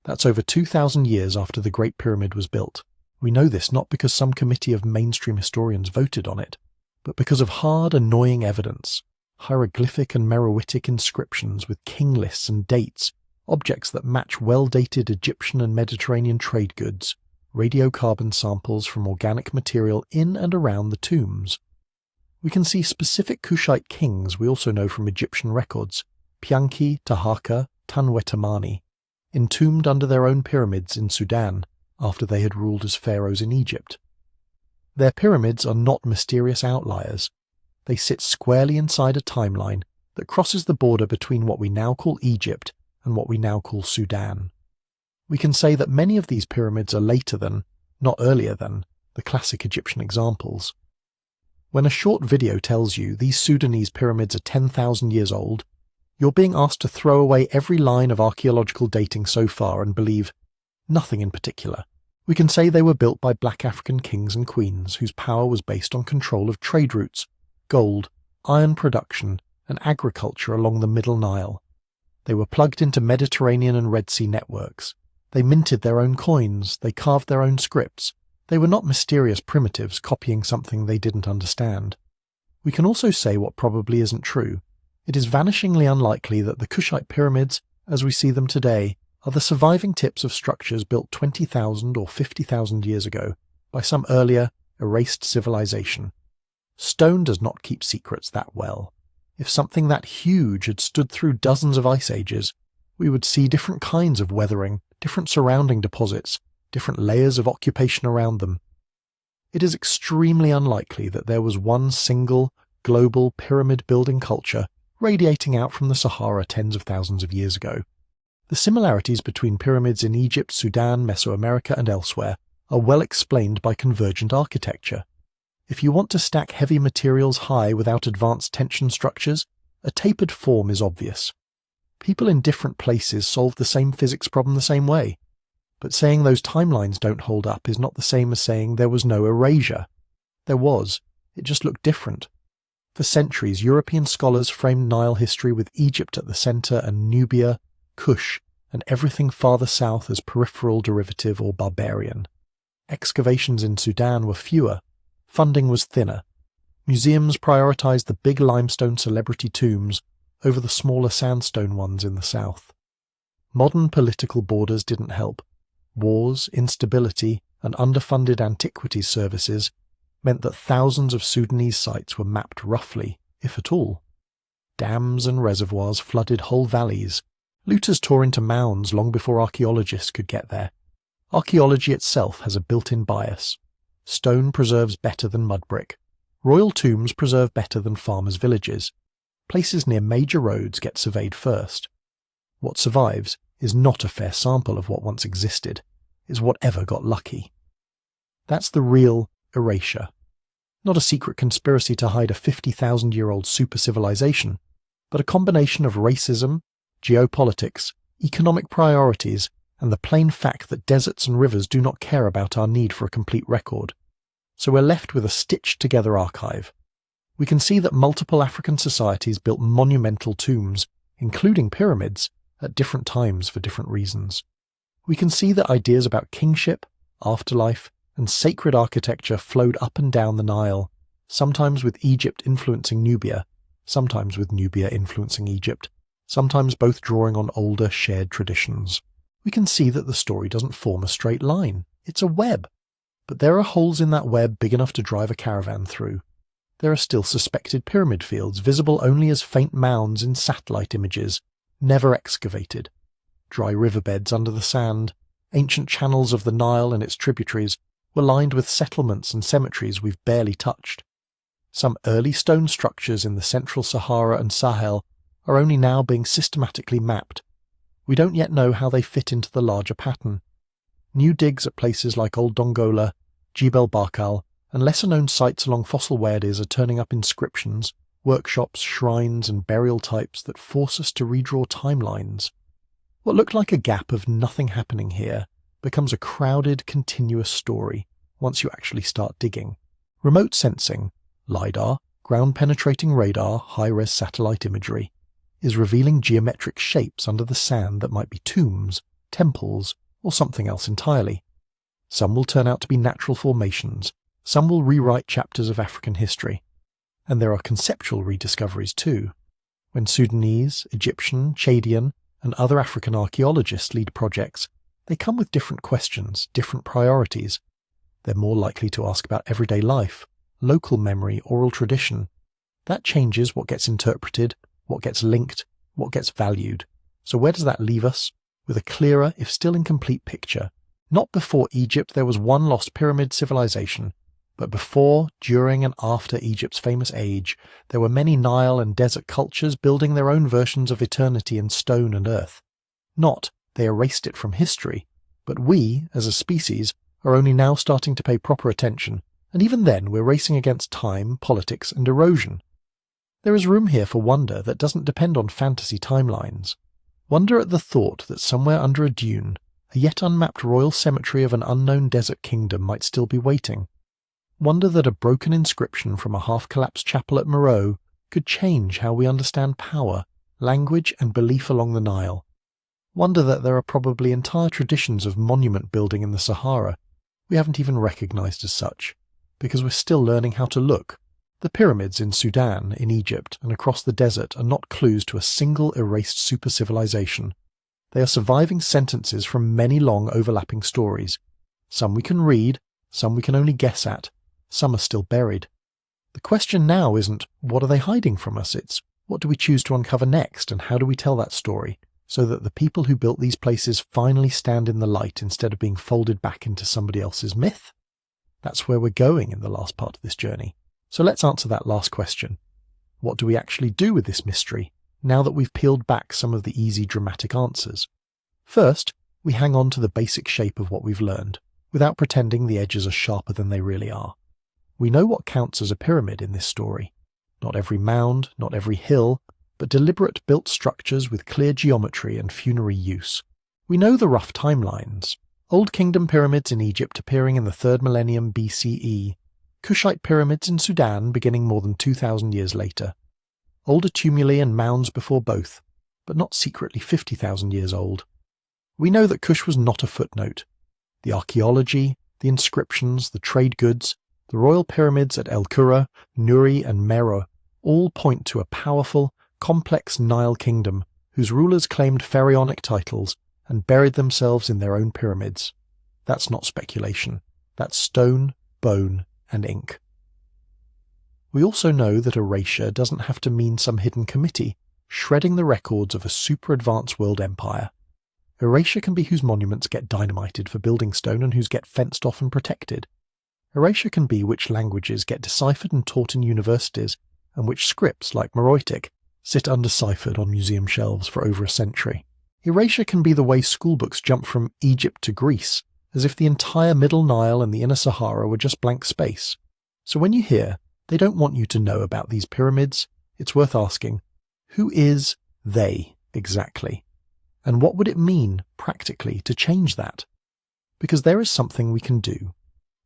That's over 2,000 years after the Great Pyramid was built. We know this not because some committee of mainstream historians voted on it, but because of hard, annoying evidence, hieroglyphic and Meroitic inscriptions with king lists and dates, objects that match well-dated Egyptian and Mediterranean trade goods, radiocarbon samples from organic material in and around the tombs. We can see specific Kushite kings we also know from Egyptian records, Pianki, Taharqa, Tanwetamani, entombed under their own pyramids in Sudan after they had ruled as pharaohs in Egypt. Their pyramids are not mysterious outliers. They sit squarely inside a timeline that crosses the border between what we now call Egypt and what we now call Sudan. We can say that many of these pyramids are later than, not earlier than, the classic Egyptian examples. When a short video tells you these Sudanese pyramids are 10,000 years old, you're being asked to throw away every line of archaeological dating so far and believe nothing in particular. We can say they were built by black African kings and queens whose power was based on control of trade routes, gold, iron production, and agriculture along the Middle Nile. They were plugged into Mediterranean and Red Sea networks. They minted their own coins, they carved their own scripts. They were not mysterious primitives copying something they didn't understand. We can also say what probably isn't true. It is vanishingly unlikely that the Kushite pyramids, as we see them today, are the surviving tips of structures built 20,000 or 50,000 years ago, by some earlier, erased civilization. Stone does not keep secrets that well. If something that huge had stood through dozens of ice ages, we would see different kinds of weathering, different surrounding deposits, different layers of occupation around them. It is extremely unlikely that there was one single, global pyramid-building culture radiating out from the Sahara tens of thousands of years ago. The similarities between pyramids in Egypt, Sudan, Mesoamerica, and elsewhere are well explained by convergent architecture. If you want to stack heavy materials high without advanced tension structures, a tapered form is obvious. People in different places solve the same physics problem the same way. But saying those timelines don't hold up is not the same as saying there was no erasure. There was. It just looked different. For centuries, European scholars framed Nile history with Egypt at the centre and Nubia, Kush, and everything farther south as peripheral, derivative, or barbarian. Excavations in Sudan were fewer. Funding was thinner. Museums prioritised the big limestone celebrity tombs over the smaller sandstone ones in the south. Modern political borders didn't help. Wars, instability, and underfunded antiquities services meant that thousands of Sudanese sites were mapped roughly, if at all. Dams and reservoirs flooded whole valleys. Looters tore into mounds long before archaeologists could get there. Archaeology itself has a built-in bias. Stone preserves better than mud brick. Royal tombs preserve better than farmers' villages. Places near major roads get surveyed first. What survives is not a fair sample of what once existed. It's whatever got lucky. That's the real erasure. Not a secret conspiracy to hide a 50,000-year-old super-civilization, but a combination of racism, geopolitics, economic priorities, and the plain fact that deserts and rivers do not care about our need for a complete record. So we're left with a stitched-together archive. We can see that multiple African societies built monumental tombs, including pyramids, at different times for different reasons. We can see that ideas about kingship, afterlife, and sacred architecture flowed up and down the Nile, sometimes with Egypt influencing Nubia, sometimes with Nubia influencing Egypt, sometimes both drawing on older shared traditions. We can see that the story doesn't form a straight line. It's a web. But there are holes in that web big enough to drive a caravan through. There are still suspected pyramid fields, visible only as faint mounds in satellite images, never excavated. Dry riverbeds under the sand, ancient channels of the Nile and its tributaries were lined with settlements and cemeteries we've barely touched. Some early stone structures in the central Sahara and Sahel are only now being systematically mapped. We don't yet know how they fit into the larger pattern. New digs at places like Old Dongola, Jebel Barkal, and lesser-known sites along fossil wadis are turning up inscriptions, workshops, shrines, and burial types that force us to redraw timelines. What looked like a gap of nothing happening here becomes a crowded, continuous story once you actually start digging. Remote sensing, LiDAR, ground-penetrating radar, high-res satellite imagery, is revealing geometric shapes under the sand that might be tombs, temples, or something else entirely. Some will turn out to be natural formations, some will rewrite chapters of African history. And there are conceptual rediscoveries too. When Sudanese, Egyptian, Chadian, and other African archaeologists lead projects, they come with different questions, different priorities. They're more likely to ask about everyday life, local memory, oral tradition. That changes what gets interpreted, what gets linked, what gets valued. So where does that leave us? With a clearer, if still incomplete picture. Not before Egypt there was one lost pyramid civilization, but before, during, and after Egypt's famous age, there were many Nile and desert cultures building their own versions of eternity in stone and earth. Not, they erased it from history, but we, as a species, are only now starting to pay proper attention, and even then we're racing against time, politics, and erosion. There is room here for wonder that doesn't depend on fantasy timelines. Wonder at the thought that somewhere under a dune, a yet unmapped royal cemetery of an unknown desert kingdom might still be waiting. Wonder that a broken inscription from a half-collapsed chapel at Meroe could change how we understand power, language, and belief along the Nile. Wonder that there are probably entire traditions of monument building in the Sahara we haven't even recognized as such, because we're still learning how to look. The pyramids in Sudan, in Egypt, and across the desert are not clues to a single erased super-civilization. They are surviving sentences from many long overlapping stories. Some we can read, Some we can only guess at. Some are still buried. The question now isn't, what are they hiding from us? It's, what do we choose to uncover next, and how do we tell that story, so that the people who built these places finally stand in the light instead of being folded back into somebody else's myth? That's where we're going in the last part of this journey. So let's answer that last question. What do we actually do with this mystery, now that we've peeled back some of the easy dramatic answers? First, we hang on to the basic shape of what we've learned, without pretending the edges are sharper than they really are. We know what counts as a pyramid in this story. Not every mound, not every hill, but deliberate built structures with clear geometry and funerary use. We know the rough timelines. Old Kingdom pyramids in Egypt appearing in the 3rd millennium BCE, Kushite pyramids in Sudan beginning more than 2,000 years later. Older tumuli and mounds before both, but not secretly 50,000 years old. We know that Kush was not a footnote. The archaeology, the inscriptions, the trade goods, the royal pyramids at El Qura, Nuri and Meroe all point to a powerful, complex Nile kingdom whose rulers claimed pharaonic titles and buried themselves in their own pyramids. That's not speculation. That's stone, bone, and ink. We also know that erasure doesn't have to mean some hidden committee shredding the records of a super-advanced world empire. Erasure can be whose monuments get dynamited for building stone and whose get fenced off and protected. Erasure can be which languages get deciphered and taught in universities, and which scripts, like Meroitic, sit undeciphered on museum shelves for over a century. Erasure can be the way schoolbooks jump from Egypt to Greece, as if the entire Middle Nile and the Inner Sahara were just blank space. So when you hear, they don't want you to know about these pyramids, it's worth asking, who is they exactly? And what would it mean, practically, to change that? Because there is something we can do.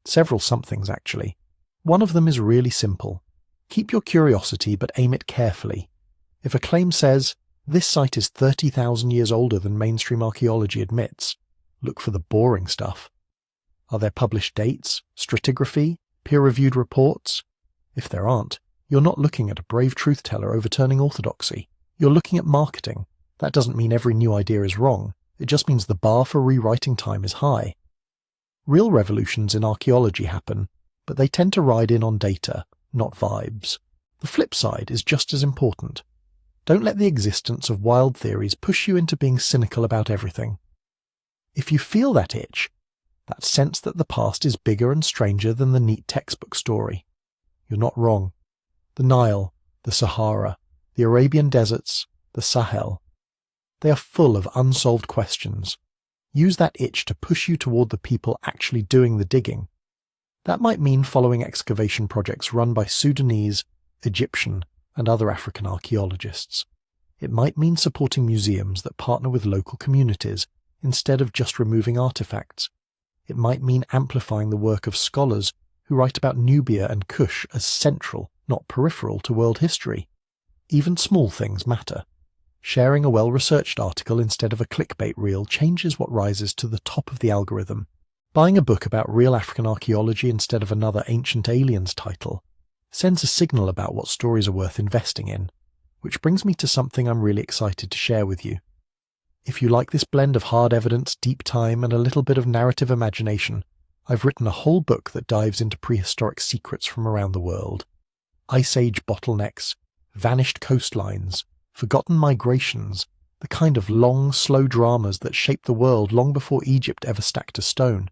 Several somethings, actually. One of them is really simple. Keep your curiosity, but aim it carefully. If a claim says, this site is 30,000 years older than mainstream archaeology admits, look for the boring stuff. Are there published dates, stratigraphy, peer-reviewed reports? If there aren't, you're not looking at a brave truth-teller overturning orthodoxy. You're looking at marketing. That doesn't mean every new idea is wrong. It just means the bar for rewriting time is high. Real revolutions in archaeology happen, but they tend to ride in on data, not vibes. The flip side is just as important. Don't let the existence of wild theories push you into being cynical about everything. If you feel that itch, that sense that the past is bigger and stranger than the neat textbook story, you're not wrong. The Nile, the Sahara, the Arabian deserts, the Sahel, they are full of unsolved questions. Use that itch to push you toward the people actually doing the digging. That might mean following excavation projects run by Sudanese, Egyptian, and other African archaeologists. It might mean supporting museums that partner with local communities instead of just removing artifacts. It might mean amplifying the work of scholars who write about Nubia and Kush as central, not peripheral, to world history. Even small things matter. Sharing a well-researched article instead of a clickbait reel changes what rises to the top of the algorithm. Buying a book about real African archaeology instead of another Ancient Aliens title sends a signal about what stories are worth investing in, which brings me to something I'm really excited to share with you. If you like this blend of hard evidence, deep time, and a little bit of narrative imagination, I've written a whole book that dives into prehistoric secrets from around the world. Ice Age bottlenecks, vanished coastlines, forgotten migrations, the kind of long, slow dramas that shaped the world long before Egypt ever stacked a stone.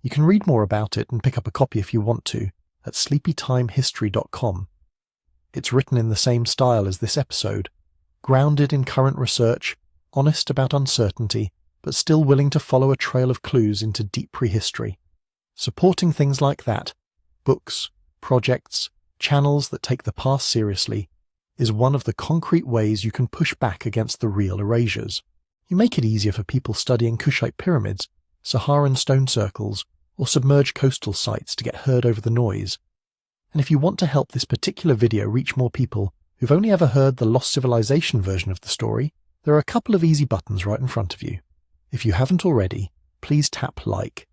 You can read more about it and pick up a copy if you want to at sleepytimehistory.com. It's written in the same style as this episode, grounded in current research, honest about uncertainty, but still willing to follow a trail of clues into deep prehistory. Supporting things like that, books, projects, channels that take the past seriously, is one of the concrete ways you can push back against the real erasures. You make it easier for people studying Kushite pyramids, Saharan stone circles, or submerged coastal sites to get heard over the noise. And if you want to help this particular video reach more people who've only ever heard the Lost Civilization version of the story, there are a couple of easy buttons right in front of you. If you haven't already, please tap like.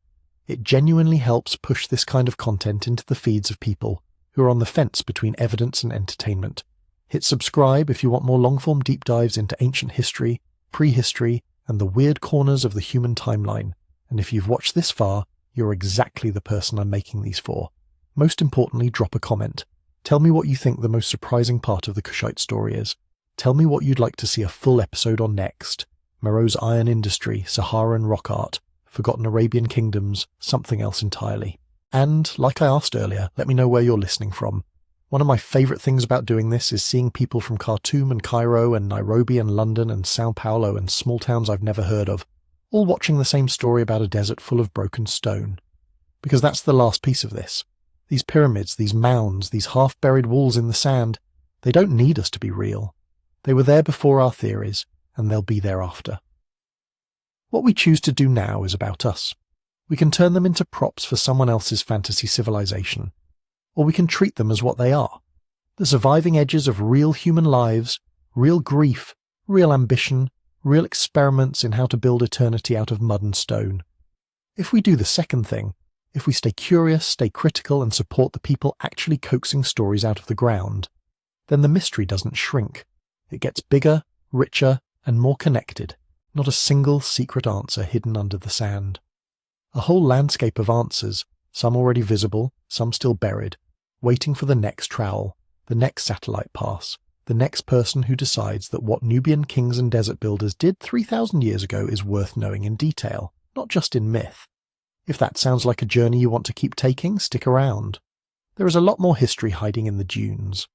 It genuinely helps push this kind of content into the feeds of people who are on the fence between evidence and entertainment. Hit subscribe if you want more long-form deep dives into ancient history, prehistory, and the weird corners of the human timeline. And if you've watched this far, you're exactly the person I'm making these for. Most importantly, drop a comment. Tell me what you think the most surprising part of the Kushite story is. Tell me what you'd like to see a full episode on next. Meroe's iron industry, Saharan rock art, forgotten Arabian kingdoms, something else entirely. And, like I asked earlier, let me know where you're listening from. One of my favourite things about doing this is seeing people from Khartoum and Cairo and Nairobi and London and Sao Paulo and small towns I've never heard of, all watching the same story about a desert full of broken stone. Because that's the last piece of this. These pyramids, these mounds, these half-buried walls in the sand, they don't need us to be real. They were there before our theories, and they'll be there after. What we choose to do now is about us. We can turn them into props for someone else's fantasy civilization. Or we can treat them as what they are. The surviving edges of real human lives, real grief, real ambition, real experiments in how to build eternity out of mud and stone. If we do the second thing, if we stay curious, stay critical, and support the people actually coaxing stories out of the ground, then the mystery doesn't shrink. It gets bigger, richer, and more connected, not a single secret answer hidden under the sand. A whole landscape of answers, some already visible, some still buried, waiting for the next trowel, the next satellite pass, the next person who decides that what Nubian kings and desert builders did 3,000 years ago is worth knowing in detail, not just in myth. If that sounds like a journey you want to keep taking, stick around. There is a lot more history hiding in the dunes.